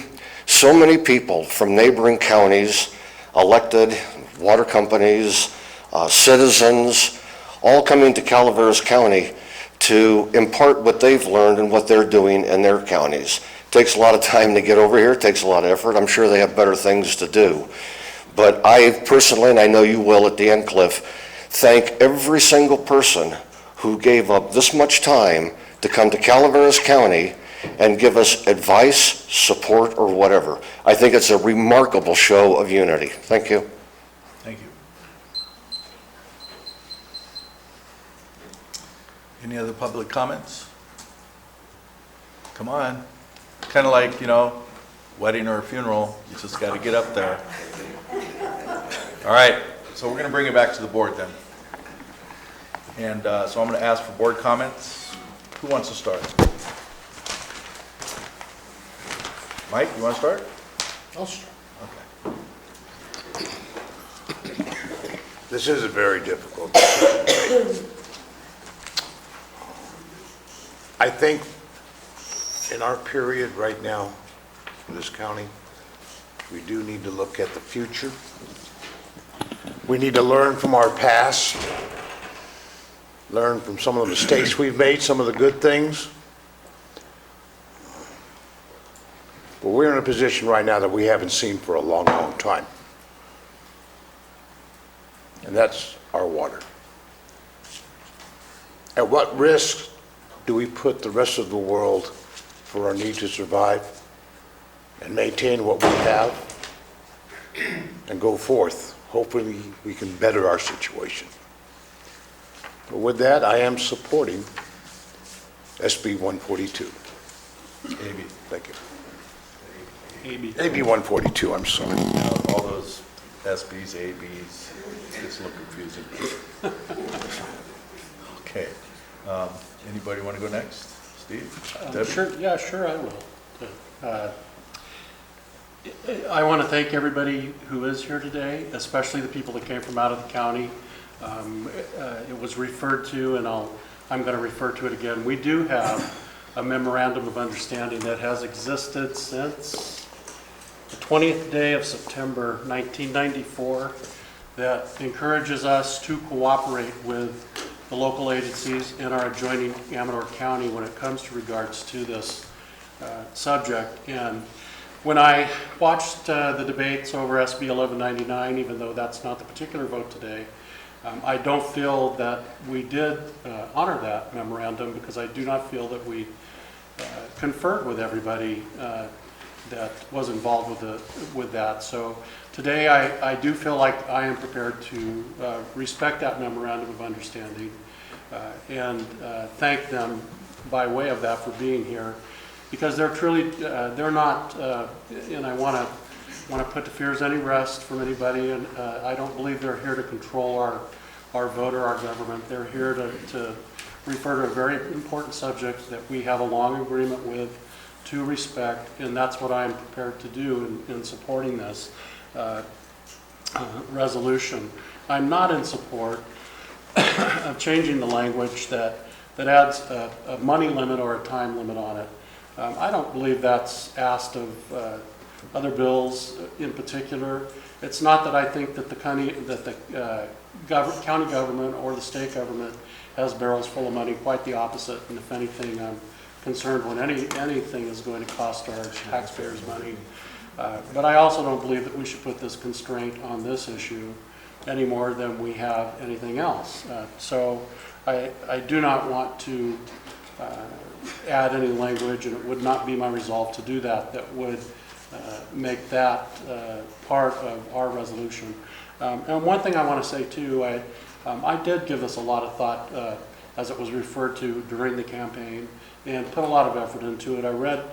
so many people from neighboring counties, elected, water companies, citizens, all coming to Calaveras County to impart what they've learned and what they're doing in their counties. It takes a lot of time to get over here, it takes a lot of effort. I'm sure they have better things to do. But I personally, and I know you will at the end, Cliff, thank every single person who gave up this much time to come to Calaveras County and give us advice, support, or whatever. I think it's a remarkable show of unity. Thank you. Thank you. Any other public comments? Come on. Kind of like, wedding or a funeral, you just got to get up there. All right, so we're going to bring it back to the board then. And so I'm going to ask for board comments. Who wants to start? Mike, you want to start? I'll start. Okay. This is a very difficult decision. I think in our period right now in this county, we do need to look at the future. We need to learn from our past, learn from some of the mistakes we've made, some of the good things. But we're in a position right now that we haven't seen for a long, long time. And that's our water. At what risk do we put the rest of the world for our need to survive and maintain what we have and go forth? Hopefully, we can better our situation. But with that, I am supporting SB 142. AB. Thank you. AB. AB 142, I'm sorry. All those SBs, ABs, it's a little confusing. Okay. Anybody want to go next? Steve? Debbie? Sure, yeah, sure, I will. I want to thank everybody who is here today, especially the people that came from out of the county. It was referred to, and I'm going to refer to it again. We do have a memorandum of understanding that has existed since the 20th day of September 1994 that encourages us to cooperate with the local agencies in our adjoining Amador County when it comes to regards to this subject. And when I watched the debates over SB 1199, even though that's not the particular vote today, I don't feel that we did honor that memorandum because I do not feel that we conferred with everybody that was involved with that. So today I do feel like I am prepared to respect that memorandum of understanding and thank them by way of that for being here, because they're truly, they're not, and I want to put to fears any rest from anybody, and I don't believe they're here to control our vote or our government. They're here to refer to a very important subject that we have a long agreement with, to respect, and that's what I'm prepared to do in supporting this resolution. I'm not in support of changing the language that adds a money limit or a time limit on it. I don't believe that's asked of other bills in particular. It's not that I think that the county government or the state government has barrels full of money. Quite the opposite. And if anything, I'm concerned when anything is going to cost our taxpayers money. But I also don't believe that we should put this constraint on this issue any more than we have anything else. So I do not want to add any language, and it would not be my resolve to do that, that would make that part of our resolution. And one thing I want to say too, I did give this a lot of thought as it was referred to during the campaign, and put a lot of effort into it. I read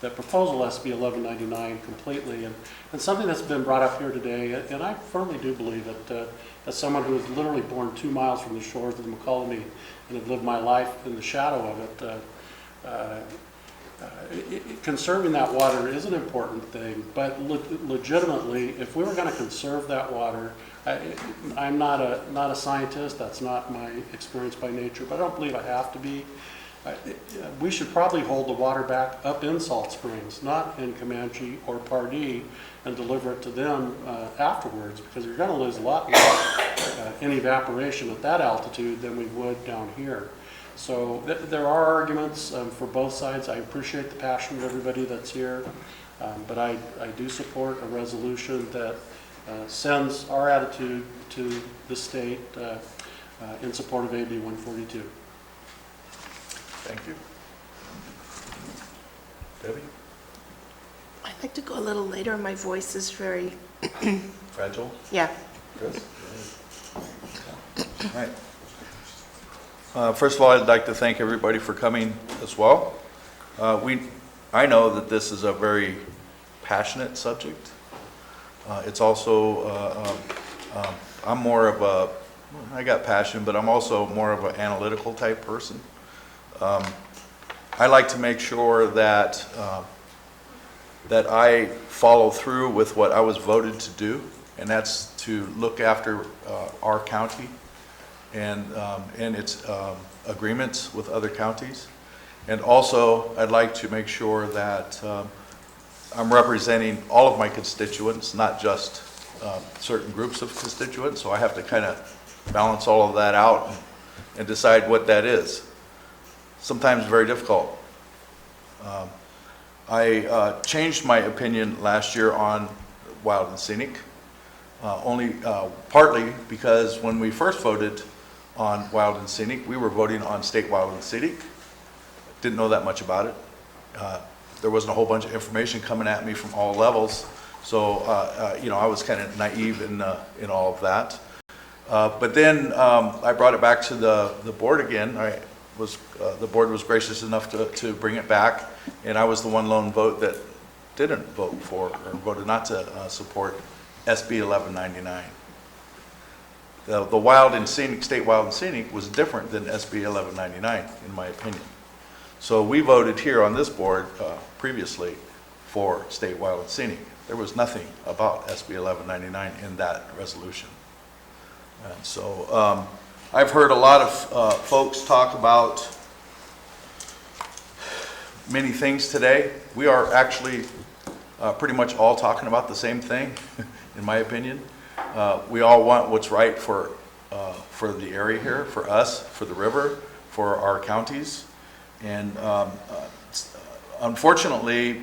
the proposal SB 1199 completely, and something that's been brought up here today, and I firmly do believe that as someone who was literally born 2 miles from the shores of the McCollum and have lived my life in the shadow of it, conserving that water is an important thing, but legitimately, if we were going to conserve that water, I'm not a scientist, that's not my experience by nature, but I don't believe I have to be. We should probably hold the water back up in Salt Springs, not in Comanche or Pardee, and deliver it to them afterwards, because you're going to lose a lot more in evaporation at that altitude than we would down here. So there are arguments for both sides. I appreciate the passion of everybody that's here, but I do support a resolution that sends our attitude to the state in support of AB 142. Thank you. Debbie? I'd like to go a little later. My voice is very... Fragile? Yeah. Good. All right. First of all, I'd like to thank everybody for coming as well. I know that this is a very passionate subject. It's also I'm more of a, I got passion, but I'm also more of an analytical type person. I like to make sure that that I follow through with what I was voted to do, and that's to look after our county and its agreements with other counties. And also, I'd like to make sure that I'm representing all of my constituents, not just certain groups of constituents, so I have to kind of balance all of that out and decide what that is. Sometimes very difficult. I changed my opinion last year on Wild and Scenic, only partly because when we first voted on Wild and Scenic, we were voting on state Wild and Scenic. Didn't know that much about it. There wasn't a whole bunch of information coming at me from all levels, so you know, I was kind of naive in all of that. But then I brought it back to the board again. The board was gracious enough to bring it back, and I was the one lone vote that didn't vote for or voted not to support SB 1199. The Wild and Scenic, State Wild and Scenic was different than SB 1199 in my opinion. So we voted here on this board previously for State Wild and Scenic. There was nothing about SB 1199 in that resolution. And so I've heard a lot of folks talk about many things today. We are actually pretty much all talking about the same thing, in my opinion. We all want what's right for the area here, for us, for the river, for our counties. And unfortunately,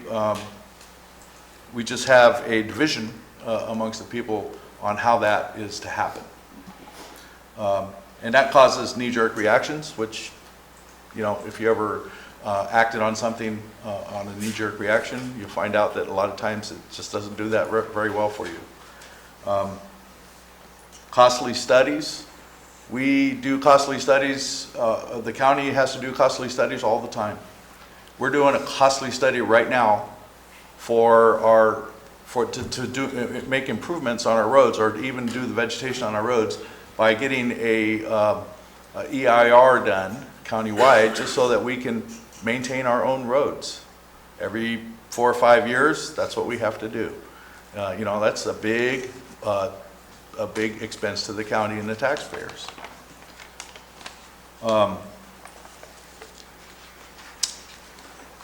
we just have a division amongst the people on how that is to happen. And that causes knee-jerk reactions, which, you know, if you ever acted on something on a knee-jerk reaction, you find out that a lot of times it just doesn't do that very well for you. Costly studies. We do costly studies. The county has to do costly studies all the time. We're doing a costly study right now to make improvements on our roads, or to even do the vegetation on our roads, by getting a EIR done countywide, just so that we can maintain our own roads. Every 4 or 5 years, that's what we have to do. You know, that's a big expense to the county and the taxpayers.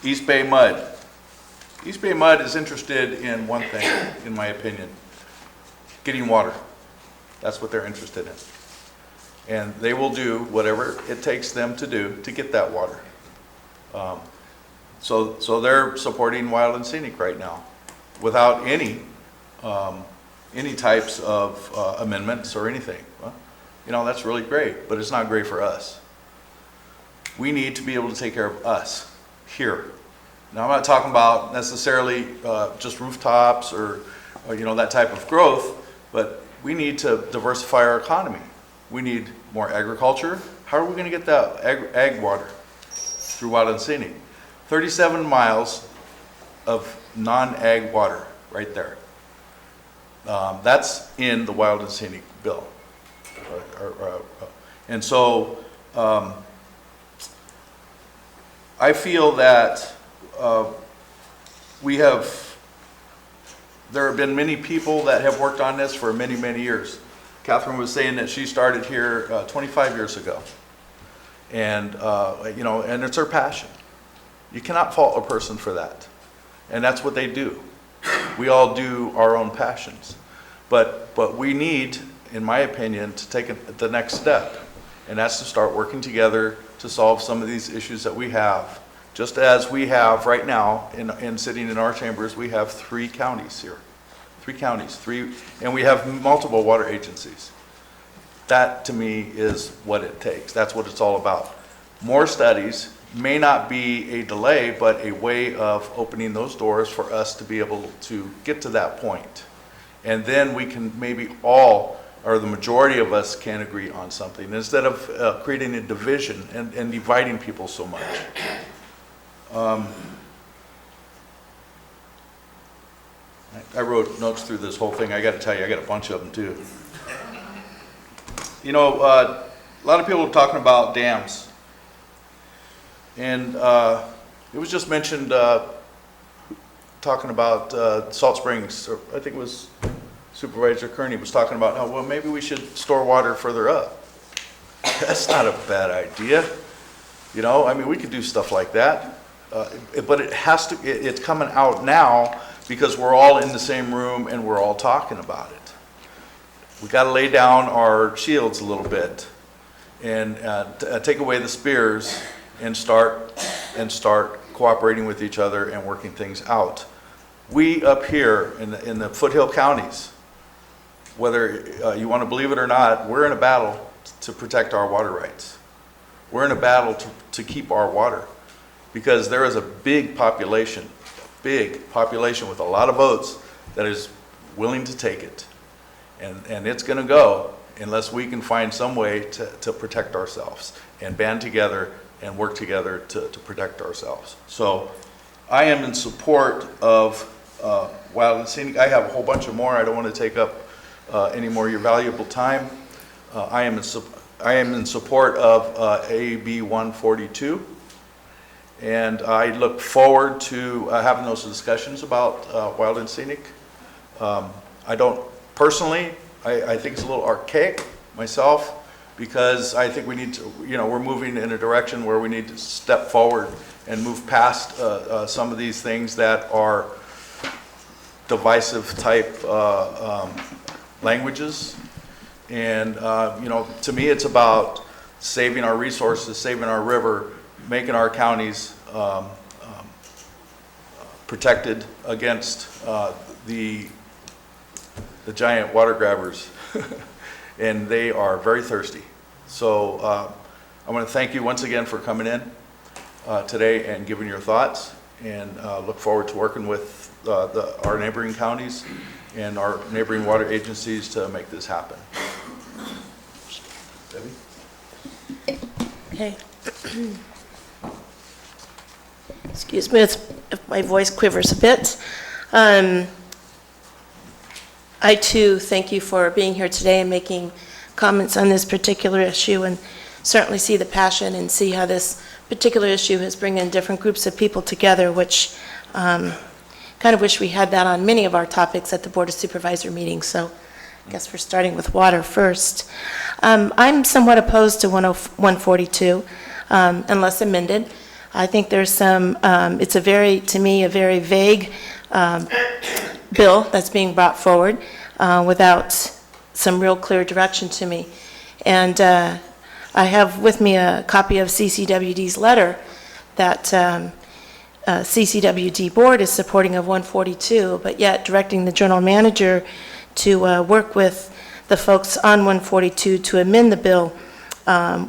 East Bay Mud. East Bay Mud is interested in one thing, in my opinion: getting water. That's what they're interested in. And they will do whatever it takes them to do to get that water. So they're supporting Wild and Scenic right now without any types of amendments or anything. Well, you know, that's really great, but it's not great for us. We need to be able to take care of us here. Now, I'm not talking about necessarily just rooftops or you know, that type of growth, but we need to diversify our economy. We need more agriculture. How are we going to get that ag water? Through Wild and Scenic. 37 miles of non-ag water right there. That's in the Wild and Scenic bill. And so I feel that there have been many people that have worked on this for many, many years. Catherine was saying that she started here 25 years ago. And, you know, and it's her passion. You cannot fault a person for that. And that's what they do. We all do our own passions. But we need, in my opinion, to take the next step. And that's to start working together to solve some of these issues that we have. Just as we have right now, in sitting in our chambers, we have 3 counties here. 3 counties, and we have multiple water agencies. That, to me, is what it takes. That's what it's all about. More studies may not be a delay, but a way of opening those doors for us to be able to get to that point. And then we can maybe all, or the majority of us, can agree on something, instead of creating a division and dividing people so much. I wrote notes through this whole thing. I got to tell you, I got a bunch of them too. You know, a lot of people are talking about dams. And it was just mentioned, talking about Salt Springs, or I think it was Supervisor Kearney was talking about, how, well, maybe we should store water further up. That's not a bad idea. You know, I mean, we could do stuff like that. But it has to, it's coming out now because we're all in the same room and we're all talking about it. We got to lay down our shields a little bit and take away the spears and start cooperating with each other and working things out. We up here in the foothill counties, whether you want to believe it or not, we're in a battle to protect our water rights. We're in a battle to keep our water because there is a big population with a lot of votes that is willing to take it. And it's going to go unless we can find some way to protect ourselves and band together and work together to protect ourselves. So I am in support of Wild and Scenic. I have a whole bunch of more. I don't want to take up any more of your valuable time. I am in support of AB 142. And I look forward to having those discussions about Wild and Scenic. I don't, personally, I think it's a little archaic myself because I think we need to, you know, we're moving in a direction where we need to step forward and move past some of these things that are divisive type languages. And, you know, to me, it's about saving our resources, saving our river, making our counties protected against the giant water grabbers. And they are very thirsty. So I want to thank you once again for coming in today and giving your thoughts, and look forward to working with our neighboring counties and our neighboring water agencies to make this happen. Debbie? Okay. Excuse me if my voice quivers a bit. I too thank you for being here today and making comments on this particular issue, and certainly see the passion and see how this particular issue is bringing different groups of people together, which kind of wish we had that on many of our topics at the Board of Supervisor meetings. So I guess we're starting with water first. I'm somewhat opposed to 142 unless amended. I think there's some, it's a very, to me, a very vague bill that's being brought forward without some real clear direction to me. And I have with me a copy of CCWD's letter that CCWD board is supporting of 142, but yet directing the general manager to work with the folks on 142 to amend the bill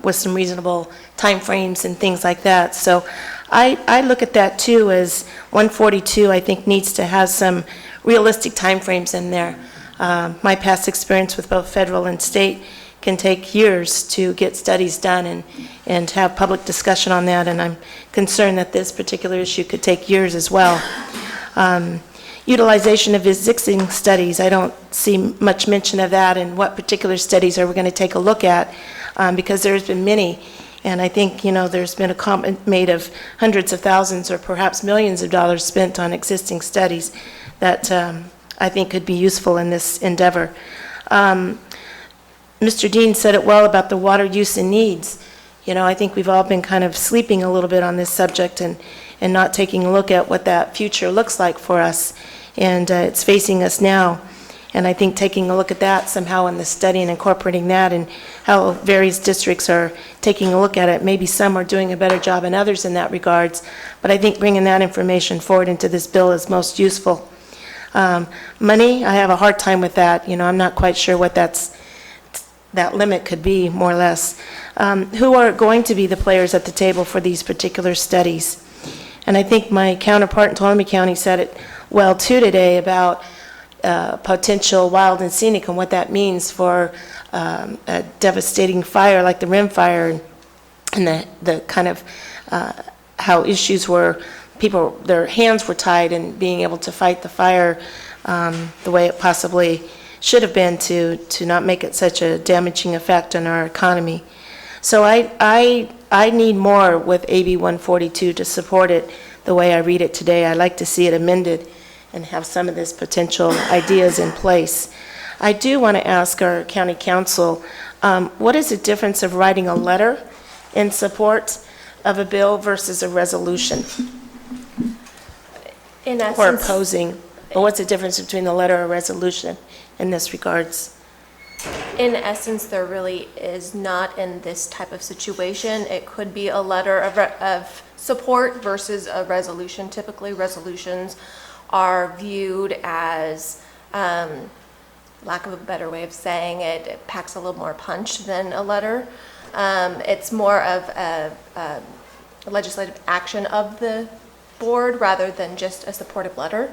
with some reasonable timeframes and things like that. So I look at that too as 142, I think, needs to have some realistic timeframes in there. My past experience with both federal and state can take years to get studies done and have public discussion on that, and I'm concerned that this particular issue could take years as well. Utilization of existing studies, I don't see much mention of that, and what particular studies are we going to take a look at, because there's been many, and I think, you know, there's been a comment made of hundreds of thousands or perhaps millions of dollars spent on existing studies that I think could be useful in this endeavor. Mr. Dean said it well about the water use and needs. You know, I think we've all been kind of sleeping a little bit on this subject and not taking a look at what that future looks like for us. And it's facing us now. And I think taking a look at that somehow in the study and incorporating that and how various districts are taking a look at it. Maybe some are doing a better job than others in that regards. But I think bringing that information forward into this bill is most useful. Money, I have a hard time with that. You know, I'm not quite sure what that limit could be, more or less. Who are going to be the players at the table for these particular studies? And I think my counterpart in Tuolumne County said it well too today about potential wild and scenic and what that means for a devastating fire like the Rim Fire, and the kind of how issues were, people, their hands were tied in being able to fight the fire the way it possibly should have been to not make it such a damaging effect on our economy. So I need more with AB 142 to support it the way I read it today. I'd like to see it amended and have some of this potential ideas in place. I do want to ask our county council, what is the difference of writing a letter in support of a bill versus a resolution? In Or essence, opposing, or what's the difference between a letter or a resolution in this regards? in essence, there really is not in this type of situation. It could be a letter of support versus a resolution. Typically, resolutions are viewed as, lack of a better way of saying it, it packs a little more punch than a letter. It's more of a legislative action of the board rather than just a supportive letter.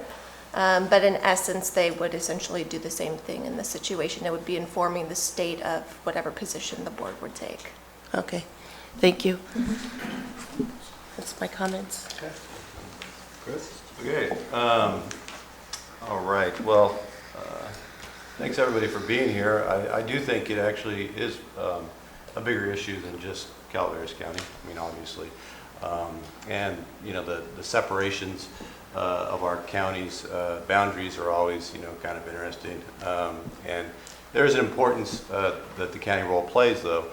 But in essence, they would essentially do the same thing in this situation. It would be informing the state of whatever position the board would take. Okay, thank you. That's my comments. Okay. Chris? Okay. All right. Well, thanks everybody for being here. I do think it actually is a bigger issue than just Calaveras County. I mean, obviously. And, you know, the separations of our county's boundaries are always, you know, kind of interesting. And there's an importance that the county role plays, though,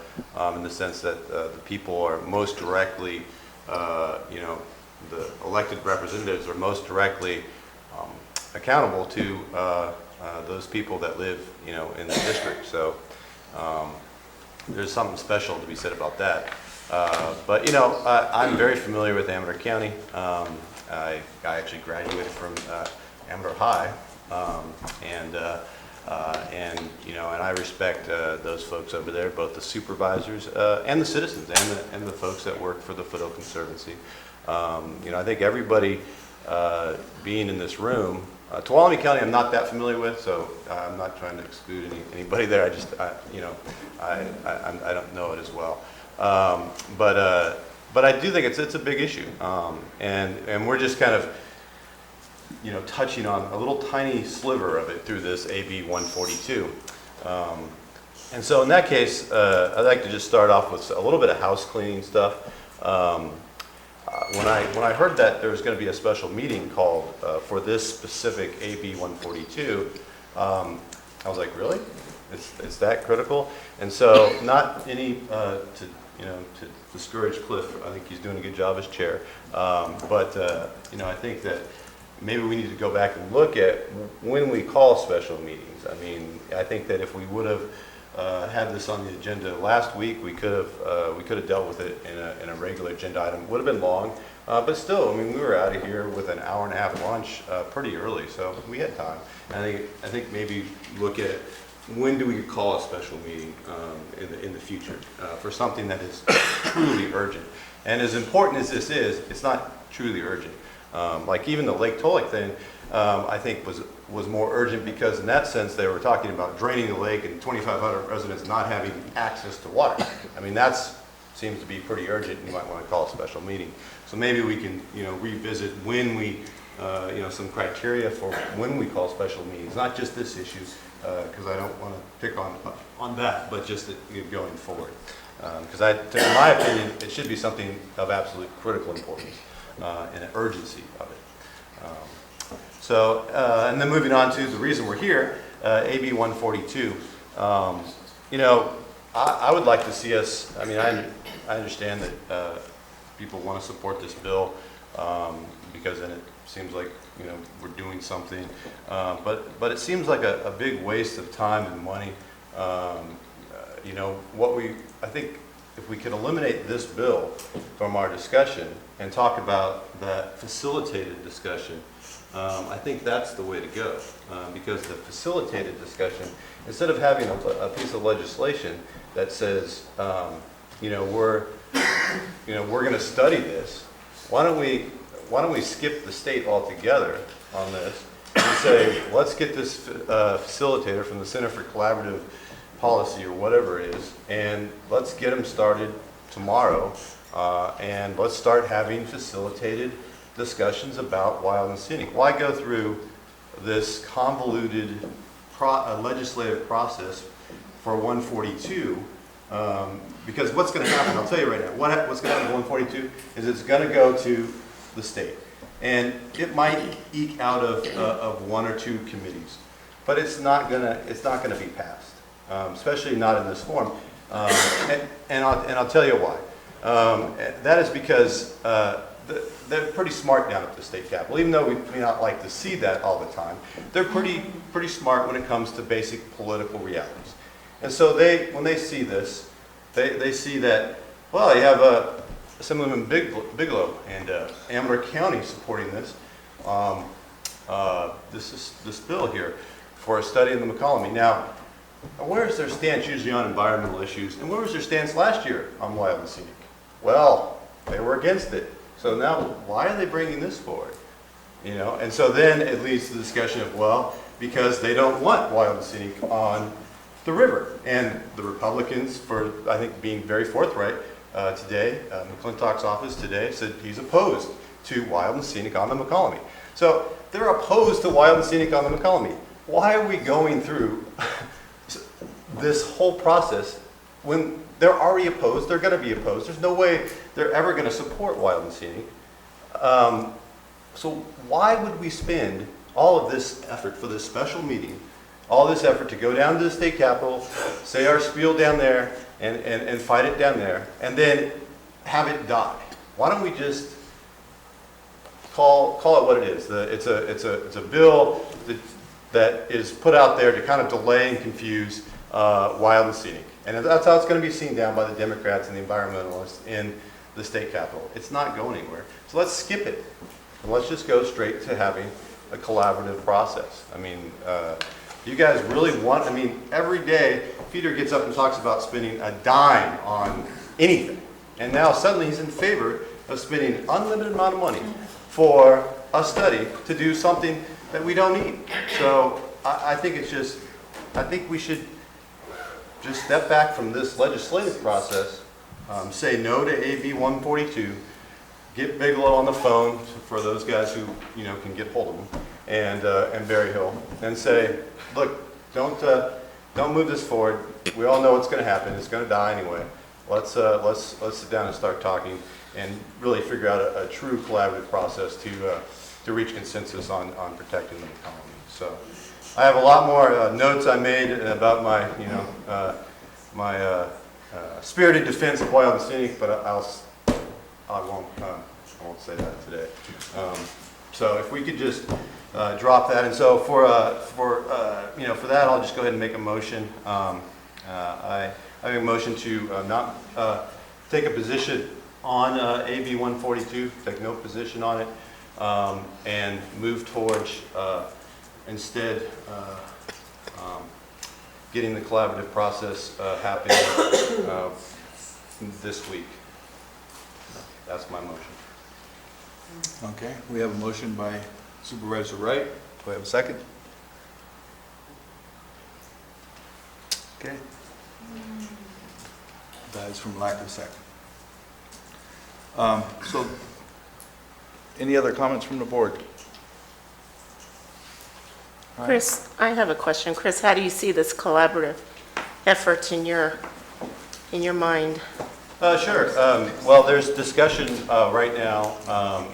in the sense that the people are most directly, you know, the elected representatives are most directly accountable to those people that live, you know, in the district. So there's something special to be said about that. But, you know, I'm very familiar with Amador County. I actually graduated from Amador High, and you know, and I respect those folks over there, both the supervisors and the citizens, and the folks that work for the Foothill Conservancy. You know, I think everybody being in this room, Tuolumne County I'm not that familiar with, so I'm not trying to exclude anybody there. I just, you know, I don't know it as well. But I do think it's a big issue, and we're just kind of, you know, touching on a little tiny sliver of it through this AB 142. And so in that case, I'd like to just start off with a little bit of house cleaning stuff. When I heard that there was going to be a special meeting called for this specific AB 142, I was like, really? It's that critical? And so not any to discourage Cliff. I think he's doing a good job as chair. But you know, I think that maybe we need to go back and look at when we call special meetings. I mean, I think that if we would have had this on the agenda last week, we could have dealt with it in a regular agenda item. It would have been long, but still, I mean, we were out of here with an hour-and-a-half lunch pretty early, so we had time. And I think maybe look at when do we call a special meeting in the future for something that is truly urgent. And as important as this is, it's not truly urgent. Like even the Lake Tolek thing, I think was more urgent because in that sense they were talking about draining the lake and 2,500 residents not having access to water. I mean, that seems to be pretty urgent, and you might want to call a special meeting. So maybe we can, you know, revisit when we, you know, some criteria for when we call special meetings, not just this issue, because I don't want to pick on that, but just going forward. Because in my opinion, it should be something of absolute critical importance and an urgency of it. So, and then moving on to the reason we're here, AB 142. You know, I would like to see us, I mean, I understand that people want to support this bill because then it seems like, you know, we're doing something. But it seems like a big waste of time and money. You know, I think if we could eliminate this bill from our discussion and talk about that facilitated discussion, I think that's the way to go. Because the facilitated discussion, instead of having a piece of legislation that says, you know, we're going to study this, why don't we skip the state altogether on this and say, let's get this facilitator from the Center for Collaborative Policy or whatever it is, and let's get them started tomorrow, and let's start having facilitated discussions about wild and scenic. Why go through this convoluted a legislative process for 142, because what's going to happen, I'll tell you right now, what's going to happen with 142 is it's going to go to the state. And it might eke out of one or two committees, but it's not going to be passed, especially not in this form. And I'll tell you why. That is because they're pretty smart down at the state capitol. Even though we may not like to see that all the time, they're pretty smart when it comes to basic political realities. And so when they see this, they see that, well, you have Assemblyman Bigelow and Amador County supporting this, this bill here for a study in the McCollum. Now, where's their stance usually on environmental issues, and where was their stance last year on wild and scenic? Well, they were against it. So now, why are they bringing this forward? You know, and so then it leads to the discussion of, well, because they don't want wild and scenic on the river. And the Republicans, for I think being very forthright today, McClintock's office today said he's opposed to wild and scenic on the McCollum. So they're opposed to wild and scenic on the McCollum. Why are we going through this whole process when they're already opposed? They're going to be opposed. There's no way they're ever going to support wild and scenic. So why would we spend all of this effort for this special meeting, all this effort to go down to the state capitol, say our spiel down there, and fight it down there, and then have it die? Why don't we just call it what it is? It's a bill that is put out there to kind of delay and confuse wild and scenic. And that's how it's going to be seen down by the Democrats and the environmentalists in the state capitol. It's not going anywhere. So let's skip it. And let's just go straight to having a collaborative process. I mean, you guys really want, I mean, every day Peter gets up and talks about spending a dime on anything. And now suddenly he's in favor of spending an unlimited amount of money for a study to do something that we don't need. So I think we should just step back from this legislative process, say no to AB 142, get Bigelow on the phone for those guys who can get hold of him, and Berry Hill, and say, look, don't move this forward. We all know what's going to happen. It's going to die anyway. Let's sit down and start talking and really figure out a true collaborative process to reach consensus on protecting the economy. So I have a lot more notes I made about my spirited defense of wild and scenic, but I won't say that today. So if we could just drop that, and so for that, I'll just go ahead and make a motion. I make a motion to not take a position on AB 142, take no position on it, and move towards instead getting the collaborative process happening this week. That's my motion. Okay, we have a motion by Supervisor Wright. Do I have a second? Okay. That is from lack of second. So, any other comments from the board? All right. Chris, I have a question. Chris, how do you see this collaborative effort in your mind? Sure. Well, there's discussion right now,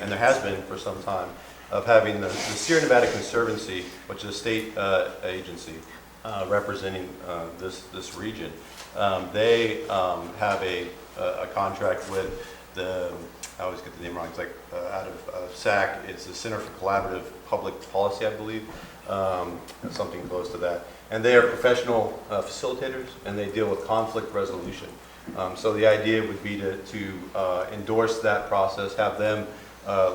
and there has been for some time, of having the Sierra Nevada Conservancy, which is a state agency representing this region. They have a contract with I always get the name wrong, it's like out of SAC, it's the Center for Collaborative Public Policy, I believe, something close to that. And they are professional facilitators, and they deal with conflict resolution. So the idea would be to endorse that process, have them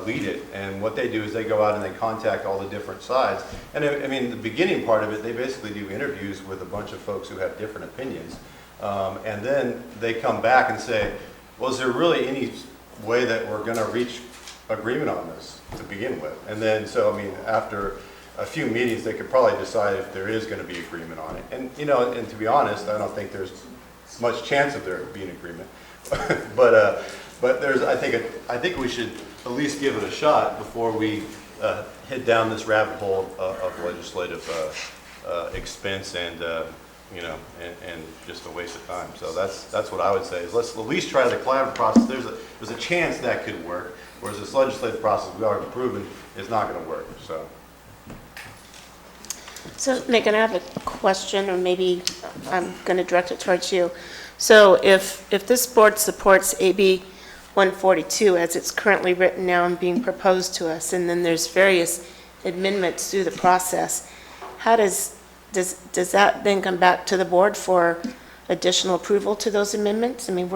lead it. And what they do is they go out and they contact all the different sides. And I mean, the beginning part of it, they basically do interviews with a bunch of folks who have different opinions. And then they come back and say, well, is there really any way that we're going to reach agreement on this to begin with? And then, so, I mean, after a few meetings, they could probably decide if there is going to be agreement on it. And, and to be honest, I don't think there's much chance of there being agreement. but there's, I think we should at least give it a shot before we head down this rabbit hole of legislative expense and, you know, and just a waste of time. So that's what I would say, is let's at least try the collaborative process. There's a chance that could work, whereas this legislative process we already proven is not going to work, so. So Megan, I have a question, or maybe I'm going to direct it towards you. So if this board supports AB 142 as it's currently written now and being proposed to us, and then there's various amendments through the process, how does that then come back to the board for additional approval to those amendments? I mean, if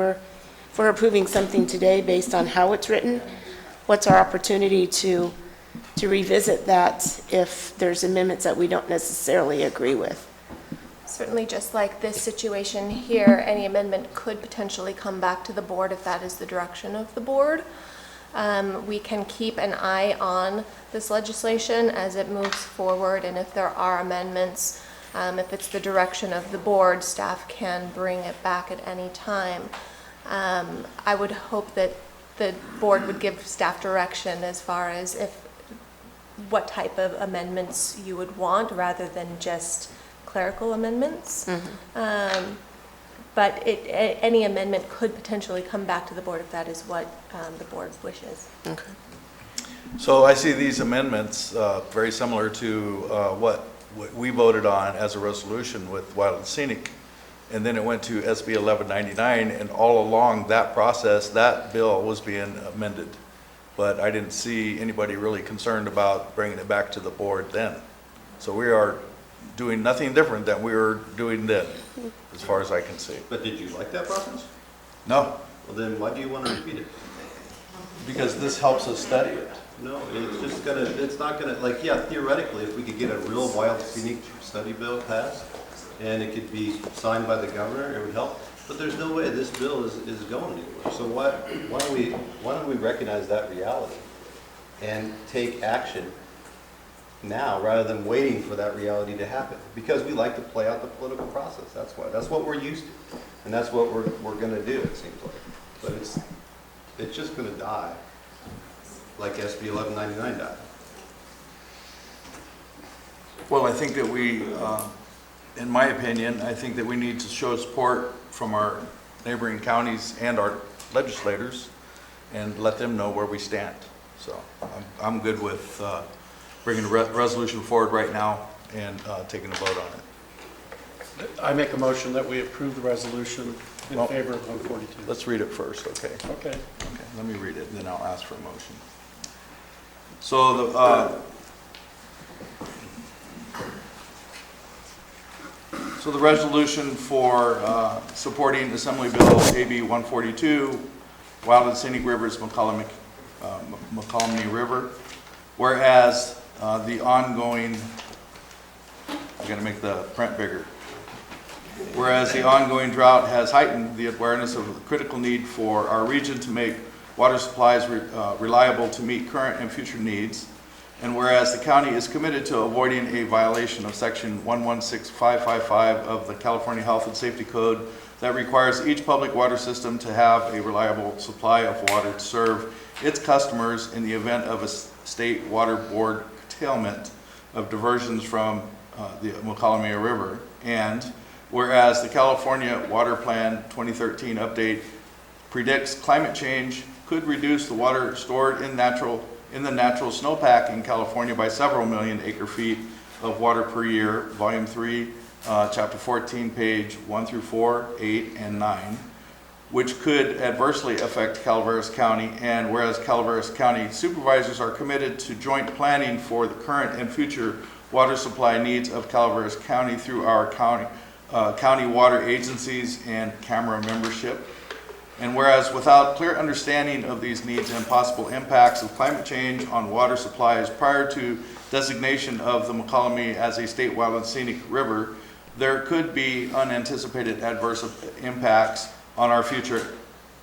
we're approving something today based on how it's written, what's our opportunity to revisit that if there's amendments that we don't necessarily agree with? Certainly, just like this situation here, any amendment could potentially come back to the board if that is the direction of the board. We can keep an eye on this legislation as it moves forward, and if there are amendments, if it's the direction of the board, staff can bring it back at any time. I would hope that the board would give staff direction as far as what type of amendments you would want, rather than just clerical amendments. But any amendment could potentially come back to the board if that is what the board wishes. Okay. So I see these amendments very similar to what we voted on as a resolution with Wild and Scenic. And then it went to SB 1199, and all along that process, that bill was being amended. But I didn't see anybody really concerned about bringing it back to the board then. So we are doing nothing different than we were doing then, as far as I can see. But did you like that process? No. Well, then why do you want to repeat it? Because this helps us study it. No, it's not gonna, like, yeah, theoretically, if we could get a real wild scenic study bill passed, and it could be signed by the governor, it would help. But there's no way this bill is going anywhere. So why don't we recognize that reality and take action now rather than waiting for that reality to happen? Because we like to play out the political process. That's why. That's what we're used to, and that's what we're going to do. It seems like, but it's just going to die, like SB 1199 died. Well, I think that we, in my opinion, I think that we need to show support from our neighboring counties and our legislators and let them know where we stand. So I'm good with bringing a resolution forward right now and taking a vote on it. I make a motion that we approve the resolution in favor of 142. Let's read it first, okay? Okay. Okay, let me read it, and then I'll ask for a motion. So the resolution for supporting Assembly Bill AB 142, Wild and Scenic Rivers, Mokelumne River, whereas the ongoing, I'm going to make the print bigger. Whereas the ongoing drought has heightened the awareness of the critical need for our region to make water supplies reliable to meet current and future needs. And whereas the county is committed to avoiding a violation of section 116555 of the California Health and Safety Code that requires each public water system to have a reliable supply of water to serve its customers in the event of a state water board curtailment of diversions from the Mokelumne River. And whereas the California Water Plan 2013 update predicts climate change could reduce the water stored in the natural snowpack in California by several million acre-feet of water per year, Volume 3, Chapter 14, page 1 through 4, 8, and 9, which could adversely affect Calaveras County. And whereas Calaveras County supervisors are committed to joint planning for the current and future water supply needs of Calaveras County through our county water agencies and CAMERA membership. And whereas without clear understanding of these needs and possible impacts of climate change on water supplies prior to designation of the Mokelumne as a state wild and scenic river, there could be unanticipated adverse impacts on our future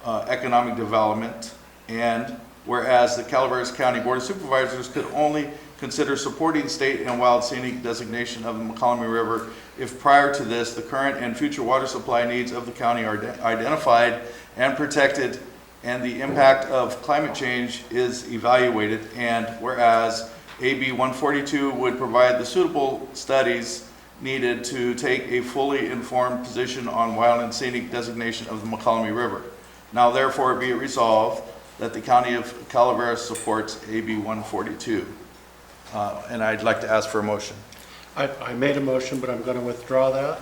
economic development. And whereas the Calaveras County Board of Supervisors could only consider supporting state and wild scenic designation of the Mokelumne River if prior to this the current and future water supply needs of the county are identified and protected and the impact of climate change is evaluated. And whereas AB 142 would provide the suitable studies needed to take a fully informed position on wild and scenic designation of the McCollum River. Now therefore be it resolved that the County of Calaveras supports AB 142. And I'd like to ask for a motion. I made a motion, but I'm going to withdraw that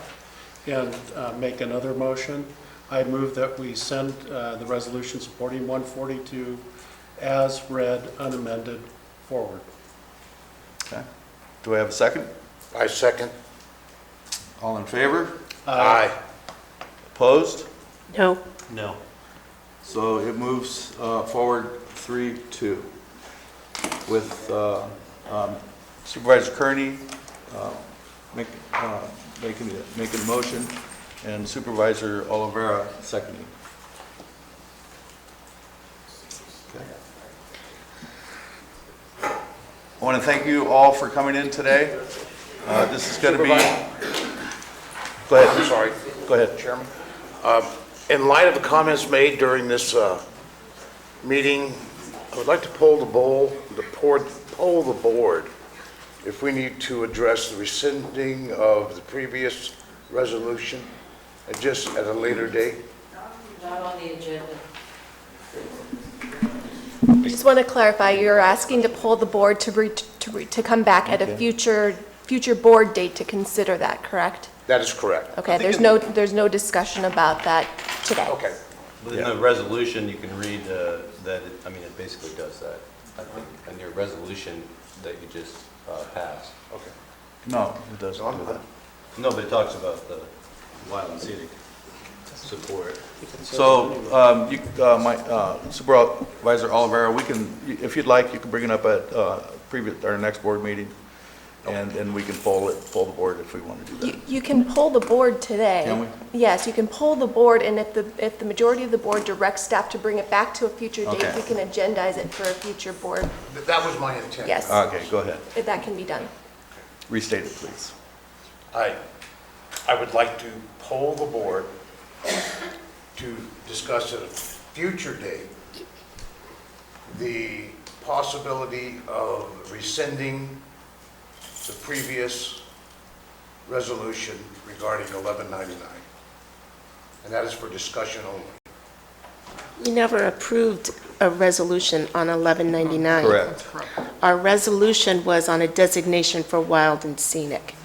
and make another motion. I move that we send the resolution supporting 142 as read, unamended, forward. Okay. Do I have a second? I second. All in favor? Aye. Opposed? No. No. So it moves forward 3-2 with Supervisor Kearney making a motion and Supervisor Oliveira seconding. Okay. I want to thank you all for coming in today. This is going to be... Go ahead. I'm sorry. Go ahead. Chairman. In light of the comments made during this meeting, I would like to poll the board if we need to address the rescinding of the previous resolution and just at a later date. Not on the agenda. I just want to clarify, you're asking to pull the board to come back at a future board date to consider that, correct? That is correct. Okay, there's no discussion about that today. Okay. Within the resolution, you can read that, it basically does that, I think, in your resolution that you just passed. Okay. No, it doesn't do that. No, but it talks about the wild and scenic support. So, Supervisor Oliveira, we can, if you'd like, you can bring it up at our next board meeting, and then we can poll the board if we want to do that. You can pull the board today. Can we? Yes, you can pull the board, and if the majority of the board directs staff to bring it back to a future date, Okay. we can agendize it for a future board. That was my intent. Yes. Okay, go ahead. If that can be done. Restate it, please. I would like to poll the board to discuss at a future date the possibility of rescinding the previous resolution regarding 1199. And that is for discussion only. We never approved a resolution on 1199. Correct. Our resolution was on a designation for wild and scenic.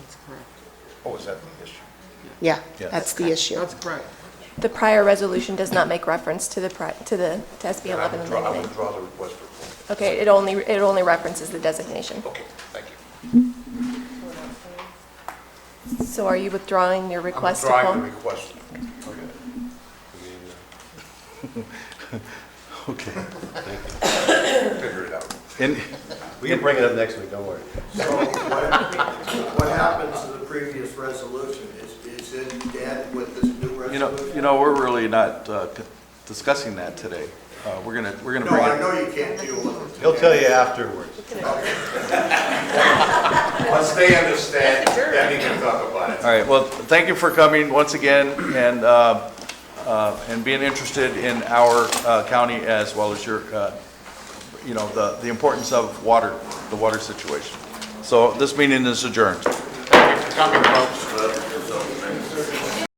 Oh, is that the issue? Yeah, Yes. that's the issue. correct. The prior resolution does not make reference to SB Then I 1199. withdraw the request for poll. Okay, it only references the designation. Okay, thank you. So are you withdrawing your request to I'm pull? withdrawing the request. Okay. Figure it out. We can bring it up next week, don't worry. So what happens to the previous resolution? Is it dead with this new resolution? We're really not discussing that today. We're gonna No, bring I it. know you can't deal with it. He'll tell you afterwards. Once they understand, then we can talk about it. All right, well, thank you for coming once again and being interested in our county as well as your, the importance of water, the water situation. So this meeting is adjourned. Thank you for coming, folks.